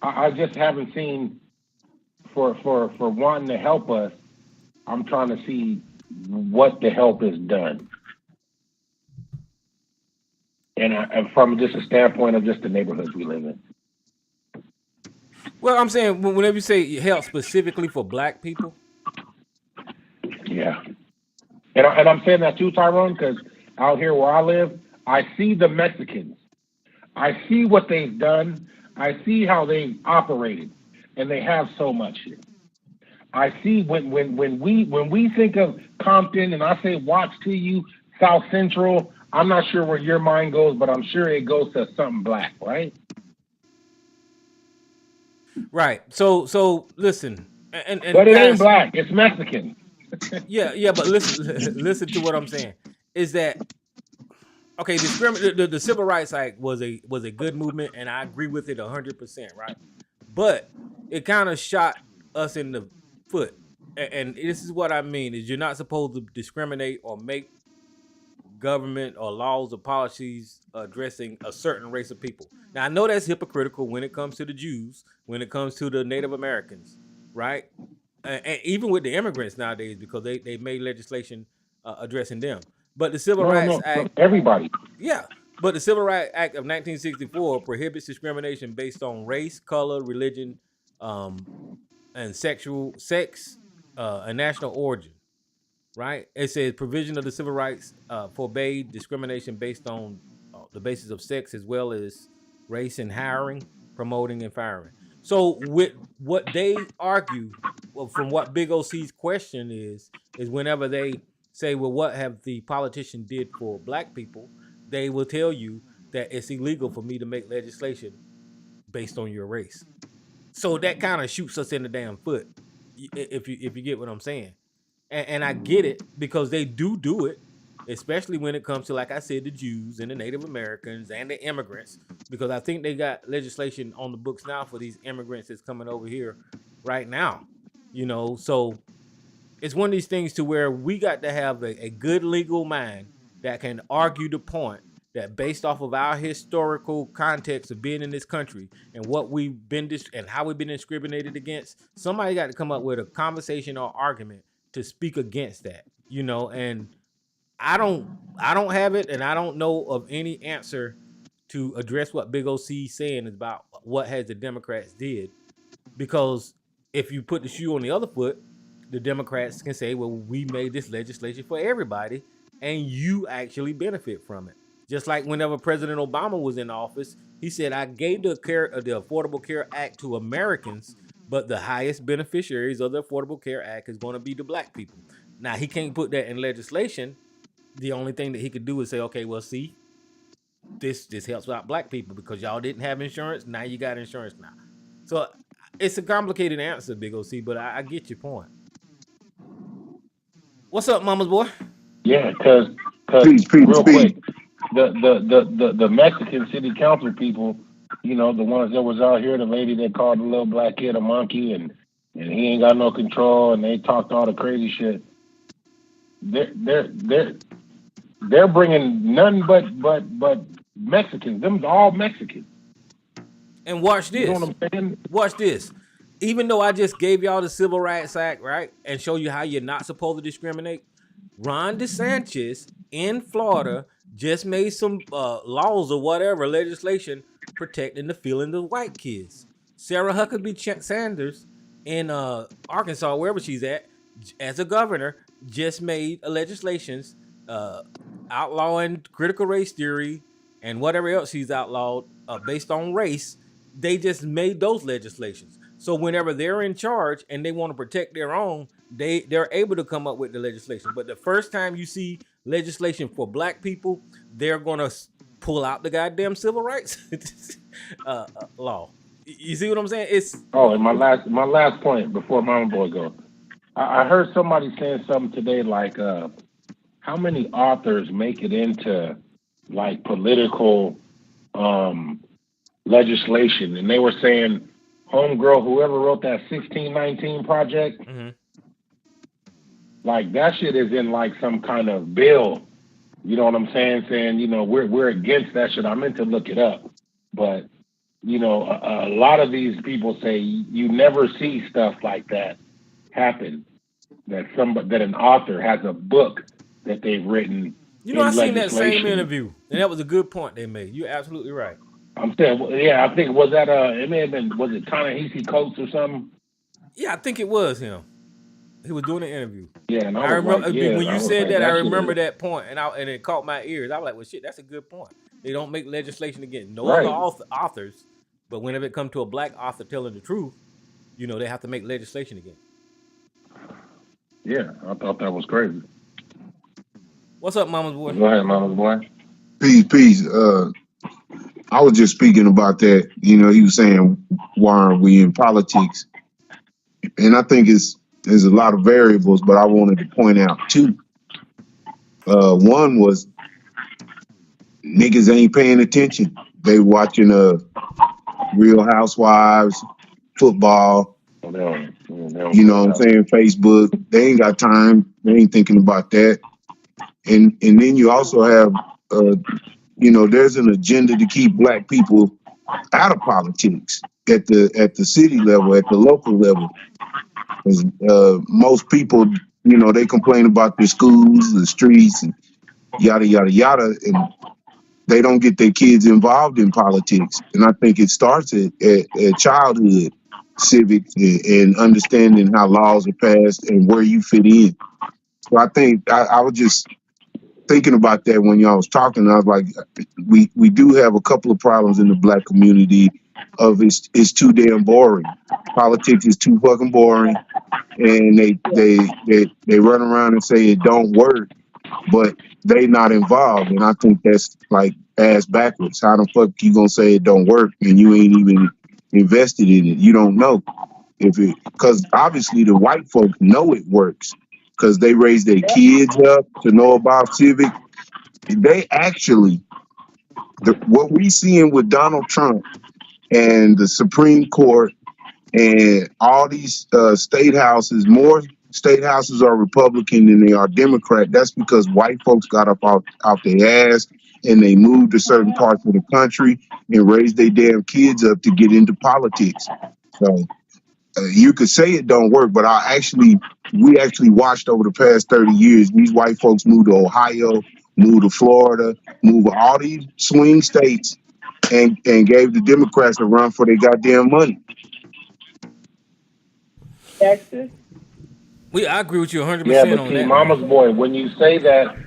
I just haven't seen for wanting to help us. I'm trying to see what the help is done, and from just a standpoint of just the neighborhoods we live in. Well, I'm saying whenever you say help specifically for Black people. Yeah, and I'm saying that too, Tyrone, because out here where I live, I see the Mexicans. I see what they've done. I see how they've operated, and they have so much here. I see when we think of Compton, and I say Watts to you, South Central, I'm not sure where your mind goes, but I'm sure it goes to something Black, right? Right. So listen, and but it ain't Black. It's Mexican. Yeah, but listen to what I'm saying. Is that Okay, the Civil Rights Act was a good movement, and I agree with it 100%, right? But it kind of shot us in the foot, and this is what I mean: is you're not supposed to discriminate or make government or laws or policies addressing a certain race of people. Now, I know that's hypocritical when it comes to the Jews, when it comes to the Native Americans, right? And even with the immigrants nowadays, because they made legislation addressing them. But the Civil Rights Act, everybody. yeah. But the Civil Rights Act of 1964 prohibits discrimination based on race, color, religion, and sex, and national origin. Right? It says provision of the civil rights forbade discrimination based on the basis of sex as well as race in hiring, promoting, and firing. So with what they argue, well, from what Big OC's question is whenever they say, well, what have the politician did for black people? They will tell you that it's illegal for me to make legislation based on your race. So that kind of shoots us in the damn foot, if you get what I'm saying. And I get it because they do it, especially when it comes to, like I said, the Jews and the Native Americans and the immigrants, because I think they got legislation on the books now for these immigrants that's coming over here right now. So it's one of these things to where we got to have a good legal mind that can argue the point that based off of our historical context of being in this country and what we've been and how we've been discriminated against, somebody got to come up with a conversation or argument to speak against that, and I don't have it, and I don't know of any answer to address what Big OC is saying about what has the Democrats did, because if you put the shoe on the other foot, the Democrats can say, well, we made this legislation for everybody, and you actually benefit from it. Just like whenever President Obama was in office, he said, I gave the Affordable Care Act to Americans, but the highest beneficiaries of the Affordable Care Act is going to be the black people. Now, he can't put that in legislation. The only thing that he could do is say, okay, well, see, this helps out black people because y'all didn't have insurance. Now you got insurance now. So it's a complicated answer, Big OC, but I get your point. What's up, mama's boy? Yeah, because real quick, the Mexican city council people, the ones that was out here, the lady that called the little black kid a monkey and he ain't got no control, and they talked all the crazy shit. They're bringing none but Mexicans. Them all Mexicans. And watch this. You know what I'm saying? Watch this. Even though I just gave y'all the Civil Rights Act, right, and show you how you're not supposed to discriminate, Ron DeSantis in Florida just made some laws or whatever, legislation protecting the feelings of white kids. Sarah Huckabee Sanders in Arkansas, wherever she's at, as a governor, just made legislations outlawing critical race theory and whatever else she's outlawed based on race. They just made those legislations. So whenever they're in charge and they want to protect their own, they're able to come up with the legislation. But the first time you see legislation for black people, they're going to pull out the goddamn civil rights law. You see what I'm saying? And my last point before Mama Boy goes. I heard somebody saying something today like, how many authors make it into like political legislation? And they were saying, homegirl, whoever wrote that 1619 project, like that shit is in like some kind of bill. You know what I'm saying? Saying, we're against that shit. I meant to look it up. But, a lot of these people say you never see stuff like that happen. That an author has a book that they've written. I seen that same interview, and that was a good point they made. You're absolutely right. I'm saying, yeah, I think was that it may have been, was it Ta-Nehisi Coates or something? Yeah, I think it was him. He was doing an interview. Yeah, and I remember like, when you said that. I remember that point, and it caught my ears. I was like, well, shit, that's a good point. They don't make legislation against other authors, but whenever it comes to a black author telling the truth, they have to make legislation again. Yeah, I thought that was crazy. What's up, mama's boy? Go ahead, mama's boy. Peace. I was just speaking about that. He was saying, why aren't we in politics? And I think there's a lot of variables, but I wanted to point out two. One was niggas ain't paying attention. They watching Real Housewives, football. You know what I'm saying? Facebook. They ain't got time. They ain't thinking about that. And then you also have, there's an agenda to keep black people out of politics at the city level, at the local level. Because most people, they complain about their schools, the streets, and yada yada yada, and they don't get their kids involved in politics. And I think it starts at childhood civics and understanding how laws are passed and where you fit in. So I think I was just thinking about that when y'all was talking. I was like, we do have a couple of problems in the black community of it's too damn boring. Politics is too fucking boring, and they run around and say it don't work, but they not involved. And I think that's like ass backwards. How the fuck you gonna say it don't work and you ain't even invested in it? You don't know because obviously the white folks know it works because they raise their kids up to know about civics. They actually, what we seeing with Donald Trump and the Supreme Court and all these state houses, more state houses are Republican than they are Democrat. That's because white folks got up out their ass and they moved to certain parts of the country and raised their damn kids up to get into politics. So you could say it don't work, but we actually watched over the past 30 years, these white folks move to Ohio, move to Florida, move to all these swing states and gave the Democrats a run for their goddamn money. Texas. I agree with you 100% but on see, that. Mama's boy, when you say that,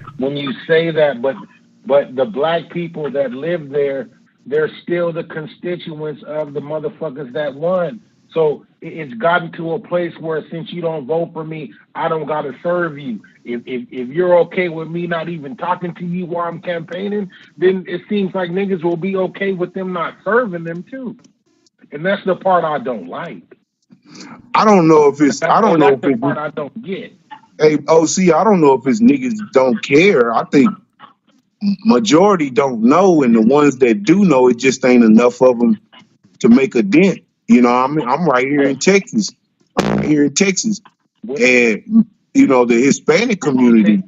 but the black people that live there, they're still the constituents of the motherfuckers that won. So it's gotten to a place where since you don't vote for me, I don't gotta serve you. If you're okay with me not even talking to you while I'm campaigning, then it seems like niggas will be okay with them not serving them too. And that's the part I don't like. I don't know if it's. I don't know if it's the part I don't get. Hey, OC, I don't know if it's niggas don't care. I think majority don't know, and the ones that do know, it just ain't enough of them to make a dent. I'm right here in Texas. And the Hispanic community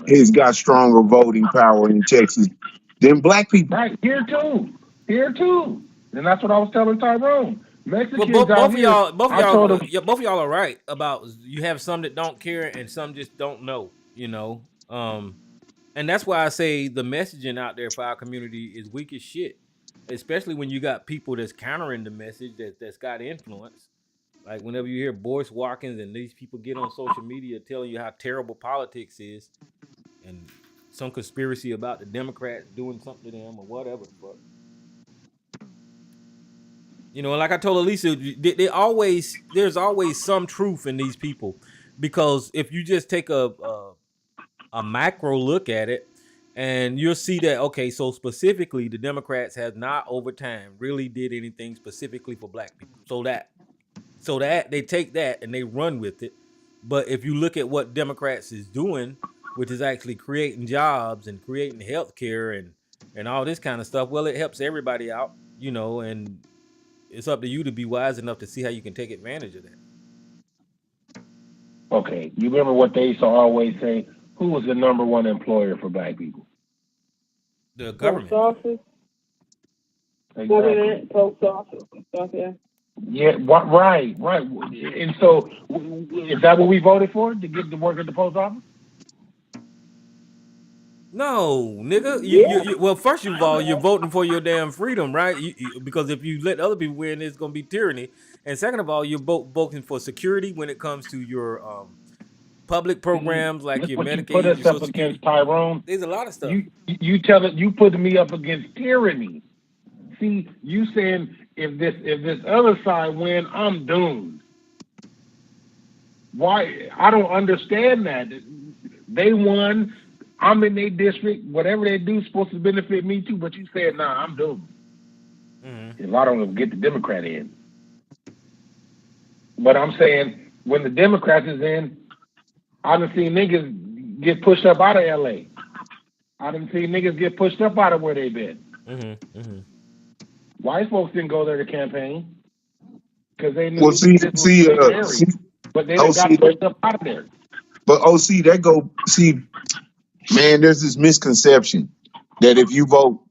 has got stronger voting power in Texas than black people. Right, here too, and that's what I was telling Tyrone. Mexicans both of y'all are right about you have some that don't care and some just don't know. And that's why I say the messaging out there for our community is weak as shit. Especially when you got people that's countering the message that's got influence. Like whenever you hear Boyce Watkins and these people get on social media telling you how terrible politics is and some conspiracy about the Democrats doing something to them or whatever. But like I told Elisa, there's always some truth in these people, because if you just take a macro look at it, and you'll see that, okay, so specifically the Democrats have not over time really did anything specifically for black people. So that they take that and they run with it. But if you look at what Democrats is doing, which is actually creating jobs and creating healthcare and all this kind of stuff, well, it helps everybody out, and it's up to you to be wise enough to see how you can take advantage of that. Okay, you remember what they used to always say? Who was the number one employer for black people? The government. Post office. Exactly. Government, post office, stuff, yeah. Yeah, right. And so, is that what we voted for, to get to work at the post office? No, nigga. You, well, first of all, you're voting for your damn freedom, right? Because if you let other people win, it's gonna be tyranny. And second of all, you're voting for security when it comes to your public programs like your Medicaid. You put us up against, Tyrone. There's a lot of stuff. You put me up against tyranny. See, you saying if this other side win, I'm doomed. Why? I don't understand that. They won. I'm in their district. Whatever they do is supposed to benefit me too. But you said, nah, I'm doomed. If I don't get the Democrat in. But I'm saying when the Democrats is in, I done seen niggas get pushed up out of LA. I didn't see niggas get pushed up out of where they been. White folks didn't go there to campaign because they knew Well, this was scary. But they got pushed up out of there. But man, there's this misconception that if you vote,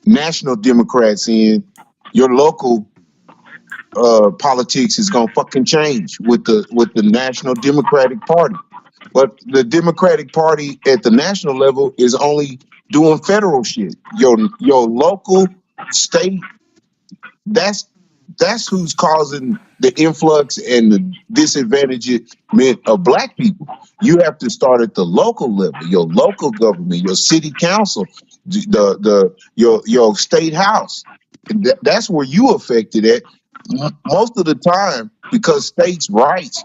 national Democrats in, your local politics is gonna fucking change with the National Democratic Party. But the Democratic Party at the national level is only doing federal shit. Your local, state, that's who's causing the influx and the disadvantagement of black people. You have to start at the local level, your local government, your city council, your state house. That's where you affected at. Most of the time, because states' rights,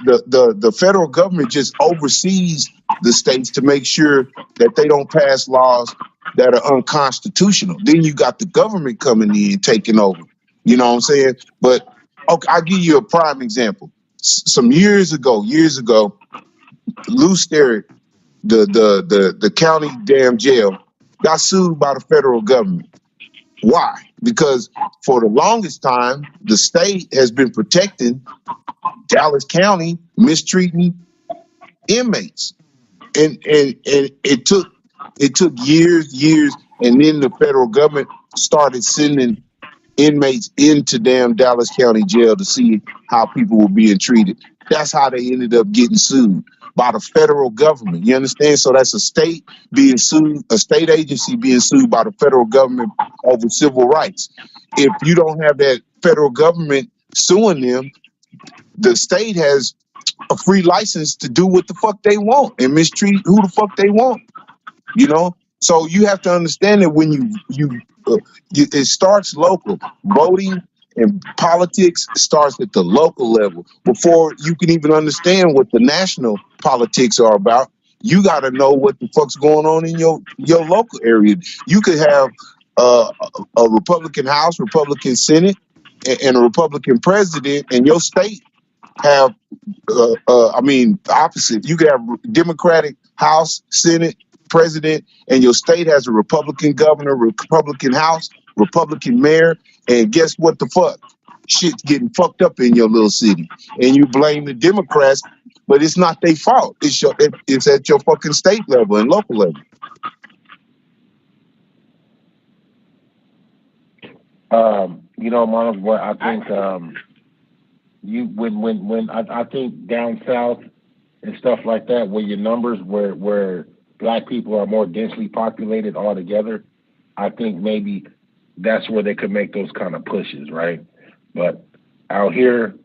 the federal government just oversees the states to make sure that they don't pass laws that are unconstitutional. Then you got the government coming in taking over. You know what I'm saying? But okay, I'll give you a prime example. Some years ago, Lou Sterrett, the county damn jail, got sued by the federal government. Why? Because for the longest time, the state has been protecting Dallas County mistreating inmates, and it took years, and then the federal government started sending inmates into damn Dallas County jail to see how people were being treated. That's how they ended up getting sued by the federal government. You understand? So that's a state being sued, a state agency being sued by the federal government over civil rights. If you don't have that federal government suing them, the state has a free license to do what the fuck they want and mistreat who the fuck they want. So you have to understand that when it starts local. Voting and politics starts at the local level. Before you can even understand what the national politics are about, you got to know what the fuck's going on in your local area. You could have a Republican House, Republican Senate, and a Republican president, and your state have, the opposite. You could have Democratic House, Senate, president, and your state has a Republican governor, Republican House, Republican mayor, and guess what the fuck? Shit's getting fucked up in your little city. And you blame the Democrats, but it's not their fault. It's at your fucking state level and local level. Monica, what I think I think down south and stuff like that, where your numbers where black people are more densely populated altogether, I think maybe that's where they could make those kind of pushes, right? But out here,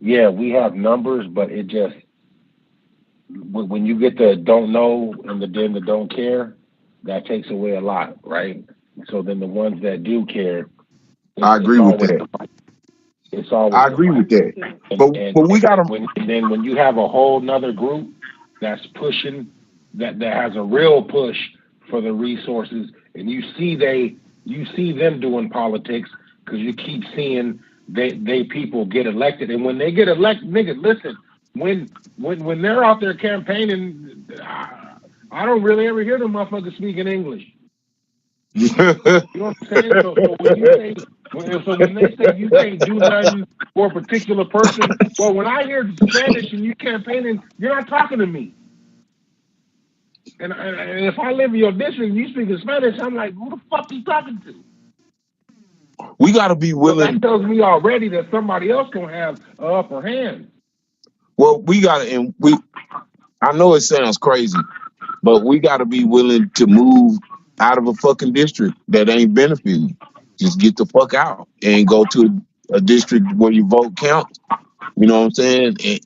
yeah, we have numbers, but it just, when you get the don't know and then the don't care, that takes away a lot, right? So then the ones that do care, I agree with that. It's always I agree with that. But we got to. Then when you have a whole nother group that's pushing, that has a real push for the resources, and you see them doing politics because you keep seeing they people get elected, and when they get elected, nigga, listen, when they're out there campaigning, I don't really ever hear them motherfuckers speaking English. You know what I'm saying? So when they say you can't do nothing for a particular person, well, when I hear Spanish and you campaigning, you're not talking to me. And if I live in your district and you speak in Spanish, I'm like, who the fuck are you talking to? We got to be willing. So that tells me already that somebody else gonna have an upper hand. Well, I know it sounds crazy, but we got to be willing to move out of a fucking district that ain't benefiting. Just get the fuck out and go to a district where your vote counts. You know what I'm saying? And,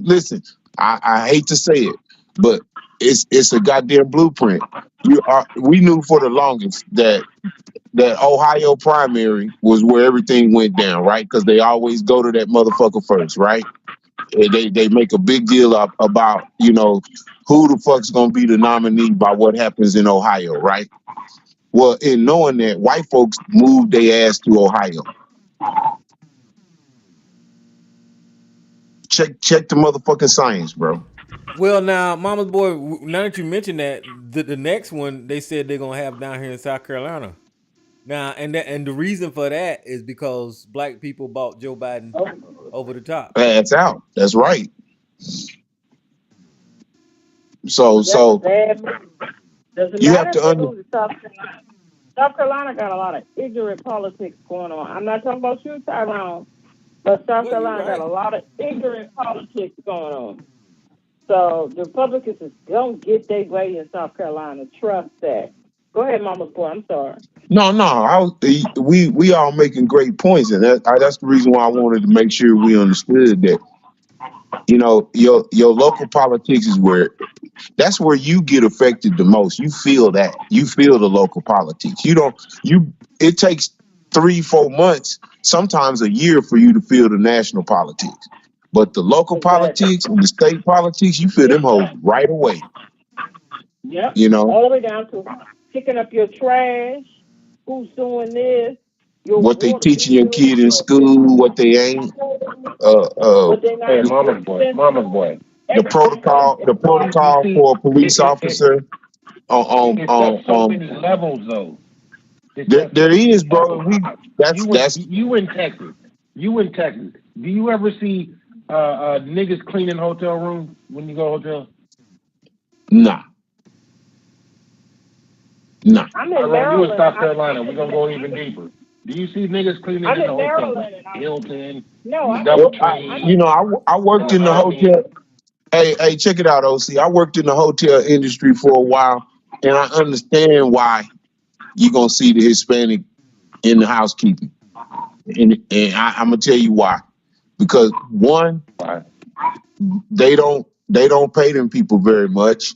listen, I hate to say it, but it's a goddamn blueprint. We knew for the longest that Ohio primary was where everything went down, right? Because they always go to that motherfucker first, right? They make a big deal about, who the fuck's gonna be the nominee by what happens in Ohio, right? Well, in knowing that, white folks moved their ass to Ohio. Check the motherfucking science, bro. Well, now, Mama's boy. Now that you mentioned that, the next one they said they're gonna have down here in South Carolina. Now, and the reason for that is because black people bought Joe Biden Oh, over the top. That's out. That's right. So that's a so bad move. Doesn't you have matter to if they under move to South Carolina. South Carolina got a lot of ignorant politics going on. I'm not talking about you, Tyrone, but South Well, you're Carolina got right. a lot of ignorant politics going on. So the Republicans is gonna get their way in South Carolina. Trust that. Go ahead, Mama's boy. I'm sorry. we all making great points, and that's the reason why I wanted to make sure we understood that. Your local politics is that's where you get affected the most. You feel that. You feel the local politics. You don't you it takes 3-4 months, sometimes a year for you to feel the national politics. But the local Exactly. politics and the state politics, you feel them hoes right away. Yep. You know All the way down to picking up your trash. Who's doing this? Your what they water teaching your bill. kid in school, what they ain't, What they Hey, not mama's boy, sending. mama's boy. Everything. the You protocol see, for a police officer it's at so many levels though. It's at there so many is, bro. levels. That's You in Texas. You in Texas. Do you ever see niggas cleaning hotel rooms when you go to hotel? nah. I'm in You in Maryland. South Carolina. We're gonna go even deeper. Do you see niggas cleaning I'm in the in hotel room? Maryland. Hilton, No, I'm Doubletree, I worked in the hotel. Hey, check it out, OC. I worked in the hotel industry for a while, and I understand why you're gonna see the Hispanic in the housekeeping, and I'm gonna tell you why. Because one, they don't pay them people very much,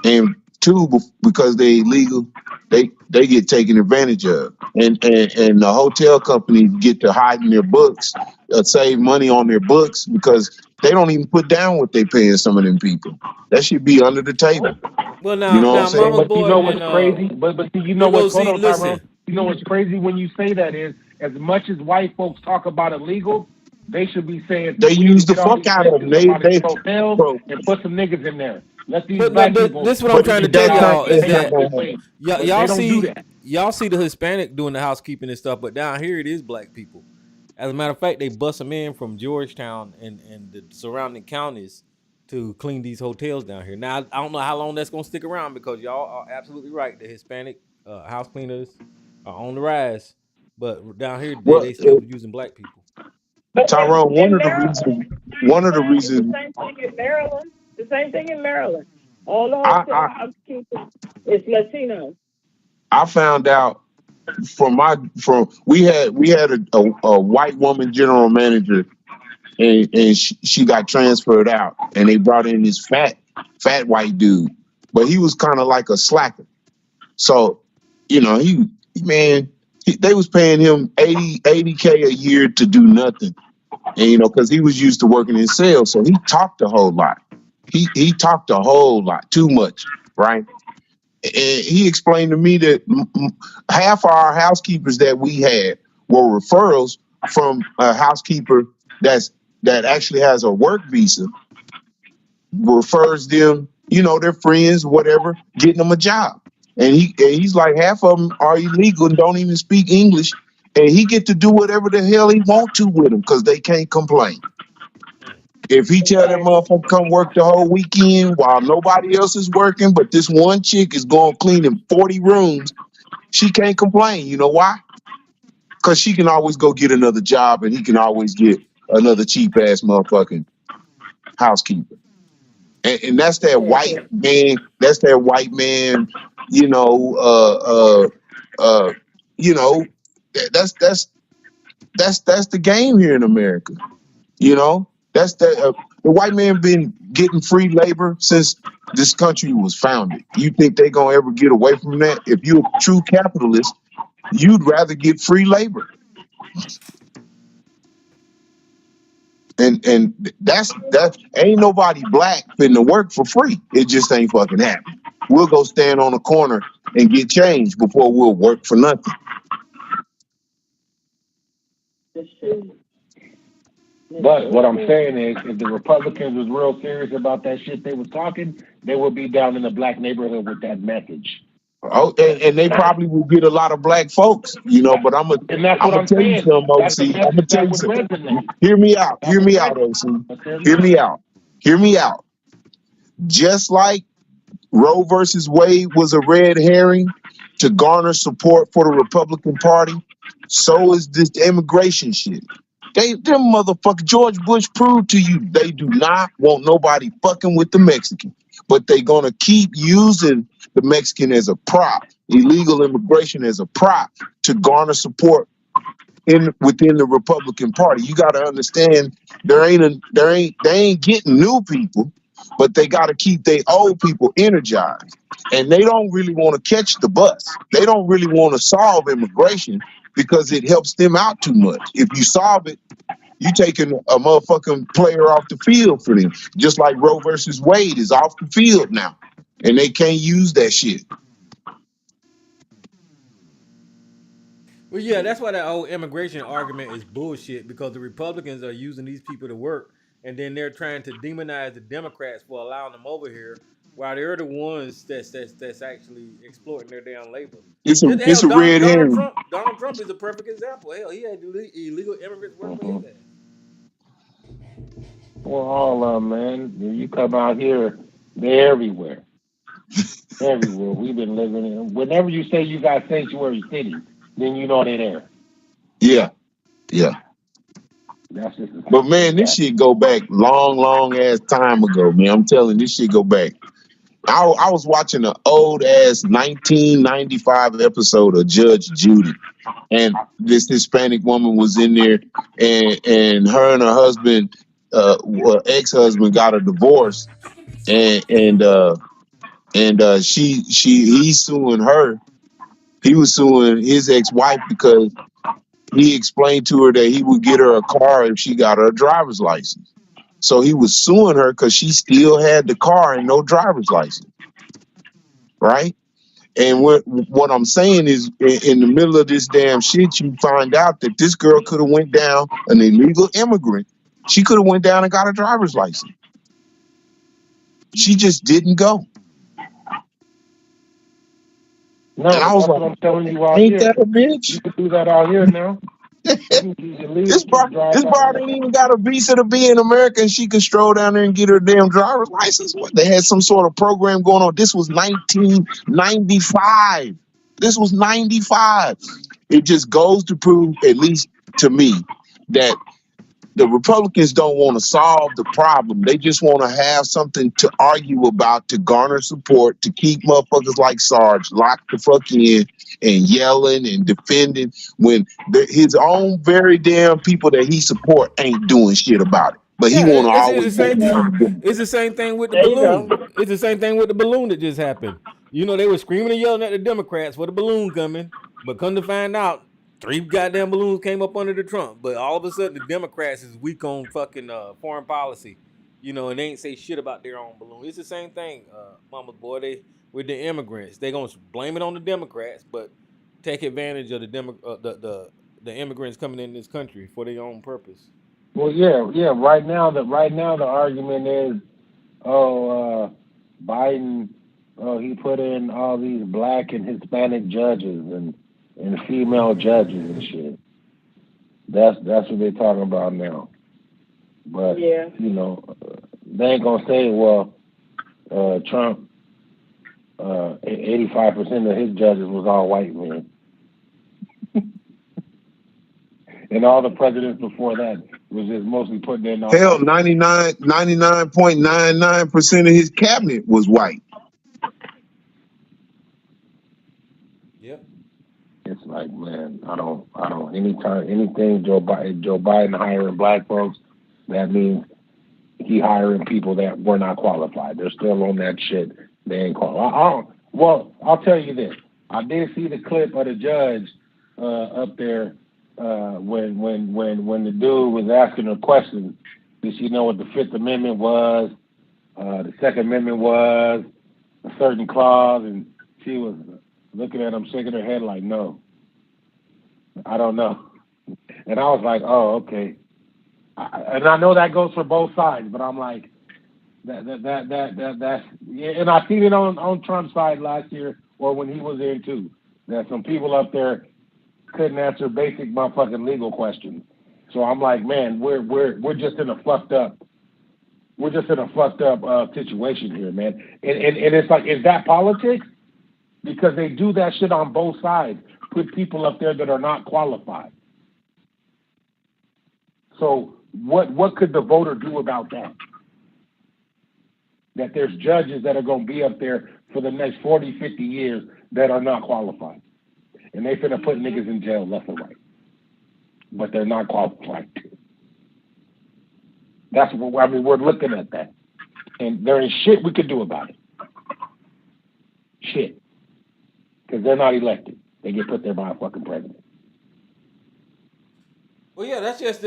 and two, because they illegal, they get taken advantage of, and the hotel companies get to hide in their books, save money on their books because they don't even put down what they paying some of them people. That should be under the table. Well, You know what I'm now, saying? Mama's But you boy, know and what's crazy? But see, you know big what's hold OC. on, Tyrone. Listen, You know what's crazy when you say that is as much as white folks talk about illegal, they should be saying They we need use to the get all fuck these out of places them. up out of They these hotels bro, and put some niggas in there. Let these but no, black but people this is what I'm but trying to see, tell that's not y'all is that's pay not that gonna for happen. clean. But y'all they don't do that. see the Hispanic doing the housekeeping and stuff, but down here it is black people. As a matter of fact, they bust them in from Georgetown and the surrounding counties to clean these hotels down here. Now I don't know how long that's gonna stick around because y'all are absolutely right. The Hispanic house cleaners are on the rise, but down here Well, they still using black people. But Tyrone, in Maryland, one of the it's the reasons same thing in Maryland. The same thing in Maryland. All the I, hotel I housekeepers is Latino. I found out from we had a white woman general manager, and she got transferred out, and they brought in this fat white dude, but he was kind of like a slacker. So they was paying him 80K a year to do nothing, and because he was used to working in sales, so he talked a whole lot. He talked a whole lot, too much, right? And he explained to me that half our housekeepers that we had were referrals from a housekeeper that actually has a work visa, refers them, their friends, whatever, getting them a job. And he's like, half of them are illegal and don't even speak English, and he get to do whatever the hell he want to with them because they can't complain. If he tell that motherfucker come work the whole weekend while nobody else is working, but this one chick is going cleaning 40 rooms, she can't complain. You know why? Because she can always go get another job, and he can always get another cheap ass motherfucking housekeeper. And that's that white man. That's that white man. You know. You know. That's the game here in America. You know. That's the white man been getting free labor since this country was founded. You think they gonna ever get away from that? If you're a true capitalist, you'd rather get free labor. And that ain't nobody black finna work for free. It just ain't fucking happening. We'll go stand on a corner and get change before we'll work for nothing. That's true. But what I'm saying is, if the Republicans was real serious about that shit they was talking, they would be down in the black neighborhood with that message. Oh, and they probably will get a lot of black folks, but I'm gonna tell you something, OC. I'm gonna tell you something. Hear me out. Hear me out, OC. Hear me out. Hear me out. Just like Roe versus Wade was a red herring to garner support for the Republican Party, so is this immigration shit. Them motherfucker George Bush proved to you they do not want nobody fucking with the Mexican, but they gonna keep using the Mexican as a prop, illegal immigration as a prop to garner support within the Republican Party. You got to understand they ain't getting new people, but they got to keep their old people energized, and they don't really want to catch the bus. They don't really want to solve immigration because it helps them out too much. If you solve it, you taking a motherfucking player off the field for them, just like Roe versus Wade is off the field now, and they can't use that shit. Well, yeah, that's why that whole immigration argument is bullshit, because the Republicans are using these people to work, and then they're trying to demonize the Democrats for allowing them over here, while they're the ones that's actually exploiting their damn labor. It's a red herring. Donald Trump is a perfect example. Hell, he had illegal immigrants working for his ass. Well, all of them, man. You come out here, they're everywhere. Everywhere. We've been living in. Whenever you say you got sanctuary cities, then you know they're there. Yeah. That's just. But man, this shit go back long ass time ago, man. I'm telling you, this shit go back. I was watching an old ass 1995 episode of Judge Judy, and this Hispanic woman was in there, and her and her husband, ex-husband, got a divorce, and he's suing her. He was suing his ex-wife because he explained to her that he would get her a car if she got her a driver's license. So he was suing her because she still had the car and no driver's license. Right? And what I'm saying is, in the middle of this damn shit, you find out that this girl could have went down, an illegal immigrant. She could have went down and got a driver's license. She just didn't go. No, and I was like, I'm telling you out ain't that a bitch? You could do that out here now. This bar ain't even got a visa to be in America, and she could stroll down there and get her damn driver's license. What? They had some sort of program going on. This was 1995. This was 95. It just goes to prove, at least to me, that the Republicans don't want to solve the problem. They just want to have something to argue about, to garner support, to keep motherfuckers like Sarge locked the fuck in and yelling and defending when his own very damn people that he support ain't doing shit about it. But he want to always. It's the same thing with the balloon. It's the same thing with the balloon that just happened. You know, they were screaming and yelling at the Democrats for the balloon coming, but come to find out, 3 goddamn balloons came up under the Trump. But all of a sudden, the Democrats is weak on fucking foreign policy, and they ain't say shit about their own balloon. It's the same thing, mama's boy. With the immigrants, they gonna blame it on the Democrats, but take advantage of the immigrants coming in this country for their own purpose. Well, yeah. Right now, the argument is, Biden, he put in all these black and Hispanic judges and female judges and shit. That's what they're talking about now. But they ain't gonna say, well, Trump, 85% of his judges was all white men, and all the presidents before that was just mostly putting in. Hell, 99.99% of his cabinet was white. Yep. It's like, man, I don't. Anything Joe Biden hiring black folks, that means he hiring people that were not qualified. They're still on that shit. They ain't qualified. Well, I'll tell you this. I did see the clip of the judge up there when the dude was asking her questions. Did she know what the Fifth Amendment was? The Second Amendment was a certain clause, and she was looking at him, shaking her head like, no, I don't know. And I was like, oh, okay. And I know that goes for both sides, but I'm like that's yeah, and I seen it on Trump's side last year or when he was in too. That some people up there couldn't answer basic motherfucking legal questions. So I'm like, man, we're just in a fucked up situation here, man. And it's like, is that politics? Because they do that shit on both sides. Put people up there that are not qualified. So what could the voter do about that? That there's judges that are going to be up there for the next 40, 50 years that are not qualified. And they finna put niggas in jail left and right. But they're not qualified to. That's what, I mean, we're looking at that. And there is shit we could do about it. Shit. Because they're not elected. They get put there by a fucking president. Well, yeah, that's just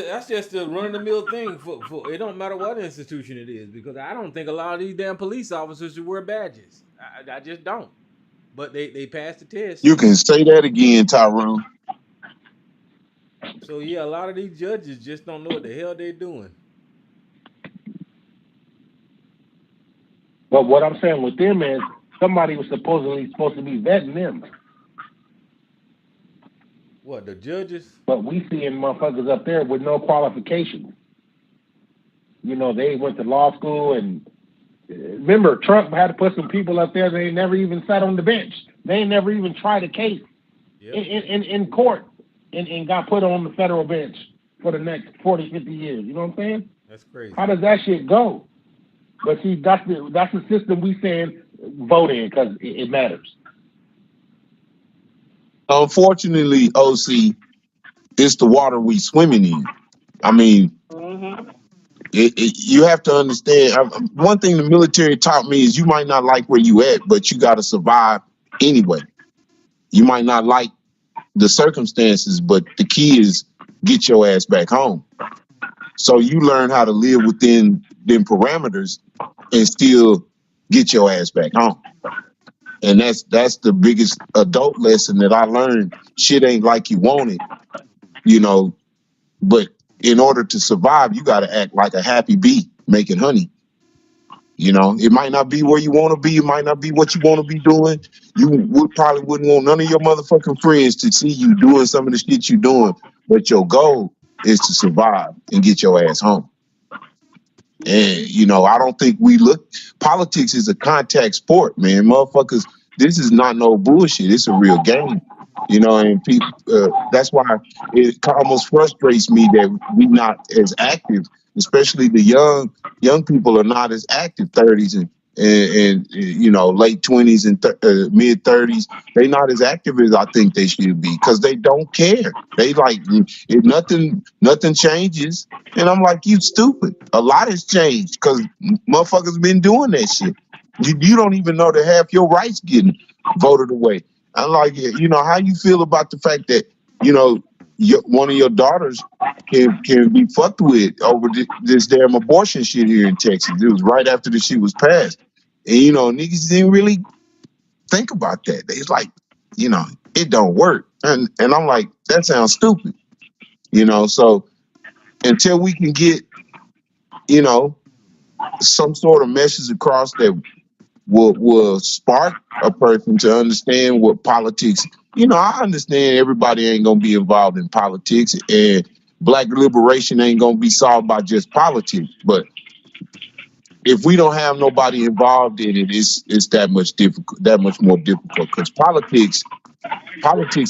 the run of the mill thing for it don't matter what institution it is, because I don't think a lot of these damn police officers should wear badges. I just don't. But they passed the test. You can say that again, Tyrone. So yeah, a lot of these judges just don't know what the hell they're doing. But what I'm saying with them is somebody was supposed to be vetting them. What, the judges? But we seeing motherfuckers up there with no qualifications. You know, they went to law school, and remember, Trump had to put some people up there that ain't never even sat on the bench. They ain't never even tried a case in court and got put on the federal bench for the next 40, 50 years. You know what I'm saying? That's crazy. How does that shit go? But see, that's the system we saying vote in because it matters. Unfortunately, OC, it's the water we swimming in. I mean, you have to understand. One thing the military taught me is you might not like where you at, but you got to survive anyway. You might not like the circumstances, but the key is get your ass back home. So you learn how to live within them parameters and still get your ass back home. And that's the biggest adult lesson that I learned. Shit ain't like you want it, you know, but in order to survive, you got to act like a happy bee making honey. You know, it might not be where you want to be. It might not be what you want to be doing. You probably wouldn't want none of your motherfucking friends to see you doing some of the shit you're doing. But your goal is to survive and get your ass home. And, you know, I don't think politics is a contact sport, man. Motherfuckers, this is not no bullshit. It's a real game. You know, and people, that's why it almost frustrates me that we not as active, especially the young people are not as active, 30s and you know, late 20s and mid 30s. They not as active as I think they should be because they don't care. They like, if nothing changes. And I'm like, you stupid. A lot has changed because motherfuckers been doing that shit. You don't even know that half your rights getting voted away. I'm like, you know, how you feel about the fact that, you know, one of your daughters can be fucked with over this damn abortion shit here in Texas. It was right after the shit was passed. And, you know, niggas didn't really think about that. They was like, you know, it don't work. And I'm like, that sounds stupid. You know, so until we can get, you know, some sort of message across that will spark a person to understand what politics, you know, I understand everybody ain't going to be involved in politics and black liberation ain't going to be solved by just politics. But if we don't have nobody involved in it, it's that much more difficult because politics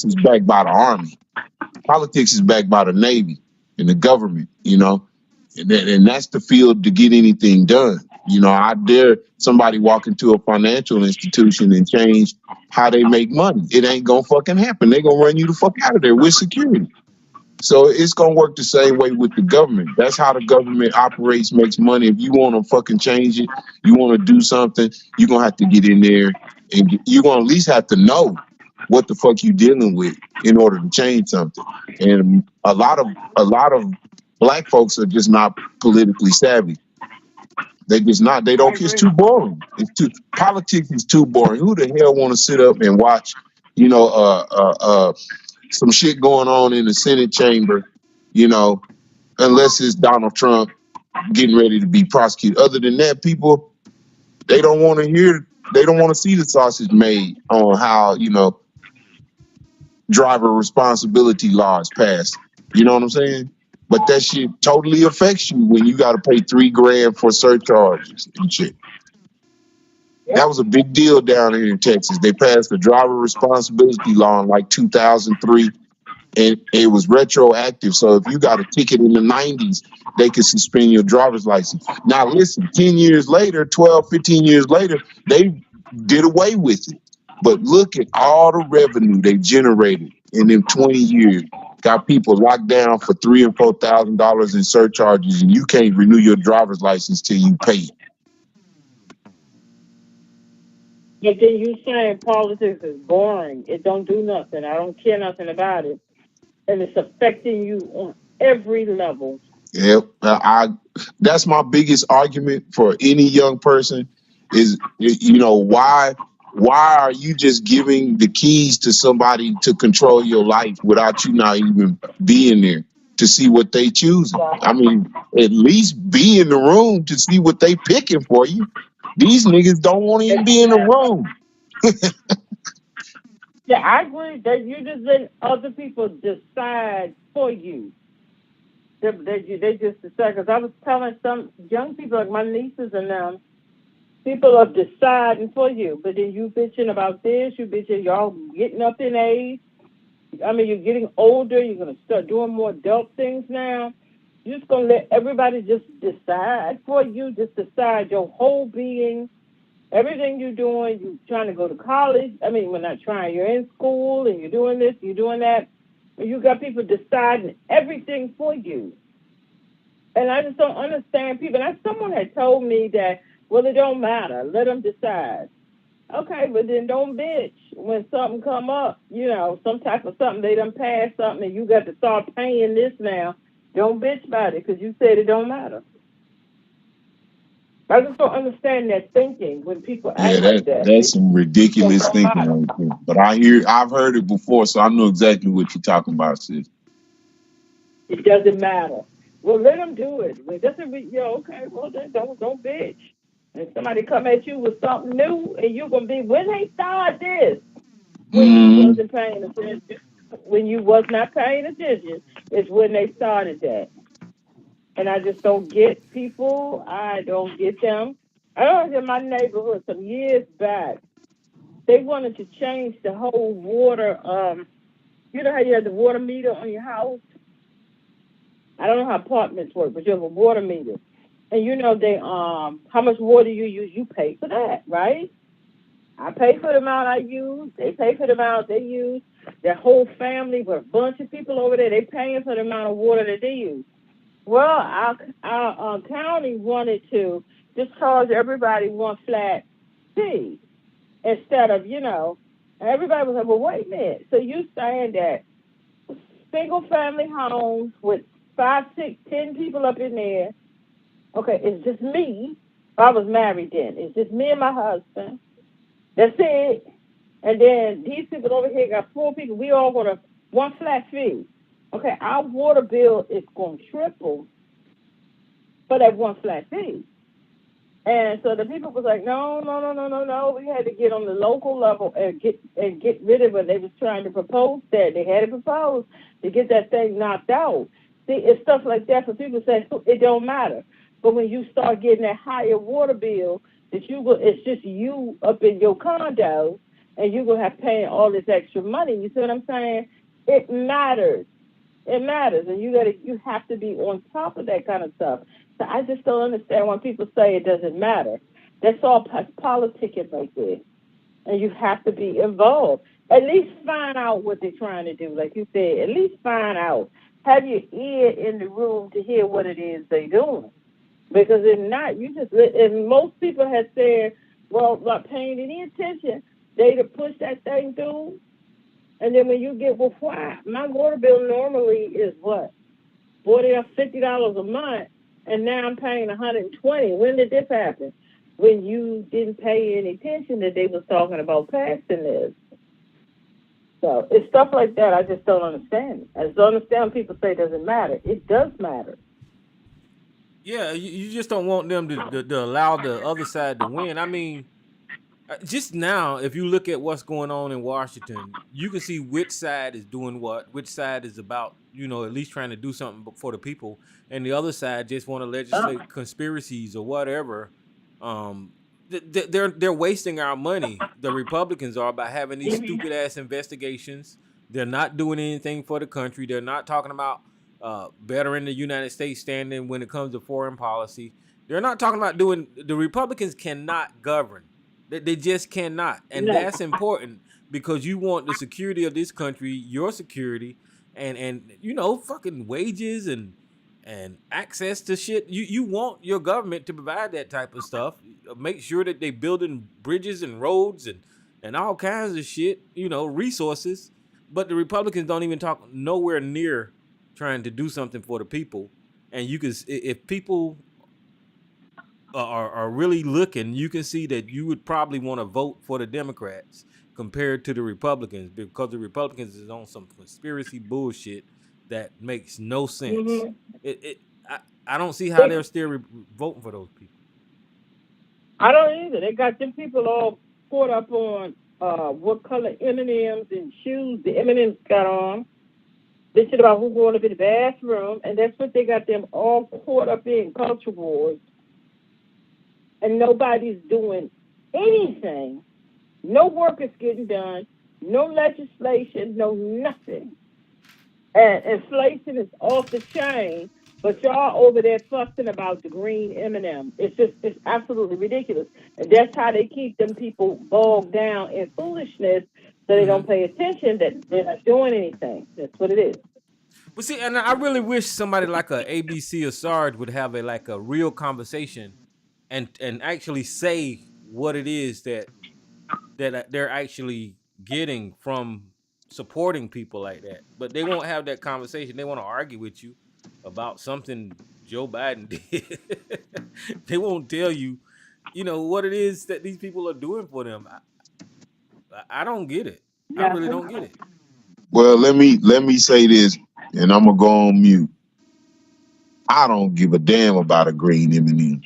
is backed by the Army. Politics is backed by the Navy and the government, you know, and that's the field to get anything done. You know, I dare somebody walk into a financial institution and change how they make money. It ain't gonna fucking happen. They're gonna run you the fuck out of there with security. So it's gonna work the same way with the government. That's how the government operates, makes money. If you want to fucking change it, you want to do something, you're gonna have to get in there and you're gonna at least have to know what the fuck you dealing with in order to change something. And a lot of black folks are just not politically savvy. They just not. They don't. It's too boring. Politics is too boring. Who the hell want to sit up and watch, you know, some shit going on in the Senate chamber, you know, unless it's Donald Trump getting ready to be prosecuted. Other than that, people, they don't want to hear, they don't want to see the sausage made on how, driver responsibility laws passed. You know what I'm saying? But that shit totally affects you when you got to pay $3,000 for surcharges and shit. That was a big deal down here in Texas. They passed the driver responsibility law in like 2003, and it was retroactive. So if you got a ticket in the 90s, they could suspend your driver's license. Now listen, 10 years later, 12, 15 years later, they did away with it. But look at all the revenue they generated in them 20 years. Got people locked down for $3,000 and $4,000 in surcharges, and you can't renew your driver's license till you pay it. But then you saying politics is boring. It don't do nothing. I don't care nothing about it. And it's affecting you on every level. Yep. That's my biggest argument for any young person is, why are you just giving the keys to somebody to control your life without you not even being there to see what they choose? I mean, at least be in the room to see what they picking for you. These niggas don't want to even be in the room. Yeah, I agree that you just let other people decide for you. They just decide. Because I was telling some young people, like my nieces and them, people are deciding for you. But then you bitching about this, you bitching, y'all getting up in age. I mean, you're getting older. You're going to start doing more adult things now. You're just going to let everybody just decide for you, just decide your whole being. Everything you're doing, you're trying to go to college. I mean, we're not trying. You're in school and you're doing this, you're doing that. And you got people deciding everything for you. And I just don't understand people. And someone had told me that, well, it don't matter. Let them decide. Okay, but then don't bitch when something come up, some type of something, they done pass something and you got to start paying this now. Don't bitch about it because you said it don't matter. I just don't understand that thinking when people act like that. That's some ridiculous thinking. But I've heard it before, so I know exactly what you're talking about, sis. It doesn't matter. Well, let them do it. It doesn't be, okay, well, then don't bitch. And somebody come at you with something new, and you're going to be, when they start this, when you wasn't paying attention, when you was not paying attention, is when they started that. And I just don't get people. I don't get them. I was in my neighborhood some years back. They wanted to change the whole water. You know how you have the water meter on your house? I don't know how apartments work, but you have a water meter. And they how much water you use, you pay for that, right? I pay for the amount I use. They pay for the amount they use. Their whole family, with a bunch of people over there, they paying for the amount of water that they use. Well, our county wanted to just charge everybody one flat fee instead of, everybody was like, well, wait a minute. So you saying that single family homes with 5, 6, 10 people up in there, okay, it's just me. I was married then. It's just me and my husband. That's it. And then these people over here got 4 people. We all got one flat fee. Okay, our water bill is going to triple for that one flat fee. And so the people was like, no. We had to get on the local level and get rid of it. They was trying to propose that. They had to propose to get that thing knocked out. See, it's stuff like that. So people say it don't matter. But when you start getting that higher water bill, it's just you up in your condo, and you're going to have paying all this extra money. You see what I'm saying? It matters. It matters, and you have to be on top of that kind of stuff. So I just don't understand when people say it doesn't matter. That's all politicking right there, and you have to be involved. At least find out what they're trying to do, like you said. At least find out. Have your ear in the room to hear what it is they're doing. Because if not, and most people have said, well, not paying any attention, they'd have pushed that thing through. And then when you get, well, why? My water bill normally is what? $40 or $50 a month, and now I'm paying $120. When did this happen? When you didn't pay any attention that they was talking about passing this. So it's stuff like that I just don't understand. I just don't understand when people say it doesn't matter. It does matter. Yeah, you just don't want them to allow the other side to win. I mean, just now, if you look at what's going on in Washington, you can see which side is doing what, which side is about, at least trying to do something for the people, and the other side just want to legislate conspiracies or whatever. Um, they're wasting our money. The Republicans are by having these stupid ass investigations. They're not doing anything for the country. They're not talking about bettering the United States standing when it comes to foreign policy. They're not talking about doing. The Republicans cannot govern. They just cannot, and No. that's important because you want the security of this country, your security, and fucking wages and access to shit. You want your government to provide that type of stuff. Make sure that they building bridges and roads and all kinds of shit. Resources. But the Republicans don't even talk nowhere near trying to do something for the people. And you can, if people are really looking, you can see that you would probably want to vote for the Democrats compared to the Republicans because the Republicans is on some conspiracy bullshit that makes no sense. Mm-hmm. I don't see how they're still voting for those people. I don't either. They got them people all caught up on what color M&Ms and shoes the M&Ms got on. This shit about who's going up in the bathroom, and that's what they got them all caught up in, culture wars. And nobody's doing anything. No work is getting done. No legislation. No nothing. And inflation is off the chain. But y'all over there fussing about the green M&M. It's absolutely ridiculous. And that's how they keep them people bogged down in foolishness so they don't pay attention that they're not doing anything. That's what it is. But see, and I really wish somebody like a ABC or Sarge would have a real conversation and actually say what it is that they're actually getting from supporting people like that. But they won't have that conversation. They want to argue with you about something Joe Biden did. They won't tell you, what it is that these people are doing for them. I don't get it. I really don't get it. Well, let me say this, and I'm gonna go on mute. I don't give a damn about a green M&M.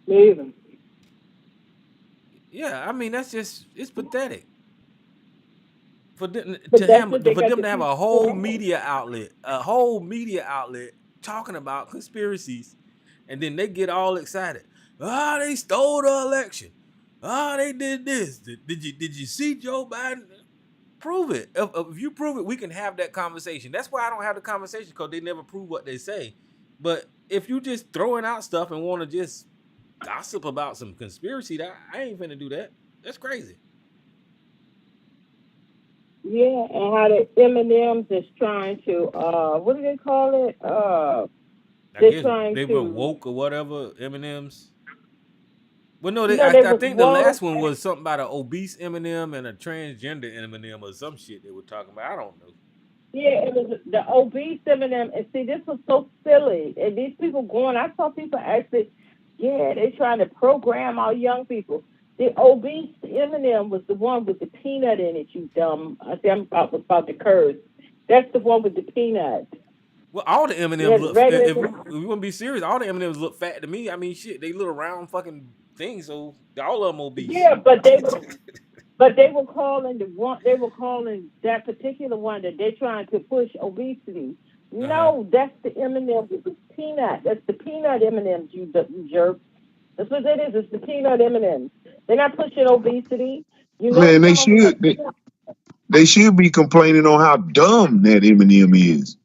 Me either. Yeah, I mean it's pathetic. For them But to that's have what they got to the have a people whole for. media outlet talking about conspiracies, and then they get all excited. They stole the election. They did this. Did you see Joe Biden? Prove it. If you prove it, we can have that conversation. That's why I don't have the conversation, because they never prove what they say. But if you just throwing out stuff and want to just gossip about some conspiracy, I ain't finna do that. That's crazy. Yeah, and how the M&Ms is trying to, what do they call it? I They're guess trying they to. were woke or whatever. M&Ms. Well, no, No, they I was think the last woke. one was something about an obese M&M and a transgender M&M or some shit they were talking about. I don't know. Yeah, it was the obese M&M. And see, this was so silly. And these people going, I saw people actually, they're trying to program our young people. The obese M&M was the one with the peanut in it, you dumb. I see I'm about to curse. That's the one with the peanut. Well, all the M&Ms Yeah, look. regular. If we want to be serious, all the M&Ms look fat to me. I mean, shit, they little round fucking things, so all of them obese. Yeah, but they were calling the one. They were calling that particular one that they're trying to push obesity. No, that's the M&M with the peanut. That's the peanut M&Ms, you jerk. That's what it is. It's the peanut M&Ms. They're not pushing obesity. Man, they should be complaining on how dumb that M&M is.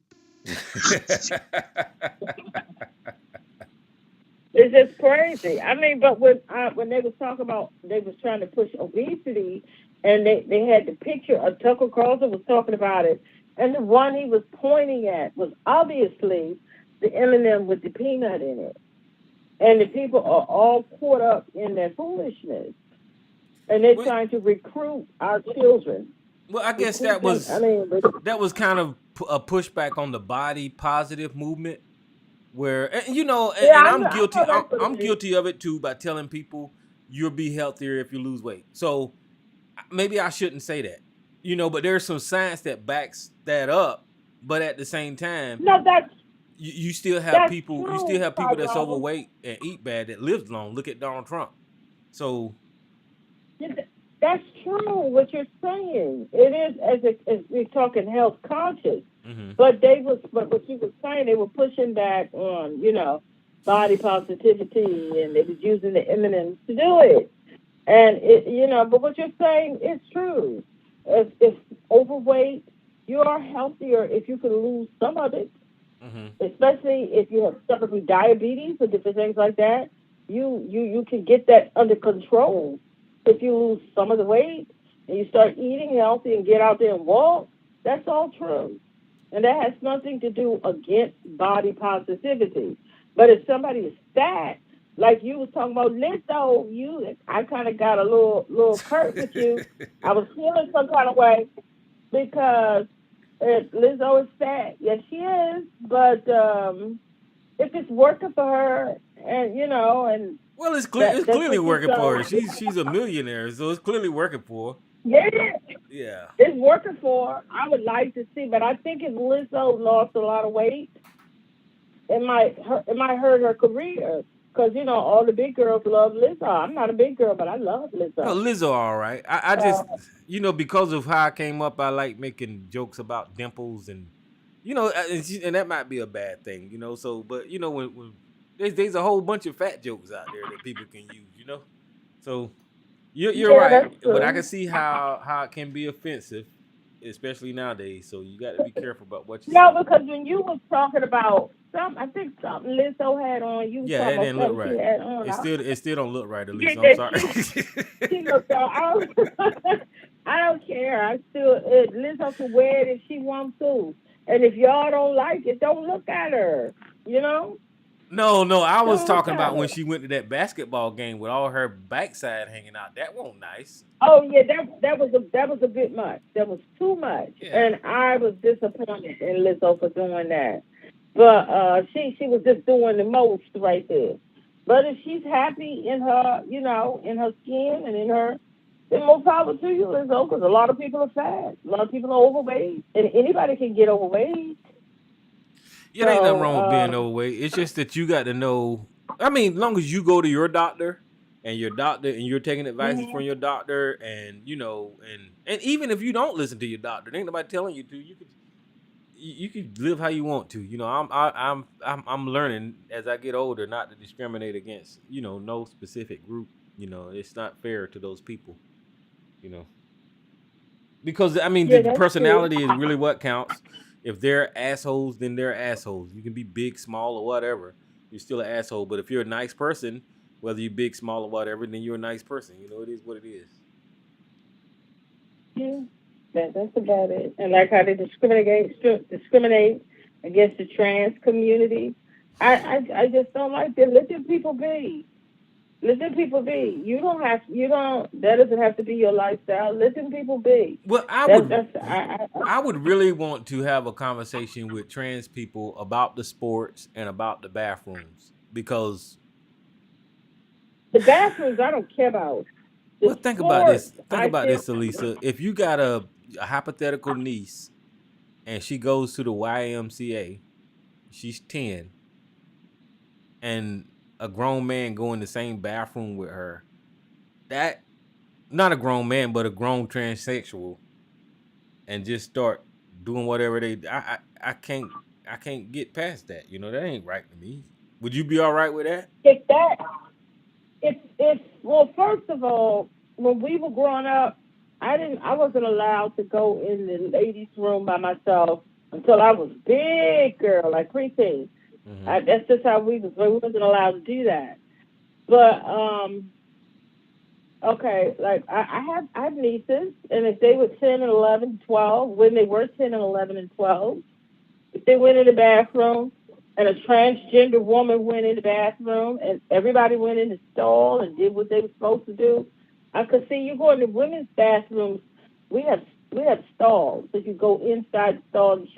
It's just crazy. I mean, but when they was talking about, they was trying to push obesity, and they had the picture of Tucker Carlson was talking about it, and the one he was pointing at was obviously the M&M with the peanut in it. And the people are all caught up in their foolishness, and they're trying to recruit our children. Well, I guess that was kind of a pushback on the body positive movement, where I'm guilty. I'm guilty of it too by telling people you'll be healthier if you lose weight. So maybe I shouldn't say that, but there's some science that backs that up. But at the same time, no, that's you still have That's people. You true, still have people that's Tyrone. overweight and eat bad that lives long. Look at Donald Trump. So That's true. What you're saying, it is as we're talking health conscious. But what you were saying, they were pushing back on, body positivity, and they was using the M&Ms to do it. And but what you're saying is true. If overweight, you are healthier if you can lose some of it, especially if you have suffered with diabetes or different things like that. You can get that under control if you lose some of the weight and you start eating healthy and get out there and walk. That's all true. And that has nothing to do against body positivity. But if somebody is fat, like you was talking about Lizzo, I kind of got a little hurt with you. I was feeling some kind of way because Lizzo is fat. Yes, she is. But if it's working for her, and and well, it's clearly working for her. She's a millionaire, so it's clearly working for her. Yeah, it's working for her. I would like to see, but I think if Lizzo lost a lot of weight, it might hurt her career. Because, all the big girls love Lizzo. I'm not a big girl, but I love Lizzo. No, Lizzo, all right. I just, because of how I came up, I like making jokes about dimples and, and that might be a bad thing, So, but, when there's a whole bunch of fat jokes out there that people can use, So, you're right. But I can see how it can be offensive, especially nowadays. So, you got to be careful about what you say. No, because when you was talking about I think something Lizzo had on. It didn't look right. It still don't look right, Elise. I'm sorry. She looked I don't care. Lizzo can wear it if she wants to. And if y'all don't like it, don't look at her. No, I was talking about when she went to that basketball game with all her backside hanging out. That wasn't nice. Oh yeah, that was a bit much. That was too much. Yeah. And I was disappointed in Lizzo for doing that. But she was just doing the most right there. But if she's happy in her, in her skin and in her, then more power to you, Lizzo, because a lot of people are fat. A lot of people are overweight. And anybody can get overweight. Yeah, there ain't nothing wrong with being overweight. It's just that you got to know. I mean, as long as you go to your doctor and you're taking advice from your doctor, and and even if you don't listen to your doctor, there ain't nobody telling you to. You can live how you want to. I'm learning as I get older not to discriminate against no specific group. It's not fair to those people. Because the personality is really what counts. If they're assholes, then they're assholes. You can be big, small, or whatever. You're still an asshole. But if you're a nice person, whether you're big, small, or whatever, then you're a nice person. It is what it is. Yeah. That's about it. And like how they discriminate against the trans community. I just don't like that. Let them people be. Let them people be. That doesn't have to be your lifestyle. Let them people be. Well, I would really want to have a conversation with trans people about the sports and about the bathrooms, because the bathrooms I don't care about. Well, think about this. Think about this, Elisa. If you got a hypothetical niece and she goes to the YMCA, she's 10, and a grown man go in the same bathroom with her, that, not a grown man, but a grown transsexual, and just start doing whatever I can't get past that. That ain't right to me. Would you be all right with that? Well, first of all, when we were growing up, I wasn't allowed to go in the ladies' room by myself until I was big girl, like preteen. That's just how we wasn't allowed to do that. But okay, like I have nieces, and if they were 10 and 11, 12, when they were 10 and 11 and 12, if they went in the bathroom and a transgender woman went in the bathroom and everybody went in the stall and did what they were supposed to do, I could see you go in the women's bathrooms. We have stalls, so you go inside the stall and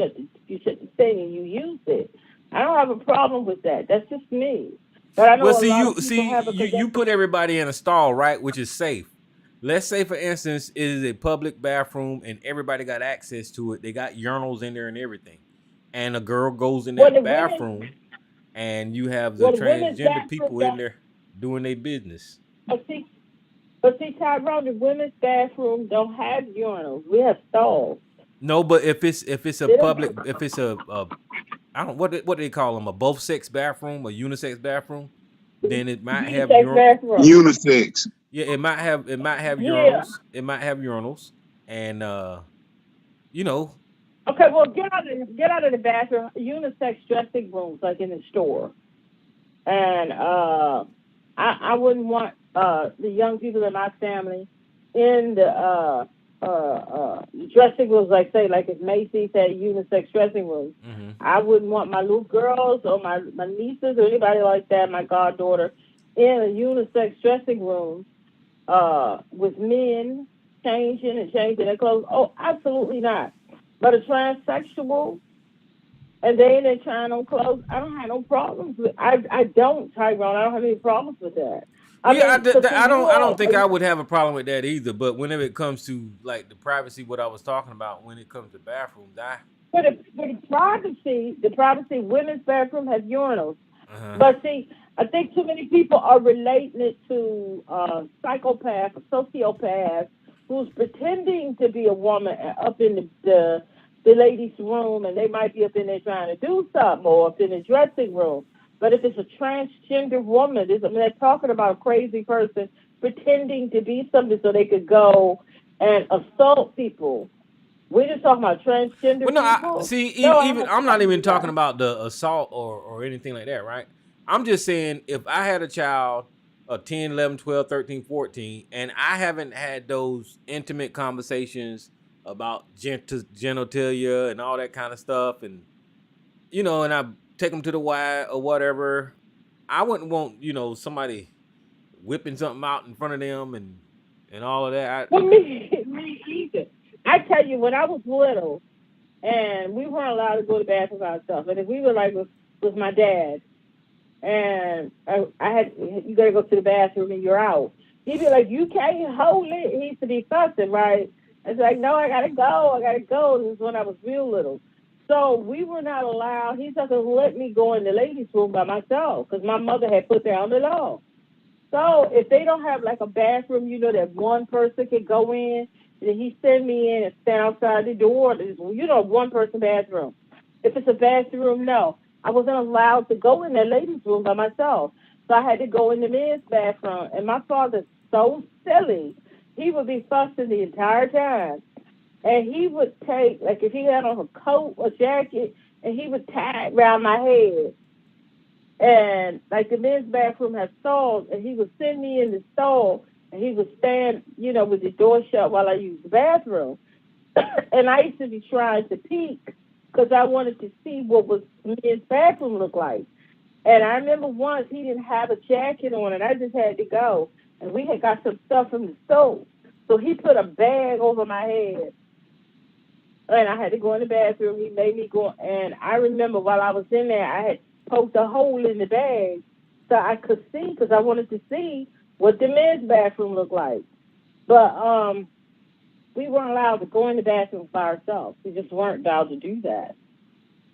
you shut the thing and you use it. I don't have a problem with that. That's just me. But I know you put everybody in a stall, right, which is safe. Let's say, for instance, it is a public bathroom and everybody got access to it. They got urinals in there and everything. and a girl goes in Well, the that women, bathroom, and you have the well, the women's transgender bathroom people in don't. there doing their business. But see, Tyrone, the women's bathroom don't have urinals. We have stalls. No, but if it's a They don't public, if it's a I don't what do they call them, a both sex bathroom, a unisex bathroom, then it might have unisex bathroom. Unisex. yeah, it might have Yeah. urinals. It might have urinals, and you know, Okay, well, get out of the bathroom. Unisex dressing rooms, like in the store, and I wouldn't want the young people in my family in the dressing rooms, like say, like if Macy's had unisex dressing rooms. mm-hmm. I wouldn't want my little girls or my nieces or anybody like that, my goddaughter, in a unisex dressing room with men changing their clothes. Oh, absolutely not. But a transsexual and they in there trying on clothes, I don't have no problems with. I don't, Tyrone. I don't have any problems with that. Yeah, Because I don't think I would have a problem with that either. But whenever it comes to like the privacy, what I was talking about when it comes to bathrooms, for the privacy, women's bathroom has urinals. uh-huh. But see, I think too many people are relating it to psychopath, sociopath, who's pretending to be a woman up in the ladies' room, and they might be up in there trying to do something, or up in the dressing room. But if it's a transgender woman, they're talking about a crazy person pretending to be something so they could go and assault people. We're just talking about transgender Well, no, people. even I'm not even talking about the assault or anything like that, right? I'm just saying if I had a child of 10, 11, 12, 13, 14, and I haven't had those intimate conversations about genitalia and all that kind of stuff, and and I take them to the Y or whatever, I wouldn't want somebody whipping something out in front of them and all of that. Well, me either. I tell you, when I was little, and we weren't allowed to go to the bathroom ourselves, and if we were like with my dad, and I had, you got to go to the bathroom and you're out, he'd be like, you can't hold it. He used to be fussing, right? It's like, no, I gotta go. This is when I was real little. So we were not allowed. He's not gonna let me go in the ladies' room by myself because my mother had put down the law. So if they don't have like a bathroom, that one person can go in, and he send me in and stand outside the door. One person bathroom. If it's a bathroom, no. I wasn't allowed to go in the ladies' room by myself. So I had to go in the men's bathroom. And my father's so silly. He would be fussing the entire time. And he would take, like if he had on a coat or jacket, and he would tie it around my head. And like the men's bathroom has stalls, and he would send me in the stall, and he would stand, with the door shut while I used the bathroom. And I used to be trying to peek because I wanted to see what was men's bathroom look like. And I remember once he didn't have a jacket on, and I just had to go. And we had got some stuff from the stove. So he put a bag over my head. And I had to go in the bathroom. He made me go. And I remember while I was in there, I had poked a hole in the bag so I could see, because I wanted to see what the men's bathroom looked like. But we weren't allowed to go in the bathroom by ourselves. We just weren't allowed to do that.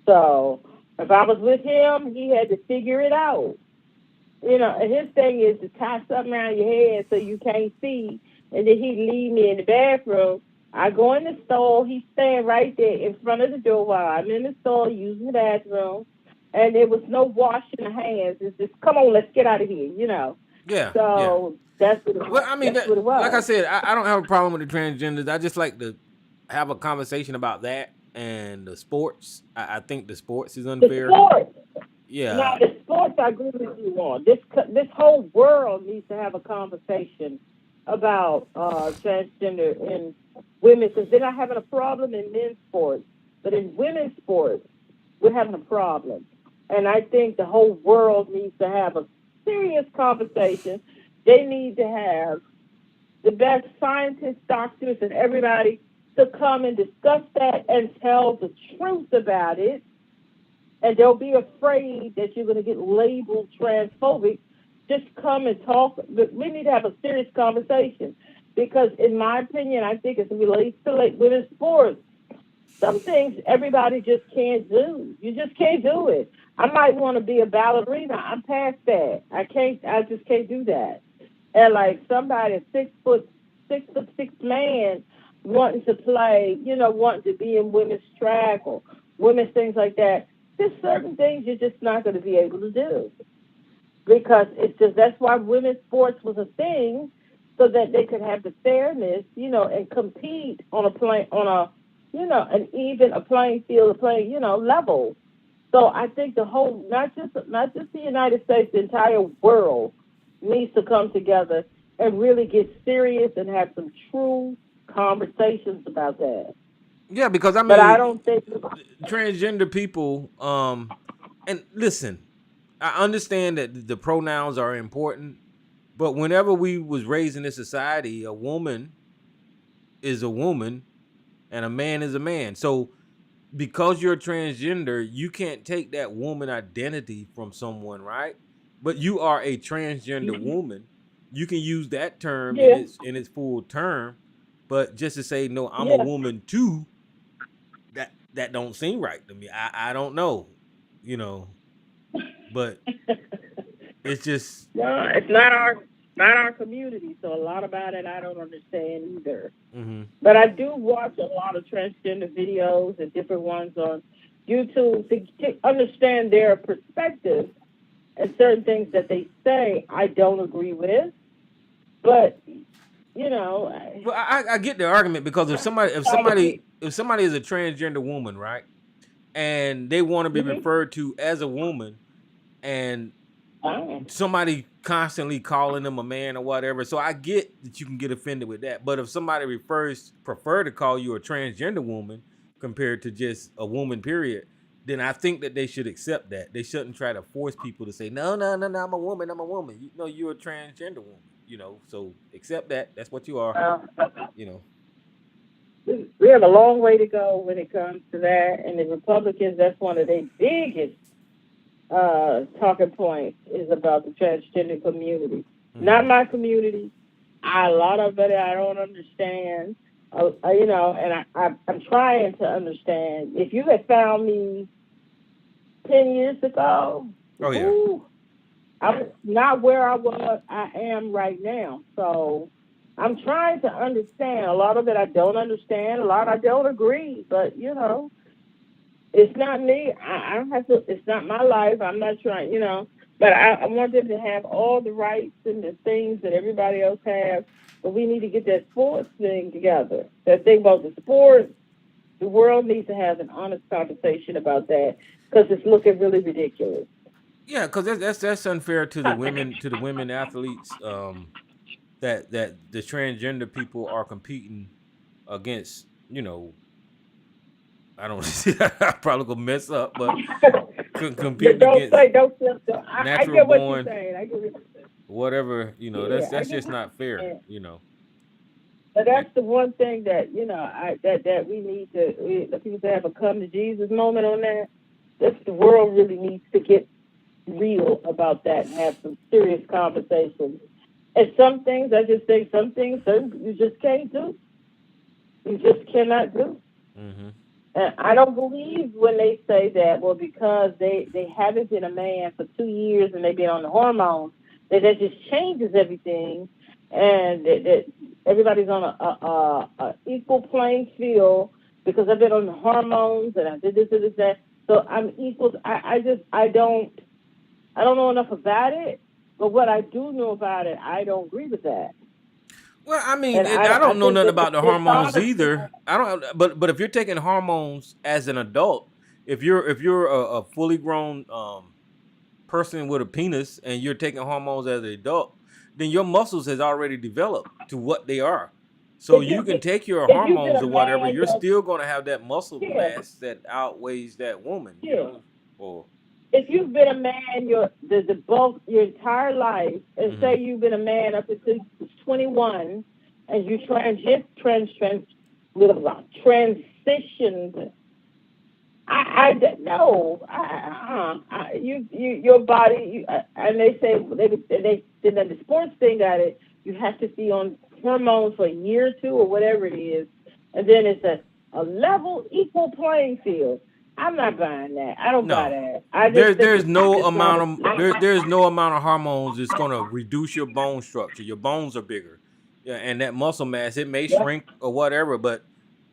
So if I was with him, he had to figure it out. And his thing is to tie something around your head so you can't see, and then he'd leave me in the bathroom. I go in the stall. He's staying right there in front of the door while I'm in the stall using the bathroom. And there was no washing of hands. It's just, come on, let's get out of here, Yeah. So that's what it was. Well, I mean, that's what it was. like I said, I don't have a problem with the transgenders. I just like to have a conversation about that and the sports. I think the sports is unfair. The sports. Yeah. Now, the sports, I agree with you on. This whole world needs to have a conversation about transgender in women, because they're not having a problem in men's sports, but in women's sports, we're having a problem. And I think the whole world needs to have a serious conversation. They need to have the best scientists, doctors, and everybody to come and discuss that and tell the truth about it. And they'll be afraid that you're going to get labeled transphobic. Just come and talk. But we need to have a serious conversation, because in my opinion, I think as it relates to like women's sports, some things everybody just can't do. You just can't do it. I might want to be a ballerina. I'm past that. I can't. I just can't do that. And like somebody, a 6'6" man, wanting to play, wanting to be in women's track or women's things like that. There's certain things you're just not going to be able to do because it's just that's why women's sports was a thing, so that they could have the fairness, and compete on an even a playing field, a playing, level. So I think the whole, not just the United States, the entire world needs to come together and really get serious and have some true conversations about that. Yeah, because I mean, But I don't think transgender people. And listen, I understand that the pronouns are important, but whenever we was raised in this society, a woman is a woman and a man is a man. So because you're transgender, you can't take that woman identity from someone, right? But you are a transgender woman. You can use that term yeah, in its full term, but just to say no, I'm a yeah. woman too, that don't seem right to me. I don't know, but it's just No, it's not our community. So a lot about it I don't understand either. mhm. But I do watch a lot of transgender videos and different ones on YouTube to understand their perspective, and certain things that they say I don't agree with. But Well, I get the argument because if somebody is a transgender woman, right, and they want to be mhm, referred to as a woman, and fine. somebody constantly calling them a man or whatever, so I get that you can get offended with that. But if somebody prefer to call you a transgender woman compared to just a woman, period, then I think that they should accept that. They shouldn't try to force people to say no, no, no, no, I'm a woman. I'm a woman. You're a transgender woman. So accept that. That's what you are. Uh, You know. we have a long way to go when it comes to that, and the Republicans, that's one of their biggest talking points is about the transgender community. Not Mhm. my community. A lot of it I don't understand. And I'm trying to understand. If you had found me 10 years ago, Oh yeah. ooh, I was not where I am right now. So I'm trying to understand. A lot of it I don't understand. A lot I don't agree. But it's not me. I don't have to. It's not my life. I'm not trying. But I want them to have all the rights and the things that everybody else has. But we need to get that sports thing together. That thing about the sports. The world needs to have an honest conversation about that because it's looking really ridiculous. Yeah, because that's unfair to the women athletes. That the transgender people are competing against. I don't. I probably gonna mess up, but competing against Don't flip. I natural get what you're born saying. I get what you're saying. whatever. Yeah, I That's get just what not you're fair. saying. But And, that's the one thing that that we need to the people to have a come to Jesus moment on that. That's the world really needs to get real about that and have some serious conversations. And some things I just think certain you just can't do. You just cannot do. mhm. And I don't believe when they say that, well, because they haven't been a man for 2 years and they've been on the hormones, that just changes everything, and that everybody's on a equal playing field because I've been on the hormones and I did this and this that. So I'm equal. I don't know enough about it, but what I do know about it, I don't agree with that. Well, I mean, And I I don't know think nothing that about the it's hormones dishonesty. either. I don't. But if you're taking hormones as an adult, if you're a fully grown person with a penis and you're taking hormones as an adult, then your muscles has already developed to what they are. So If you you can take your if you've been hormones a or whatever, man, you're still gonna have that muscle yeah, mass that outweighs that woman. yeah. Or If you've been a man the bulk your entire life, and hmm say you've been a man up until you was 21, and you transitioned, I don't know. Your body, and they say they did the sports thing got it. You have to be on hormones for a year or two or whatever it is, and then it's a a level, equal playing field. I'm not buying that. I don't buy No. that. I just think There's no it's not amount of there's no amount of hormones that's gonna reduce your bone structure. Your bones are bigger. Yeah, and that muscle mass, it may yeah. shrink or whatever, but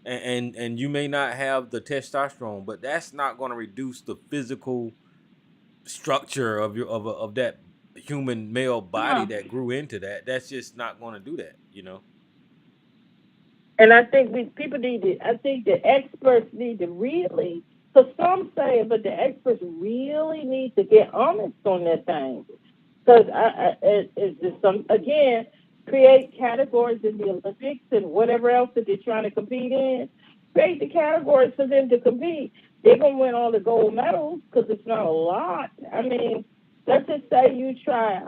and you may not have the testosterone, but that's not gonna reduce the physical structure of of that human male body No. that grew into that. That's just not gonna do that, you know. And I think people need to, I think the experts need to really, so some say, but the experts really need to get honest on that thing. Because it's just again, create categories in the Olympics and whatever else that they're trying to compete in. Create the categories for them to compete. They're going to win all the gold medals because it's not a lot. I mean, let's just say you try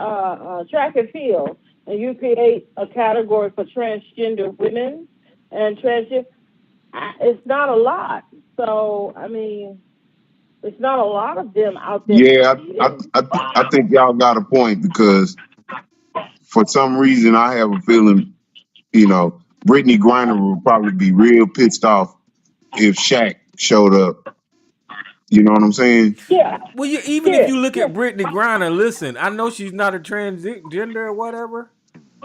track and field and you create a category for transgender women and transgender. It's not a lot. So, I mean, it's not a lot of them out there Yeah, competing. I think y'all got a point because for some reason I have a feeling, Brittany Griner would probably be real pissed off if Shaq showed up. You know what I'm saying? Yeah, Well, even if yeah, you look yeah. at Brittany Griner, listen, I know she's not a transgender or whatever,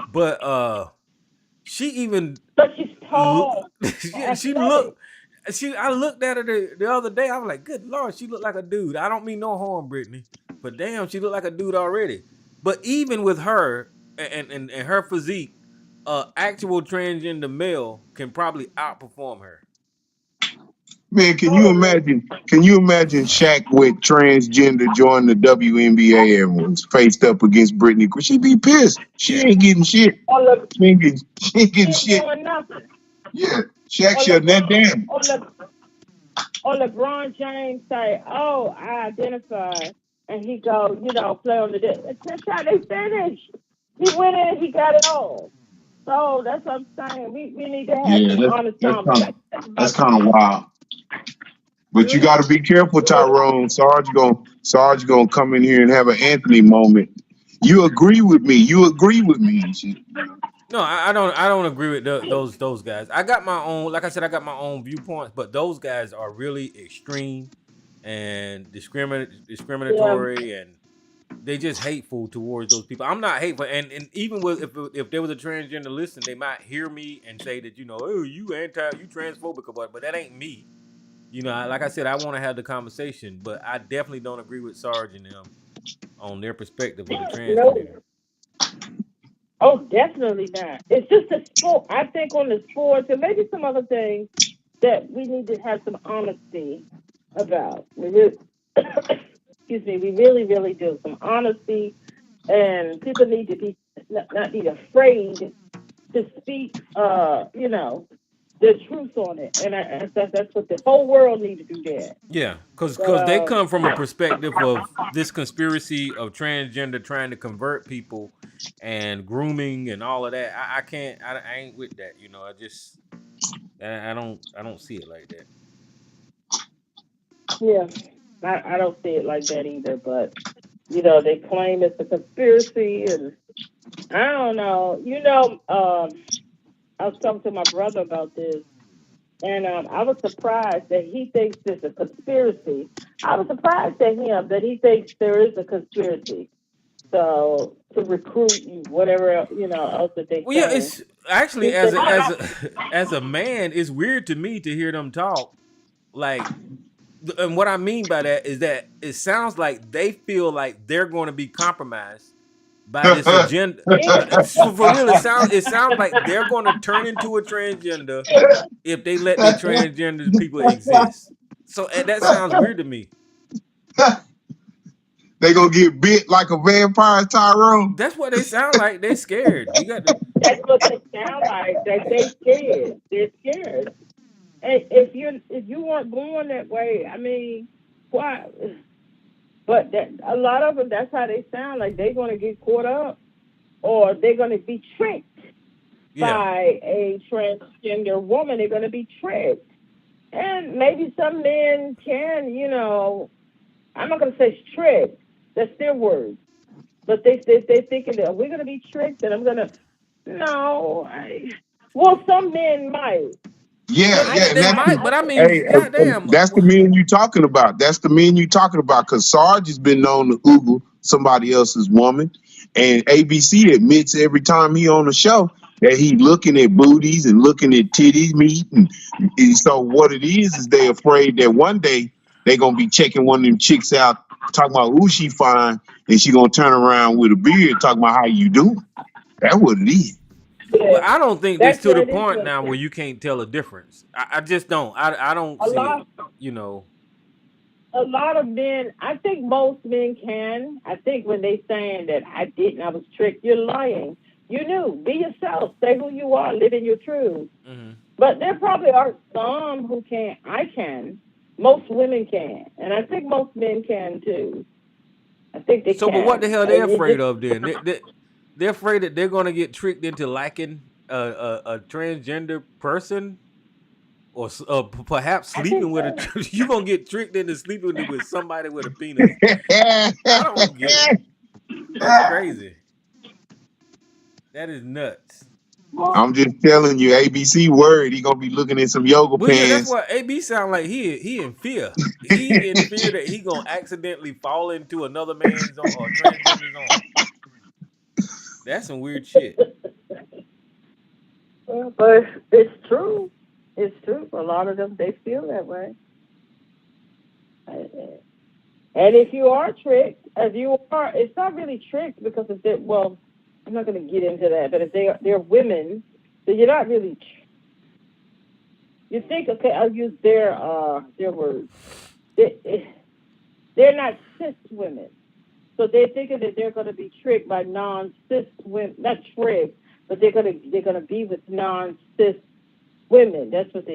but she even But she's tall, she athletic. looked. I looked at her the other day. I was like, "Good Lord, she looked like a dude." I don't mean no harm, Brittany, but damn, she looked like a dude already. But even with her and her physique, actual transgender male can probably outperform her. Man, can you Oh yeah. imagine? Can you imagine Shaq with transgender joining the WNBA and was faced up against Brittany? She'd be pissed. She Yeah, ain't getting shit. Or Le, She ain't he getting ain't shit. doing nothing. Yeah, Shaq Or shutting that LeBron, down. or LeBron James say, "Oh, I identify," and he go, play on the day. That's how they finish. He went in, he got it all. So that's what I'm saying. We need to have Yeah, some honest conversations that's about kind of wild. But you got to be careful, Tyrone. Sarge gonna come in here and have an Anthony moment. You agree with me? You agree with me and shit. no, I don't agree with those guys. I got my own, like I said, I got my own viewpoints, but those guys are really extreme and Yeah. discriminatory, and they just hateful towards those people. I'm not hateful, and even with if there was a transgender listen, they might hear me and say that oh, you transphobic or what, but that ain't me. Like I said, I want to have the conversation, but I definitely don't agree with Sarge and them on their perspective of the trans No. community. Oh, definitely not. It's just a sport. I think on the sports and maybe some other things that we need to have some honesty about. Excuse me, we really, really do. Some honesty, and people need to be not be afraid to speak, the truth on it. And that's what the whole world needs to do that. Yeah, because But they come from a perspective of this conspiracy of transgender trying to convert people and grooming and all of that. I can't. I ain't with that. I just I don't see it like that. yeah, I don't see it like that either. But they claim it's a conspiracy, and I don't know. I was talking to my brother about this, and I was surprised that he thinks there's a conspiracy. I was surprised at him that he thinks there is a conspiracy. So to recruit you, whatever else that they Well, yeah, saying. it's actually He said, as a man, it's weird to me to hear them talk. Like, and what I mean by that is that it sounds like they feel like they're going to be compromised by this agenda. For real, it sounds like they're going to turn into a transgender if they let the transgender people exist. So that sounds weird to me. They gonna get bit like a vampire, Tyrone. That's what they sound like. They scared. You got to. that's what they sound like. That they scared. They're scared. And if you weren't born that way, I mean, why? But a lot of them, that's how they sound like. They're going to get caught up, or they're going to be tricked Yeah. by a transgender woman. They're going to be tricked. And maybe some men can, I'm not going to say tricked. That's their words. But they're thinking that we're going to be tricked, and I'm going to. No. Well, some men might. Yeah, But yeah, and they that's might. But I mean, hey, goddamn. that's the men you talking about. That's the men you talking about. Because Sarge has been known to Google somebody else's woman, and ABC admits every time he on the show that he looking at booties and looking at titties meat, and so what it is they afraid that one day they gonna be checking one of them chicks out, talking about who she find, and she gonna turn around with a beard talking about how you doing. That's what it is. Well, Yeah, I don't think it's that's to the very point now where interesting. you can't tell a difference. I just don't. I don't A see it. lot, You know. a lot of men. I think most men can. I think when they saying that I didn't, I was tricked. You're lying. You knew. Be yourself. Say who you are. Live in your truth. Mm-hmm. But there probably are some who can't. I can. Most women can, and I think most men can too. I think they So, but what the can. hell they And it afraid just of then? They're afraid that they're gonna get tricked into liking a transgender person, or perhaps I think sleeping with so. a. You gonna get tricked into sleeping with somebody with a penis? I don't get it. That's crazy. That is nuts. Well, I'm just telling you, ABC word, he gonna be looking at some yoga Well, yeah, that's pants. why AB sound like he in fear. He in fear that he gonna accidentally fall into another man's or transgender's arm. That's some weird shit. but it's true. It's true. A lot of them, they feel that way. And if you are tricked, as you are, it's not really tricked because if they, well, I'm not going to get into that, but if they're women, so you're not really. You think, okay, I'll use their words. They're not cis women, so they're thinking that they're going to be tricked by non-cis women, not tricked, but they're gonna be with non-cis women. That's what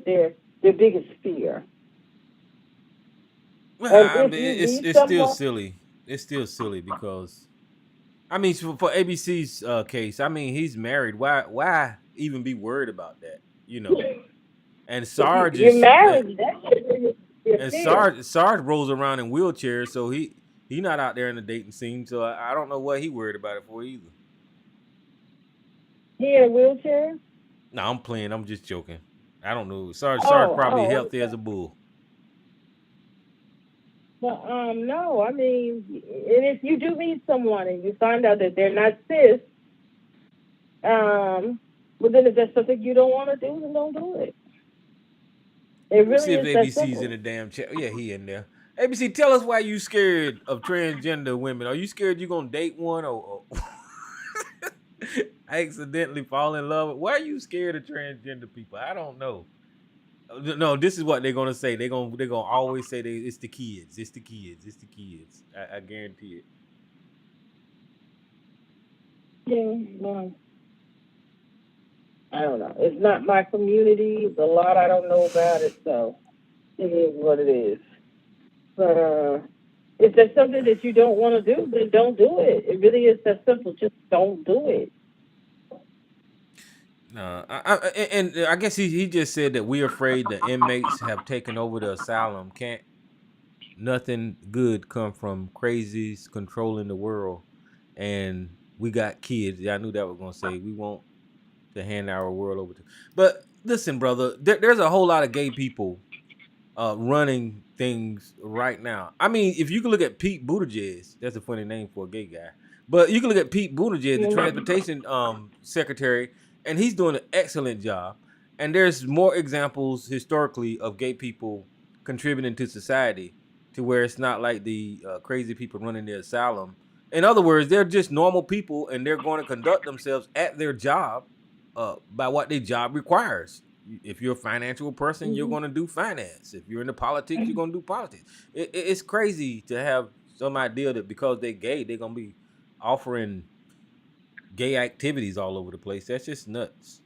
their biggest fear. Well, And I if mean, you meet it's still someone, silly. It's still silly because I mean, for ABC's case, I mean, he's married. Why even be worried about that? You know. And Sarge you're is married, that's your and fear. Sarge rolls around in wheelchairs, so he not out there in the dating scene. So I don't know what he worried about it for either. He in a wheelchair? No, I'm playing. I'm just joking. I don't know. Sarge probably Oh, healthy as okay. a bull. But no, I mean, and if you do meet someone and you find out that they're not cis, well then if that's something you don't want to do, then don't do it. It Let me see really if is that ABC's in simple. the damn chat. Yeah, he in there. ABC, tell us why you scared of transgender women. Are you scared you gonna date one or accidentally fall in love? Why are you scared of transgender people? I don't know. No, this is what they're gonna say. They're gonna always say it's the kids. It's the kids. It's the kids. I guarantee it. Yeah, well, I don't know. It's not my community. It's a lot I don't know about it, so it is what it is. But if there's something that you don't want to do, then don't do it. It really is that simple. Just don't do it. No, and I guess he just said that we're afraid the inmates have taken over the asylum. Can't nothing good come from crazies controlling the world, and we got kids. Yeah, I knew that was gonna say we want to hand our world over to. But listen, brother, there's a whole lot of gay people running things right now. I mean, if you can look at Pete Buttigieg, that's a funny name for a gay guy. But you can look at Pete Buttigieg, the Mhm. transportation secretary, and he's doing an excellent job. And there's more examples historically of gay people contributing to society, to where it's not like the crazy people running the asylum. In other words, they're just normal people, and they're going to conduct themselves at their job by what their job requires. If you're a financial person, you're Mhm. going to do finance. If you're into politics, you're going to do politics. It's crazy to have some idea that because they're gay, they're going to be offering gay activities all over the place. That's just nuts.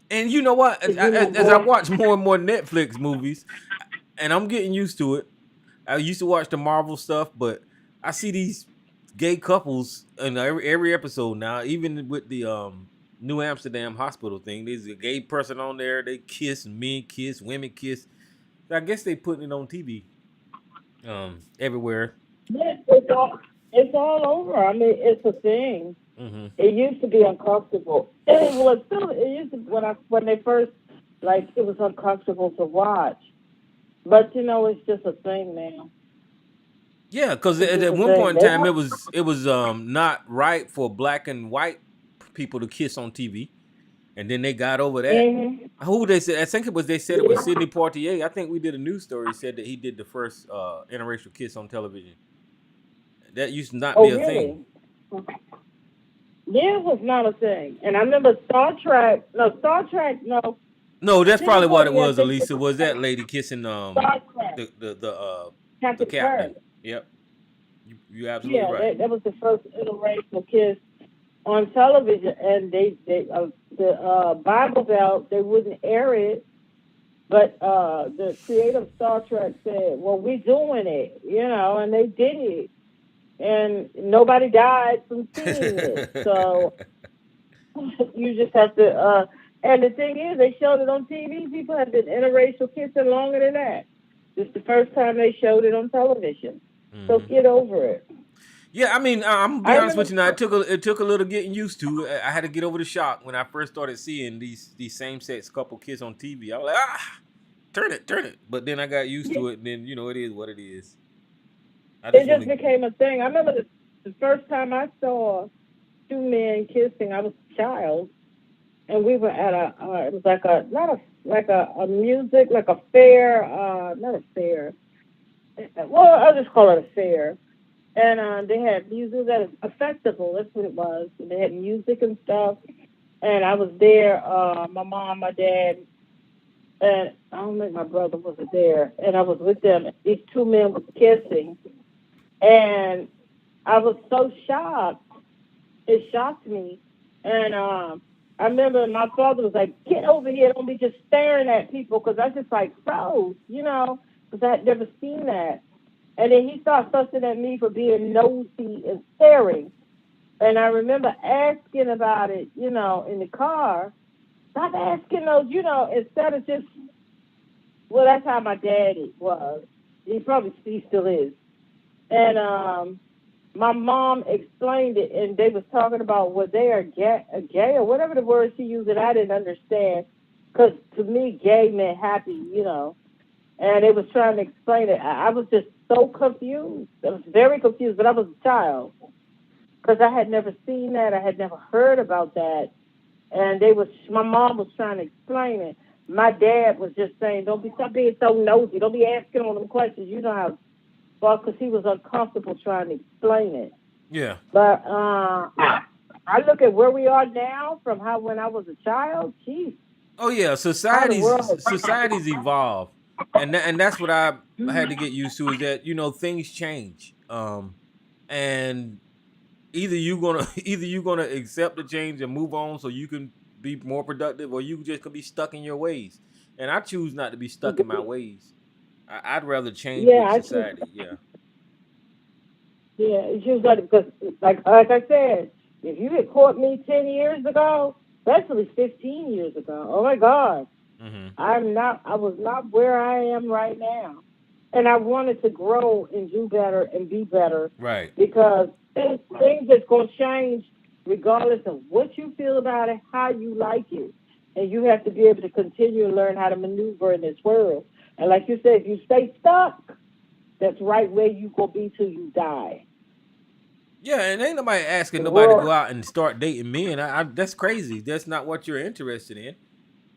And you know what? To do As I more. watch more and more Netflix movies, and I'm getting used to it. I used to watch the Marvel stuff, but I see these gay couples in every episode now. Even with the New Amsterdam hospital thing, there's a gay person on there. They kiss, men kiss, women kiss. I guess they putting it on TV everywhere. Yes, it's all. It's all over. I mean, it's a thing. Hmm. It used to be uncomfortable. Well, it still it used to when they first like it was uncomfortable to watch. But it's just a thing now. Yeah, because It's just at a one thing. point in They time it was not right for black and white people to kiss on TV, and then they got over that. hmm Who they said? I think they said it was Sidney Poitier. I think we did a news story said that he did the first interracial kiss on television. That used to not be Oh, a thing. really? Yeah, it was not a thing. And I remember Star Trek. No, Star Trek. No, No, that's Sidney probably what it Poitier. I was. think Elisa was that lady kissing Star Trek. the Captain Kirk. captain. Yep, you absolutely Yeah, right. that was the first interracial kiss on television, and the Bible Belt they wouldn't air it, but the creator of Star Trek said, "Well, we're doing it," and they did it, and nobody died from seeing it. So you just have to. And the thing is, they showed it on TV. People have been interracial kissing longer than that. This is the first time they showed it on television. So Hmm. get over it. Yeah, I mean, I'm gonna be I honest with remember. you. Now, it took a little getting used to. I had to get over the shock when I first started seeing these same sex couple kiss on TV. I was like, turn it. But then I got used to it, and then it is what it is. I It just want just to. became a thing. I remember the first time I saw two men kissing. I was a child, and we were at it was like a not a like a music like a fair, not a fair. Well, I'll just call it a fair. And they had music at a festival. That's what it was. And they had music and stuff. And I was there. My mom, my dad, and I don't think my brother was there. And I was with them. These two men were kissing, and I was so shocked. It shocked me. And I remember my father was like, "Get over here! Don't be just staring at people," because I just like froze, because I had never seen that. And then he started fussing at me for being nosy and staring. And I remember asking about it, in the car. Stop asking those, instead of just, well, that's how my daddy was. He still is. And my mom explained it, and they was talking about were they gay or whatever the word she used that I didn't understand. Because to me, gay meant happy. And they was trying to explain it. I was just so confused. I was very confused, but I was a child because I had never seen that. I had never heard about that. And my mom was trying to explain it. My dad was just saying, stop being so nosy. Don't be asking all them questions. You know how, well, because he was uncomfortable trying to explain it. Yeah. But I look at where we are now from how when I was a child. Geez, Oh yeah, how the world societies evolve, and that's what I had to get used to is that things change, and either you gonna accept the change and move on so you can be more productive, or you just could be stuck in your ways. And I choose not to be stuck in my ways. I'd rather change Yeah, with I just society. Yeah. yeah, it's just because like I said, if you had caught me 10 years ago, especially 15 years ago, oh my God, Hmm. I was not where I am right now, and I wanted to grow and do better and be better Right. because things are going to change regardless of what you feel about it, how you like it, and you have to be able to continue to learn how to maneuver in this world. And like you said, if you stay stuck, that's right where you gonna be till you die. Yeah, and ain't nobody asking The nobody to world. go out and start dating men. That's crazy. That's not what you're interested in.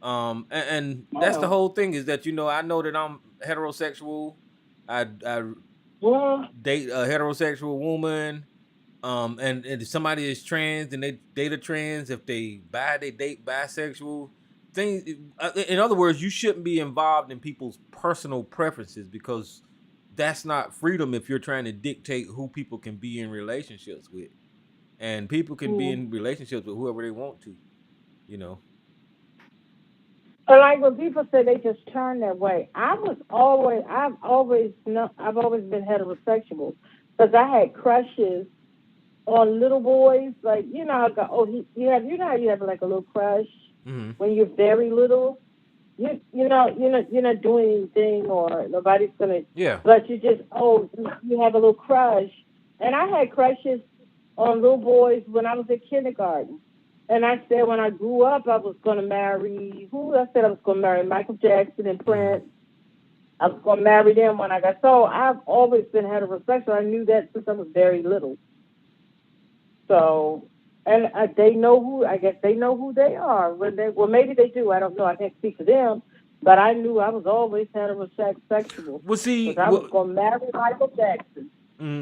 And that's the Wow. whole thing is that I know that I'm heterosexual. I Well, date a heterosexual woman. And if somebody is trans and they date a trans, if they date bisexual. Things. In other words, you shouldn't be involved in people's personal preferences because that's not freedom if you're trying to dictate who people can be in relationships with. And people can be mm. in relationships with whoever they want to. You know. But like when people say they just turn that way, I've always been heterosexual because I had crushes on little boys. Like I go, oh, you know how you have like a little crush Hmm. when you're very little. You're not doing anything or nobody's gonna, Yeah. but you just you have a little crush And I had crushes on little boys when I was in kindergarten. And I said when I grew up, I was going to marry who? I said I was going to marry Michael Jackson and Mm-hmm. Prince. I was going to marry them when I got so. I've always been heterosexual. I knew that since I was very little. So, and they know who. I guess they know who they are. When they well, maybe they do. I don't know. I can't speak for them. But I knew I was always heterosexual Well, because see, I was going to marry Michael Jackson.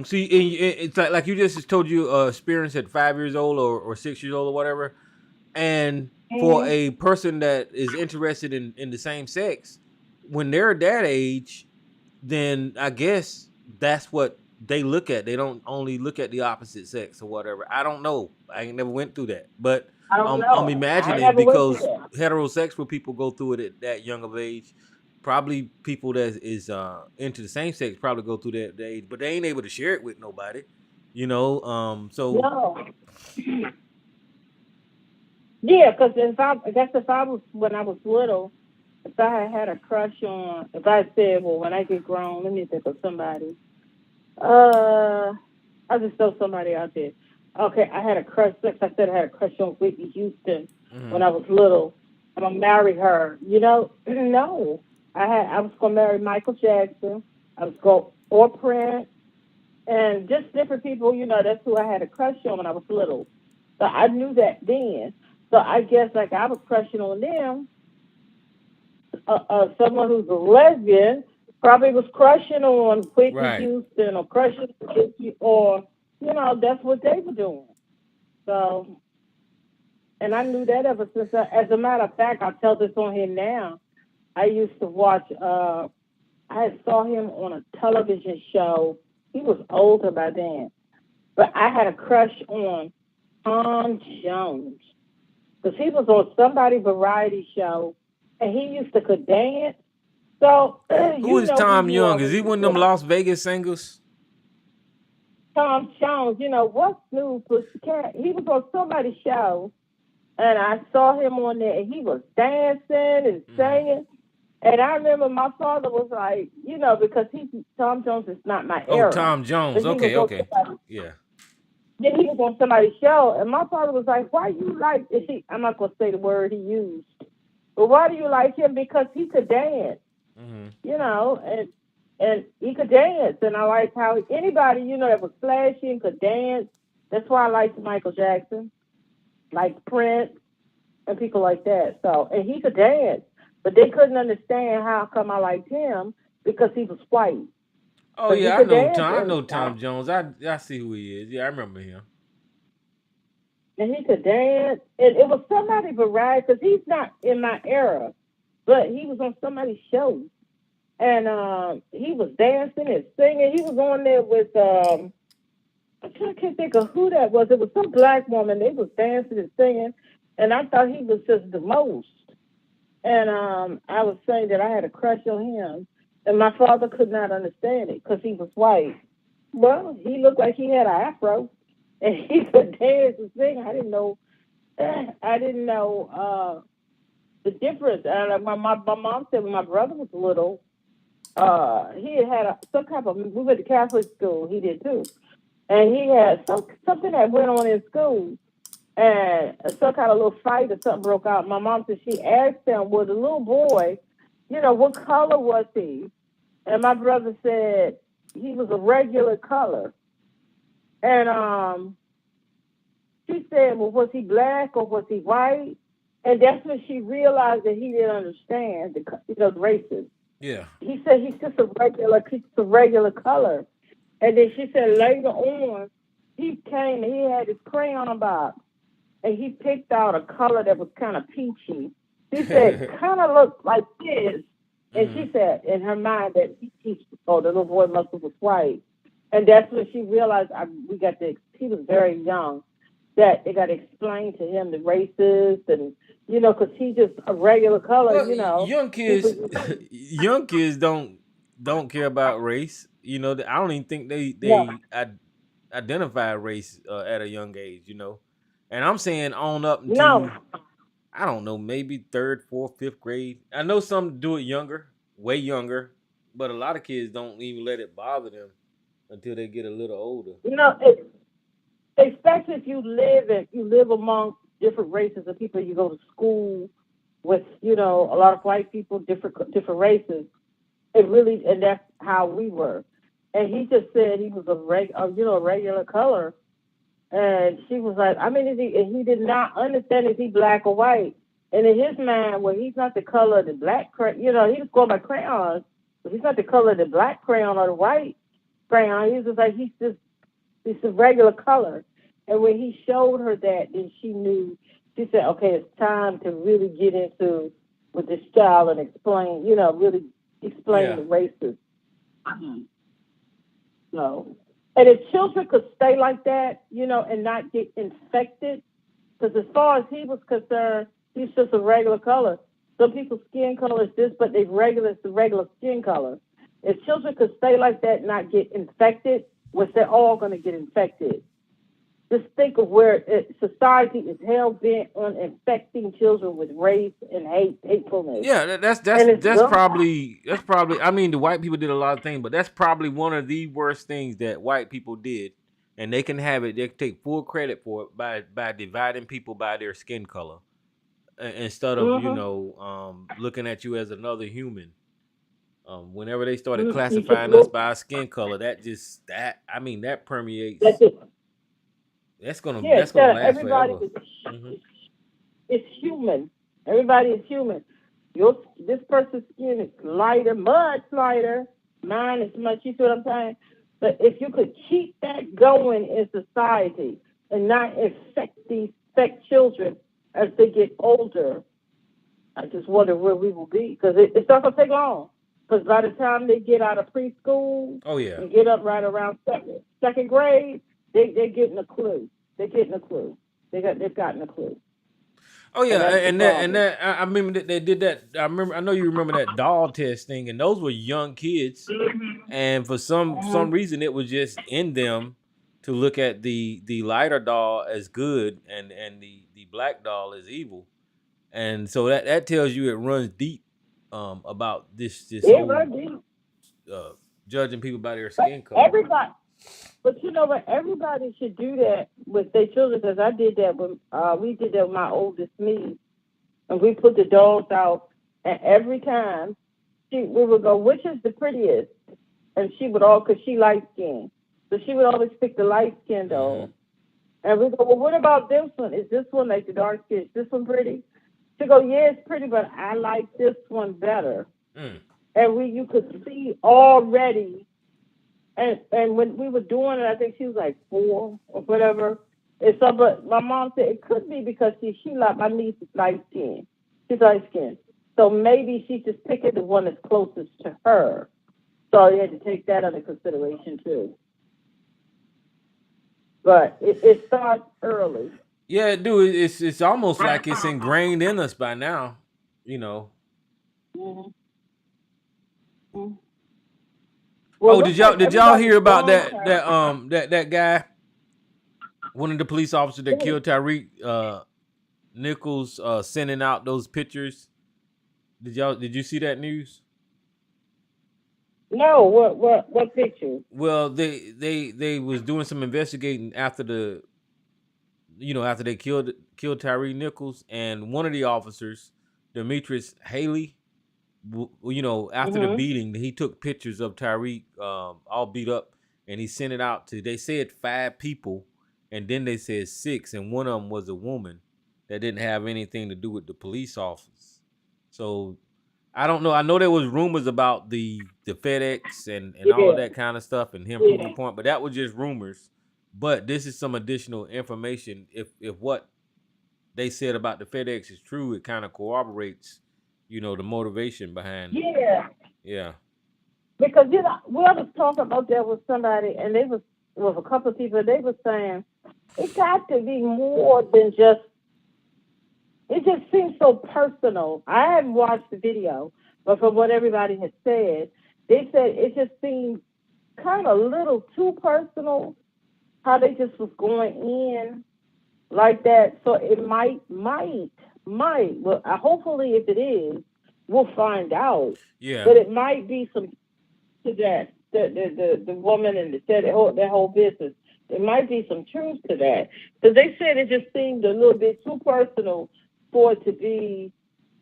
see, it's like you just told you experience at 5 years old or 6 years old or whatever, and for Mm-hmm. a person that is interested in the same sex, when they're that age, then I guess that's what they look at. They don't only look at the opposite sex or whatever. I don't know. I ain't never went through that, but I don't I'm know. I imagining never went through because that. heterosexual people go through it at that young of age. Probably people that is into the same sex probably go through that age, but they ain't able to share it with nobody. So No. Yeah, because I guess if I was when I was little, if I had a crush on, if I said, well, when I get grown, let me think of somebody. Uh, I just throw somebody out there. Okay, I had a crush. Like I said, I had a crush on Whitney Houston when mhm. I was little. I'm gonna marry her. You know, no. I was gonna marry Michael Jackson. I was going or Prince and just different people. You know, that's who I had a crush on when I was little. So I knew that then. So I guess like I was crushing on them. Someone who's a lesbian probably was crushing on Whitney Right. Houston or crushing or that's what they were doing. So, and I knew that ever since. As a matter of fact, I'll tell this on here now. I used to watch. I saw him on a television show. He was older by then, but I had a crush on Tom Jones because he was on somebody variety show, and he used to could dance. So Who you is know who Tom you are Young? Is when he you one of hear them Las Vegas singers? Tom Jones. You know what's new, Pussycat? He was on somebody's show, and I saw him on there, and he was dancing and Hmm. singing. And I remember my father was like, because Tom Jones is not my Oh, era, Tom Jones. but he was Okay, on okay. somebody's. Yeah. Then he was on somebody's show, and my father was like, "Why you like?" I'm not gonna say the word he used, but why do you like him? Because he could dance. Hmm. And he could dance, and I liked how anybody that was flashy and could dance. That's why I liked Michael Jackson, like Prince, and people like that. So, and he could dance, but they couldn't understand how come I liked him because he was white, Oh but he yeah, I could know dance Tom. I and know Tom Jones. I see who he is. Yeah, I remember him. he could dance, and it was somebody variety because he's not in my era, but he was on somebody's show, and he was dancing and singing. He was on there with I can't think of who that was. It was some black woman. They was dancing and singing, and I thought he was just the most. And I was saying that I had a crush on him, and my father could not understand it because he was white. Well, he looked like he had an afro, and he could dance and sing. I didn't know. I didn't know the difference. And my mom said when my brother was little, he had some type of. We went to Catholic school. He did too, and he had something that went on in school, and some kind of little fight or something broke out. My mom said she asked him, "Well, the little boy, what color was he?" And my brother said he was a regular color. And she said, "Well, was he black or was he white?" And that's when she realized that he didn't understand the races. Yeah. He said he's just a regular color. And then she said later on, he came and he had his crayon box and he picked out a color that was kind of peachy. She said, kind of looked like this. And Hmm. she said in her mind that the little boy must have was white. And that's when she realized he was very young, that they got to explain to him the races and, because he's just a regular color, Well, young people, kids, young kids don't care about race. I don't even think no, identify race at a young age. And I'm saying on up no, into I don't know, maybe third, fourth, fifth grade. I know some do it younger, way younger, but a lot of kids don't even let it bother them until they get a little older. You know, especially if you live among different races of people. You go to school with, you know, a lot of white people, different races. It really, and that's how we were. And he just said he was a regular color. And she was like, I mean, and he did not understand if he black or white. And in his mind, well, he's not the color of the black crayon. You know, he was going by crayons, but he's not the color of the black crayon or the white crayon. He's just like, he's a regular color. And when he showed her that, then she knew. She said, okay, it's time to really get into with this child and explain, you know, really explain the races. So, and if children could stay like that, you know, and not get infected, because as far as he was concerned, he's just a regular color. Some people's skin color is this, but it's the regular skin color. If children could stay like that and not get infected, which they're all going to get infected. Just think of where society is hell bent on infecting children with race and hatefulness. Yeah, that's probably. I mean, the white people did a lot of things, but that's probably one of the worst things that white people did, and they can have it. They can take full credit for it by dividing people by their skin color, instead of looking at you as another human. Whenever they started classifying us by our skin color, that permeates. That's gonna last forever. It's human. Everybody is human. This person's skin is lighter, much lighter. Mine is much. You see what I'm saying? But if you could keep that going in society and not infect children as they get older, I just wonder where we will be, because it's not gonna take long. Because by the time they get out of preschool, and get up right around second grade, they're getting a clue. They've gotten a clue. Oh yeah, and that I remember that they did that. I know you remember that doll test thing, and those were young kids, and for some reason it was just in them to look at the lighter doll as good and the black doll as evil, and so that tells you it runs deep about this whole, judging people by their skin color. But you know what? Everybody should do that with their children, because I did that when we did that with my oldest niece, and we put the dolls out, and every time we would go, which is the prettiest? And she would because she light skinned, so she would always pick the light skinned doll. And we go, well, what about this one? Is this one like the dark skin? Is this one pretty? She go, yeah, it's pretty, but I like this one better. And you could see already. And when we were doing it, I think she was like 4 or whatever. And so, but my mom said it could be because she like, my niece is light skinned. She's light skinned. So maybe she's just picking the one that's closest to her. So you had to take that under consideration too. But it starts early. Yeah, dude, it's almost like it's ingrained in us by now, you know. Well, did y'all hear about that guy, one of the police officers that killed Tyreek Nichols, sending out those pictures? Did you see that news? No, what picture? Well, they was doing some investigating after they killed Tyreek Nichols, and one of the officers, Demetrius Haley, after the beating, he took pictures of Tyreek all beat up, and he sent it out to, they said 5 people, and then they said 6, and one of them was a woman that didn't have anything to do with the police office. So I don't know. I know there was rumors about the FedEx and all of that kind of stuff, and him proving the point, but that was just rumors. But this is some additional information. If what they said about the FedEx is true, it kind of corroborates, the motivation behind it. Yeah. Because, we was talking about that with somebody, and they was with a couple of people, they were saying it got to be more than just, it just seems so personal. I haven't watched the video, but from what everybody had said, they said it just seemed kind of a little too personal, how they just was going in like that. So it might, well, hopefully if it is, we'll find out. Yeah. But it might be some to that. the woman and said that whole business. There might be some truth to that, because they said it just seemed a little bit too personal for it to be,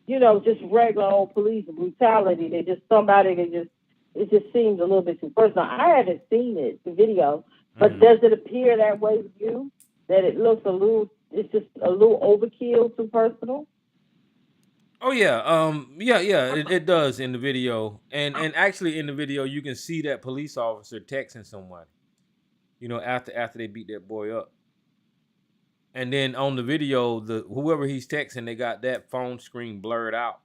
just regular old police brutality. They just somebody that just it just seems a little bit too personal. I haven't seen the video, but does it appear that way to you? That it looks it's just a little overkill, too personal? Oh yeah, it does in the video, and actually in the video you can see that police officer texting someone, after they beat that boy up, and then on the video, whoever he's texting, they got that phone screen blurred out,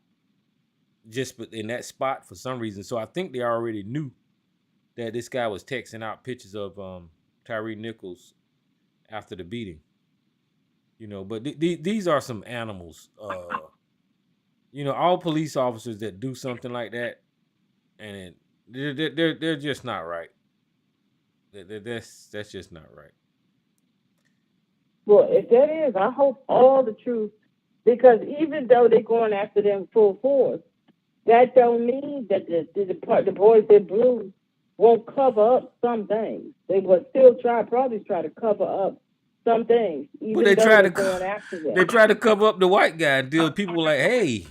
just in that spot for some reason. So I think they already knew that this guy was texting out pictures of Tyree Nichols after the beating, But these are some animals. All police officers that do something like that, and they're just not right. That's just not right. Well, if that is, I hope all the truth, because even though they're going after them full force, that don't mean that the boys in blue won't cover up some things. They will still probably try to cover up some things. Even but they try to going after them. They try to cover up the white guy until people were like, hey,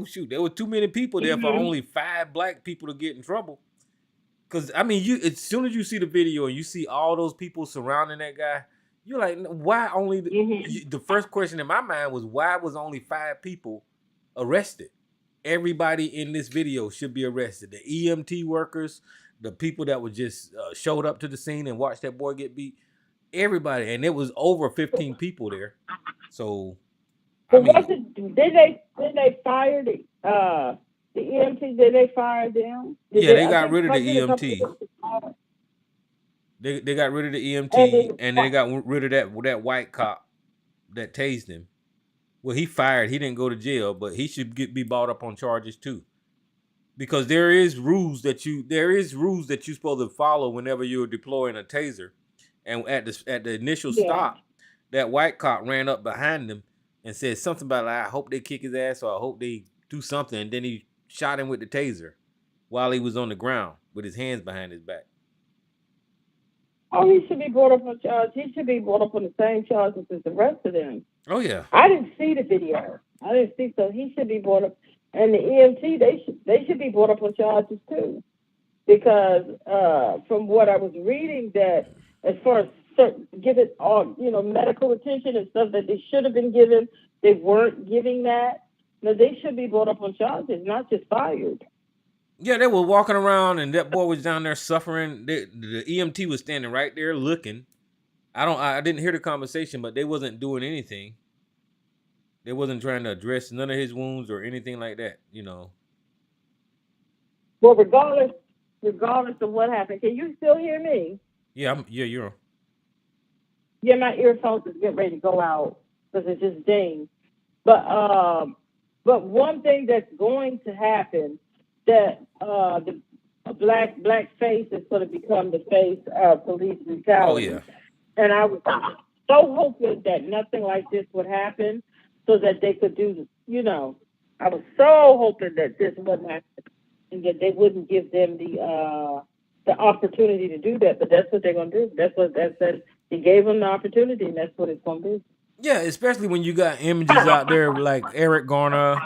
shoot, there were too many people there for only 5 black people to get in trouble. Because as soon as you see the video and you see all those people surrounding that guy, you're like, why only? The first question in my mind was, why was only 5 people arrested? Everybody in this video should be arrested. The EMT workers, the people that were just showed up to the scene and watched that boy get beat. Everybody, and it was over 15 people there. So, did they fire the EMT? Did they fire them? They got rid of the EMT. They got rid of the EMT, and they got rid of that white cop that tased him. Well, he fired. He didn't go to jail, but he should be brought up on charges too, because there is rules that you're supposed to follow whenever you're deploying a taser. And at the initial stop, that white cop ran up behind him and said something about, like, I hope they kick his ass, or I hope they do something. And then he shot him with the taser while he was on the ground with his hands behind his back. Oh, he should be brought up on charge. He should be brought up on the same charges as the rest of them. Oh yeah. I didn't see the video. So he should be brought up, and the EMT they should be brought up on charges too, because from what I was reading, that as far as giving all medical attention and stuff that they should have been given, they weren't giving that. No, they should be brought up on charges, not just fired. Yeah, they were walking around, and that boy was down there suffering. The EMT was standing right there looking. I didn't hear the conversation, but they wasn't doing anything. They wasn't trying to address none of his wounds or anything like that, Well, regardless of what happened, can you still hear me? Yeah, you're on. Yeah, my earphones is getting ready to go out because it just dinged. But one thing that's going to happen, that the black face is going to become the face of police brutality. Oh yeah. And I was so hoping that nothing like this would happen, so that they could do. I was so hoping that this wouldn't happen, and that they wouldn't give them the opportunity to do that. But that's what they're going to do. That's what that said. He gave them the opportunity, and that's what it's going to be. Yeah, especially when you got images out there like Eric Garner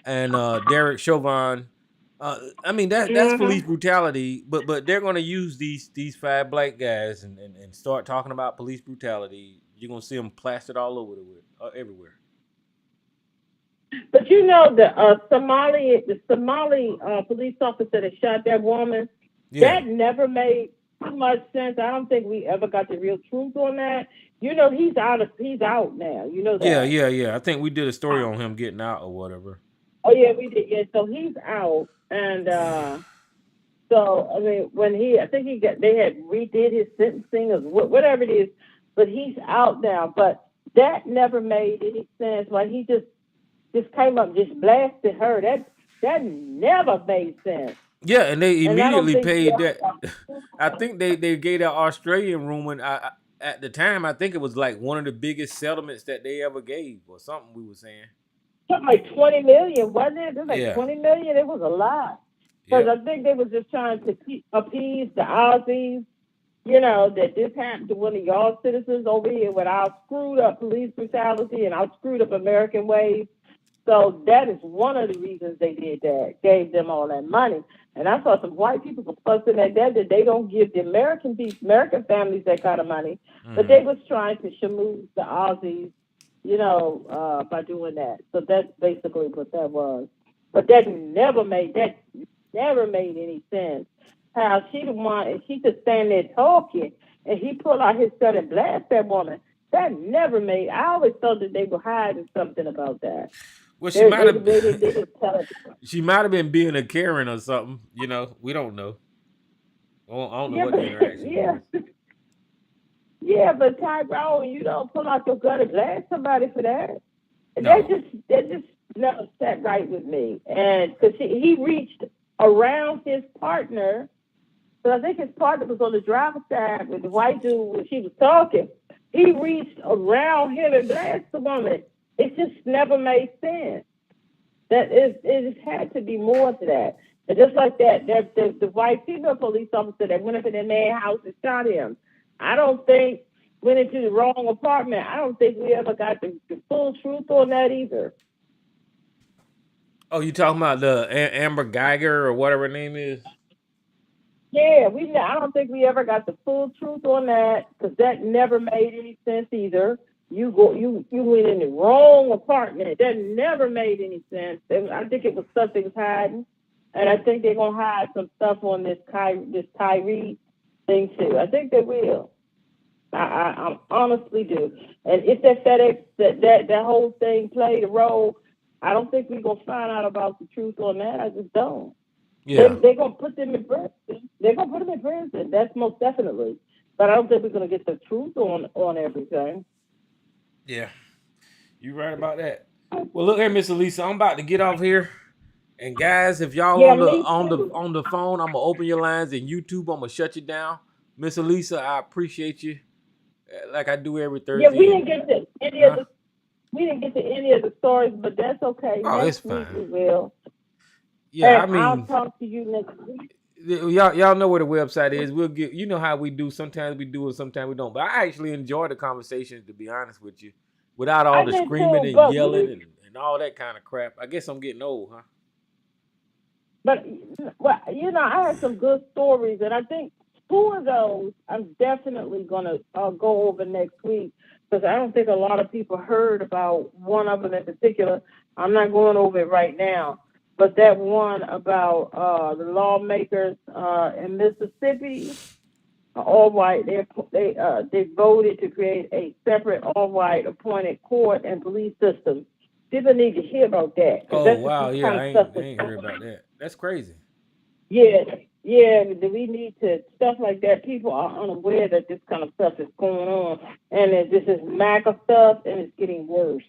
and Derek Chauvin. That's police brutality, but they're going to use these 5 black guys and start talking about police brutality. You're going to see them plastered all over everywhere. But the Somali police officer that shot that woman, that never made too much sense. I don't think we ever got the real truth on that. He's out now. That. Yeah. I think we did a story on him getting out or whatever. Oh yeah, we did. Yeah, so he's out, and when they had redid his sentencing or whatever it is, but he's out now. But that never made any sense. Like he just came up, just blasted her. That never made sense. Yeah, and they immediately paid that. I think they gave that Australian woman. At the time, I think it was like one of the biggest settlements that they ever gave, or something we were saying. Something like $20 million, wasn't it? It was like $20 million. It was a lot. Because I think they was just trying to appease the Aussies, that this happened to one of y'all citizens over here with our screwed up police brutality and our screwed up American ways. So that is one of the reasons they did that, gave them all that money. And I saw some white people fussing at that they don't give the American families that kind of money. But they was trying to schmooze the Aussies, by doing that. So that's basically what that was. But that never made any sense. How she the one, and she just stand there talking, and he pull out his gun and blast that woman. That never made. I always thought that they were hiding something about that. Well, she might have. She might have been being a Karen or something. We don't know. I don't know what the interaction was. Yeah, but Tyrone, you don't pull out your gun and blast somebody for that. No. That just never sat right with me. And because he reached around his partner, but I think his partner was on the driver's side with the white dude when she was talking. He reached around him and blasted the woman. It just never made sense. It just had to be more to that. And just like that, the white female police officer that went up in that man's house and shot him, I don't think went into the wrong apartment. I don't think we ever got the full truth on that either. Oh, you talking about the Amber Geiger or whatever her name is? Yeah, I don't think we ever got the full truth on that because that never made any sense either. You went in the wrong apartment. That never made any sense. I think it was something's hiding, and I think they're gonna hide some stuff on this Tyree thing too. I think they will. I honestly do. And if that FedEx that whole thing played a role, I don't think we're gonna find out about the truth on that. I just don't. Yeah. They're gonna put them in prison. They're gonna put them in prison. That's most definitely. But I don't think we're gonna get the truth on everything. Yeah, you're right about that. Well, look here, Miss Elisa, I'm about to get off here. And guys, if y'all on the phone, I'm gonna open your lines, and YouTube, I'm gonna shut you down. Miss Elisa, I appreciate you, like I do every Thursday. Yeah, we didn't get to any of the stories, but that's okay. Oh, next it's fine. week we will. Yeah, and I'll talk to you next week. Y'all know where the website is. We'll get, how we do. Sometimes we do it, sometimes we don't. But I actually enjoy the conversations, to be honest with you, without all the screaming and yelling and all that kind of crap. I guess I'm getting old, huh? But I had some good stories, and I think 2 of those I'm definitely gonna go over next week because I don't think a lot of people heard about one of them in particular. I'm not going over it right now. But that one about the lawmakers in Mississippi, all white, they voted to create a separate all white appointed court and police system. People need to hear about that. Oh wow, yeah, I ain't heard about that. That's crazy. Yeah, we need to stuff like that. People are unaware that this kind of stuff is going on, and this is MAGA stuff, and it's getting worse.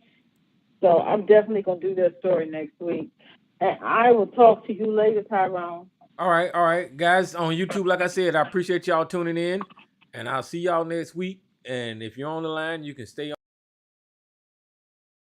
So I'm definitely gonna do that story next week. And I will talk to you later, Tyrone. All right. Guys, on YouTube, like I said, I appreciate y'all tuning in. And I'll see y'all next week. And if you're on the line, you can stay on.